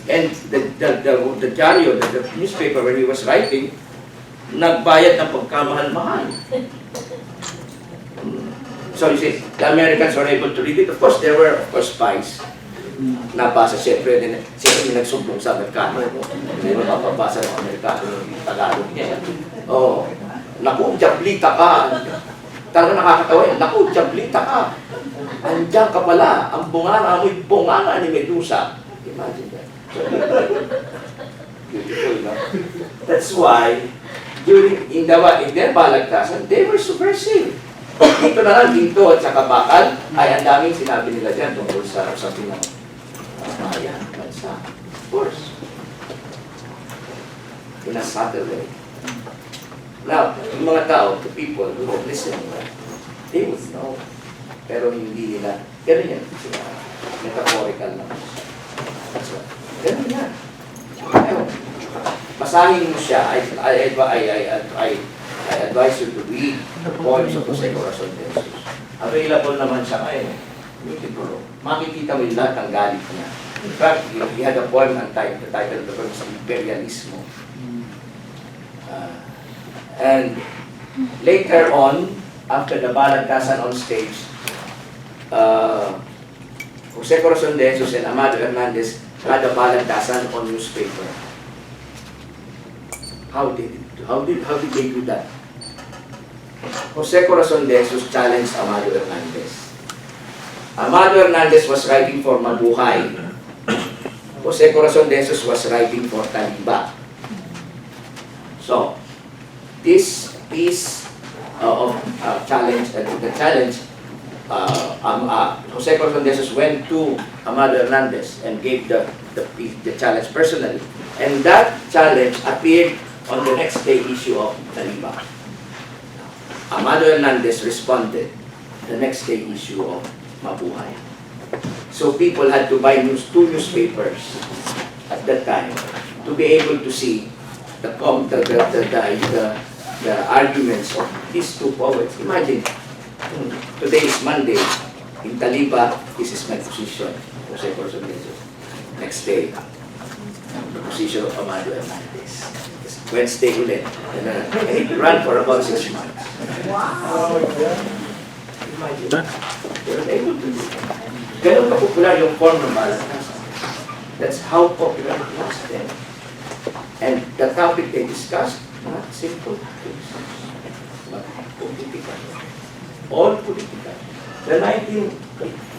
And the diario, the newspaper when he was writing, nagbayad ng pagkamahal-mahal. So you see, the Americans were able to read it. Of course, there were, of course, spies. Nabasa siyempre, siyempre nagsumbong sa Amerikano. Hindi mo mapapasa ng Amerikano yung Tagalog niya. Oh, naku, jablita ka. Talaga nakakatawa yun. Naku, jablita ka. Andiyan ka pala. Ang bunganga, amoy bunganga ni Medusa. Imagine that. Beautiful, no? That's why, in their Balagtasan, they were subversive. Dito na lang, dito at saka bakal, ay ang daming sinabi nila dyan tungkol sa usapin ng bayan, bansa. Of course. In a subtle way. Now, yung mga tao, the people who were listening, they would know. Pero hindi nila, ganun yan, metaphorical lang. Ganun yan. Ewan. Basahin mo siya, I advise you to read the poems of Jose Coroza. Available naman siya ngayon. Beautiful. Makikita mo yung lahat ng galit niya. In fact, he had a poem the title of the poem is Imperialismo. And later on, after the Balagtasan on stage, Jose Coroza and Amado Hernandez had a Balagtasan on newspaper. How did they do that? Jose Corazon de Jesus challenged Amado Hernandez. Amado Hernandez was writing for Mabuhay. Jose Corazon de Jesus was writing for Taliba. So, this piece of challenge, Jose Corazon de Jesus went to Amado Hernandez and gave the challenge personally. And that challenge appeared on the next day issue of Taliba. Amado Hernandez responded the next day issue of Mabuhay. So people had to buy two newspapers at that time to be able to see the arguments of these two poets. Imagine, today is Monday. In Taliba, this is my position. Jose Corazon de Jesus. Next day, the position of Amado Hernandez. Wednesday ulit. And it ran for about 6 months. Wow! Imagine. They were able to do it. Ganun ka-popular yung form ng Balagtasan. That's how popular it was then. And the topic they discussed, not simple things, but political. All political. The 19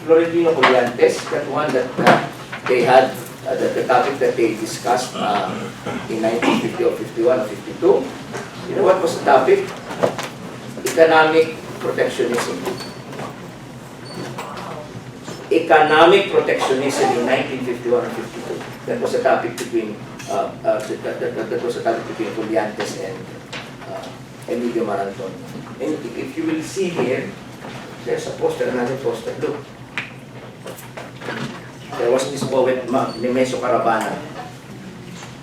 Florentino Colliantes, that one that they had, the topic that they discussed in 1950 or 51 or 52, you know what was the topic? Economic protectionism. Economic protectionism in 1951 or 52. That was a topic between Colliantes and Emilio Maranton. And if you will see here, there's a poster, another poster. Look. There was this poet, Nemesio Carabana.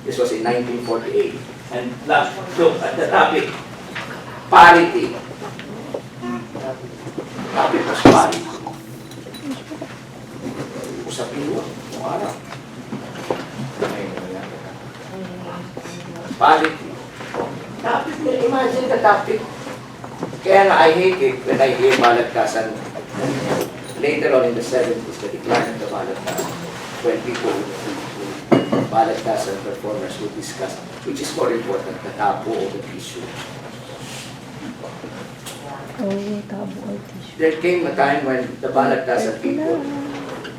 This was in 1948. And look at the topic, parity. Topic was parity. Usapin mo, kung araw. Parity. Topic, imagine the topic. Kaya nga, I hate it when I hear Balagtasan. Later on in the 70s, the decline of the Balagtasan, when people, Balagtasan performers would discuss which is more important, the tabo or the tissue. There came a time when the Balagtasan people,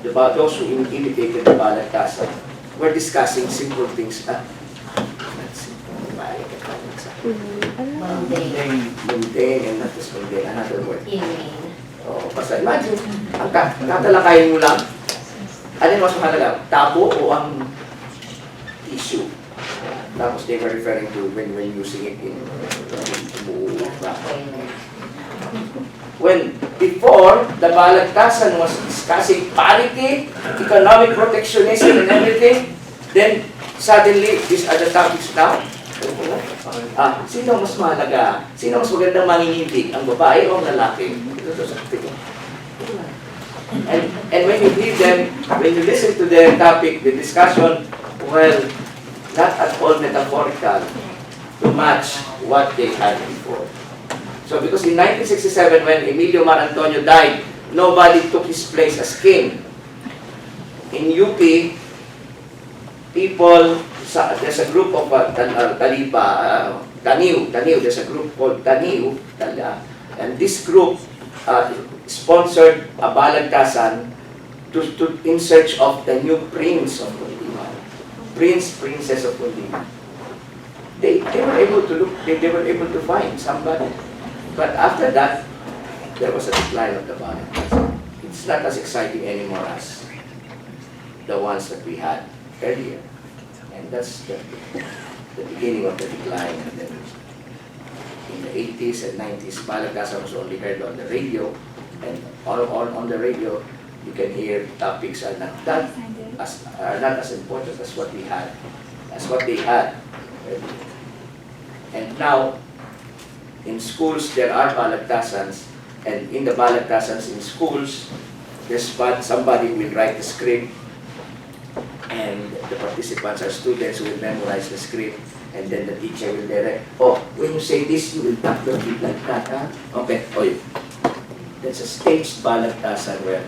those who imitated the Balagtasan, were discussing simple things. Not simple, mundane and not just mundane, another word. Oh, basta imagine, ang tatalakayin mo lang, alin mas mahalaga, tabo o ang tissue? Tapos they were referring to when using it in when before the Balagtasan was discussing parity, economic protectionism and everything, then suddenly these other topics now. Sino mas mahalaga? Sino mas magandang manginginig? Ang babae o ang lalaki? And when you hear them, when you listen to their topic, the discussion, well, not at all metaphorical to match what they had before. So because in 1967, when Emilio Mar Antonio died, nobody took his place as king. In UP, people, there's a group of Taniw, there's a group called Taniw, and this group sponsored a Balagtasan in search of the new prince of Kundiman. Princess of Kundiman. They were able to look, they were able to find somebody. But after that, there was a decline of the Balagtasan. It's not as exciting anymore as the ones that we had earlier. And that's the beginning of the decline. And then in the 80s and 90s, Balagtasan was only heard on the radio. And on the radio, you can hear topics are not as important as what we had, as what they had. And now, in schools, there are Balagtasans, and in the Balagtasans in schools, somebody will write the script, and the participants are students who will memorize the script, and then the teacher will direct, oh, when you say this, you will tap your feet like that, huh? Okay, that's a staged Balagtasan where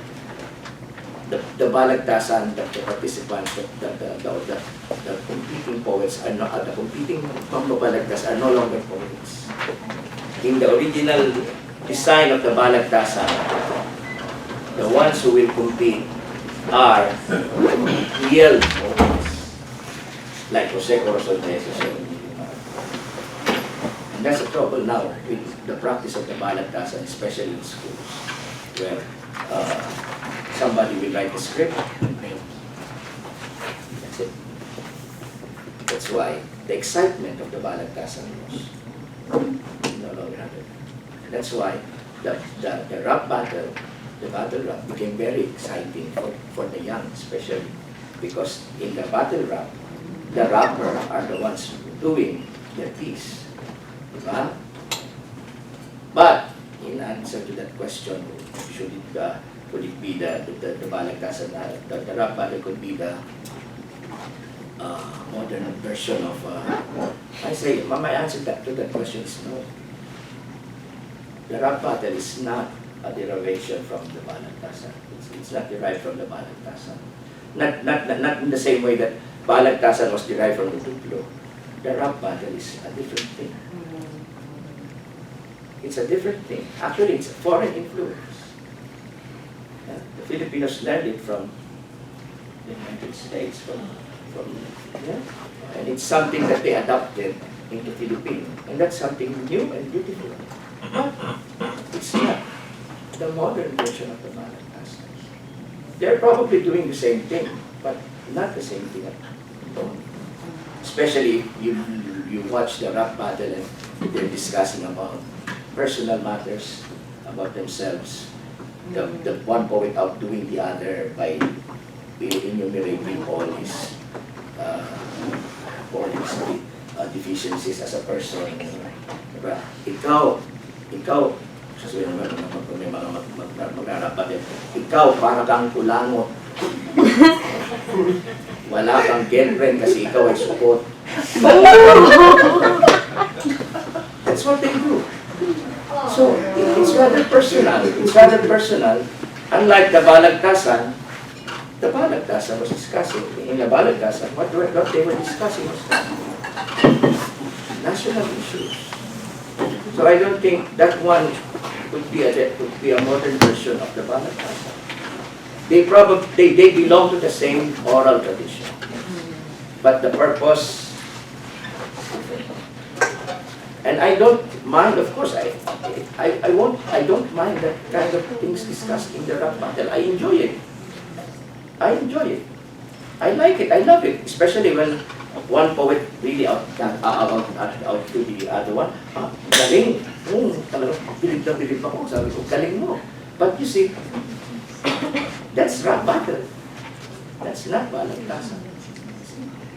the Balagtasan, the participants, the competing poets are not, the competing Balagtas are no longer poets. In the original design of the Balagtasan, the ones who will compete are real poets, like Jose Coroza. And that's the trouble now with the practice of the Balagtasan, especially in schools, where somebody will write a script. That's it. That's why the excitement of the Balagtasan was no longer happening. That's why the rap battle, the battle rap became very exciting for the young, especially because in the battle rap, the rapper are the ones doing their piece. Diba? But in answer to that question, could it be the Balagtasan, the rap battle could be the modern version of, I say, my answer to that question is no. The rap battle is not a derivation from the Balagtasan. It's not derived from the Balagtasan. Not in the same way that Balagtasan was derived from the Tuplo. The rap battle is a different thing. It's a different thing. Actually, it's a foreign influence. The Filipinos learned it from the United States, and it's something that they adopted into Philippine, and that's something new and beautiful. But it's not the modern version of the Balagtasan. They're probably doing the same thing, but not the same thing at all. Especially you watch the rap battle and they're discussing about personal matters, about themselves. The one poet outdoing the other by enumerating all his deficiencies as a person. Diba? Ikaw, sasabihin naman kung may mga mag-arapat din, ikaw para kang kulangot. Wala kang girlfriend kasi ikaw ay sukot. That's what they do. So, it's rather personal. It's rather personal. Unlike the Balagtasan was discussing. In the Balagtasan, what they were discussing was national issues. So I don't think that one could be a modern version of the Balagtasan. They belong to the same oral tradition, but the purpose. And I don't mind, of course, I don't mind that kind of things discussed in the rap battle. I enjoy it. I like it. I love it. Especially when one poet really out to the other one. Galing. Talagang bilib ako. Sabi ko, galing mo. But you see, that's rap battle. That's not Balagtasan.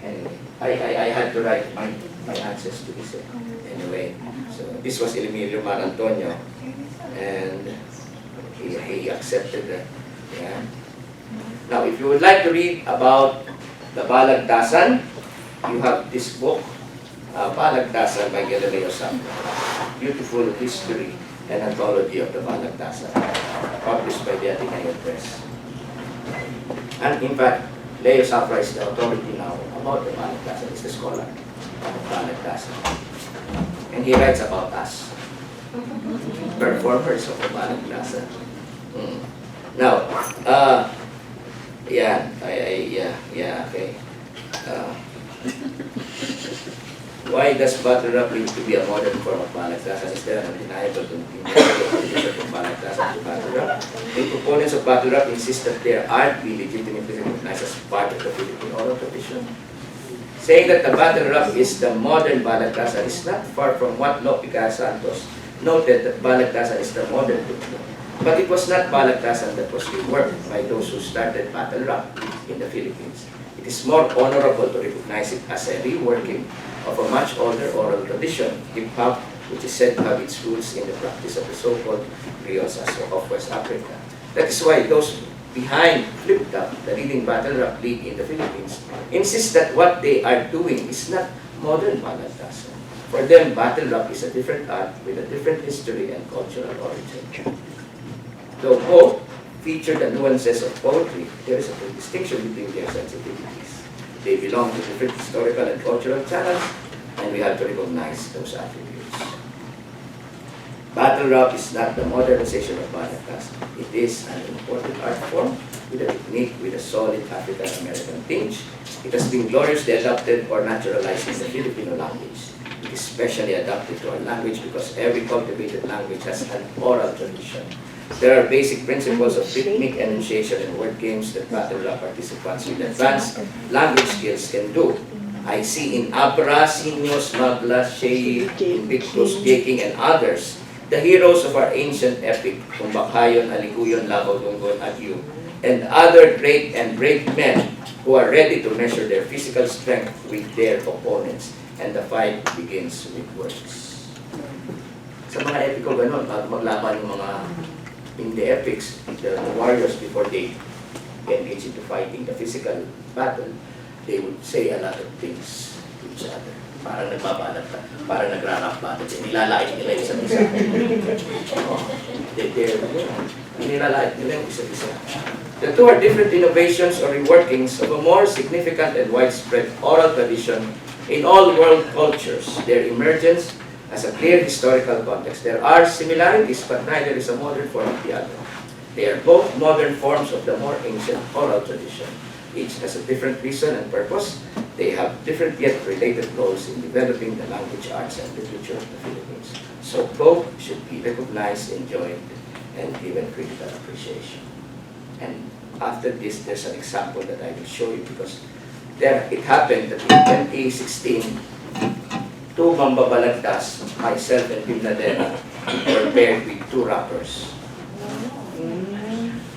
Anyway, I had to write my answers to this. Anyway, so this was Emilio Mar Antonio, and he accepted that. Yeah. Now, if you would like to read about the Balagtasan. You have this book, Balagtasan by Galileo Sample. Beautiful history and anthology of the Balagtasan, published by the Ateneo Press. And in fact, Leo Safra is the authority now about the Balagtasan. He's the scholar of Balagtasan. And he writes about us, performers of the Balagtasan. Now, okay. Why does battle rap need to be a modern form of Balagtasan? Is there an undeniable contribution from Balagtasan to battle rap? The proponents of battle rap insist that their art be legitimately recognized as part of the Philippine oral tradition. Saying that the battle rap is the modern Balagtasan is not far from what Lopica Santos noted, that Balagtasan is the modern Philippine. But it was not Balagtasan that was reworked by those who started battle rap in the Philippines. It is more honorable to recognize it as a reworking of a much older oral tradition, hip-hop, which is said to have its roots in the practice of the so-called Criollas of West Africa. That is why those behind Flip Top, the leading battle rap league in the Philippines, insist that what they are doing is not modern Balagtasan. For them, battle rap is a different art with a different history and cultural origin. Though both feature the nuances of poetry, there is a distinction between their sensitivities. They belong to different historical and cultural channels, and we have to recognize those attributes. Battle rap is not the modernization of Balagtasan. It is an important art form with a technique with a solid African-American tinge. It has been gloriously adapted or naturalized in the Filipino language. It is specially adapted to our language because every cultivated language has an oral tradition. There are basic principles of rhythmic enunciation and word games that battle rap participants with advanced language skills can do. I see in Abra, Sinios, Magla, Shei, Invictus, Jaking, and others, the heroes of our ancient epic, Kumbakayon, Aliguyon, Labaw, Dunggon, Agyu, and other great and brave men who are ready to measure their physical strength with their opponents. And the fight begins with words. Sa mga epico ganon, bago maglaban yung mga in the epics, the warriors before they engage into fighting the physical battle, they would say a lot of things to each other. Parang nagbabalat ka, parang nagra-rap battle. Nilalait nila isa't isa. Nilalait nila yung isa't isa. The two are different innovations or reworkings of a more significant and widespread oral tradition in all world cultures. Their emergence as a clear historical context. There are similarities, but neither is a modern form of the other. They are both modern forms of the more ancient oral tradition. Each has a different reason and purpose. They have different yet related roles in developing the language, arts, and literature of the Philippines. So both should be recognized, enjoyed, and given critical appreciation. And after this, there's an example that I will show you because it happened that in 2016, two mambabalagtas, myself and Tim Nadena, were paired with two rappers.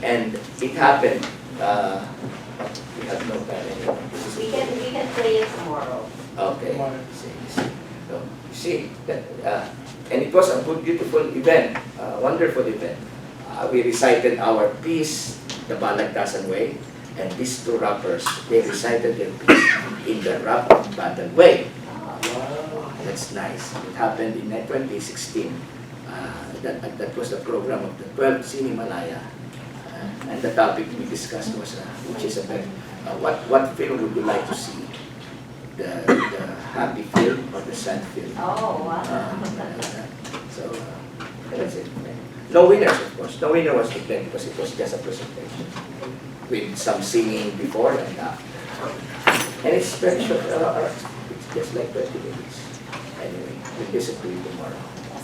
And it happened, we have no time anymore. We can play it tomorrow. Okay. See. So, you see, that, and it was a good, beautiful event, wonderful event. We recited our piece, the Balagtasan way, and these two rappers, they recited their piece in the rap battle way. That's nice. It happened in 2016. That was the program of the 12th Sinimalaya. And the topic we discussed was, which is about what film would you like to see? The happy film or the sad film? Oh, wow. So, that's it. No winners, of course. No winner was declared because it was just a presentation with some singing before and after. And it's very short. It's just like 20 minutes. Anyway, we'll listen to you tomorrow.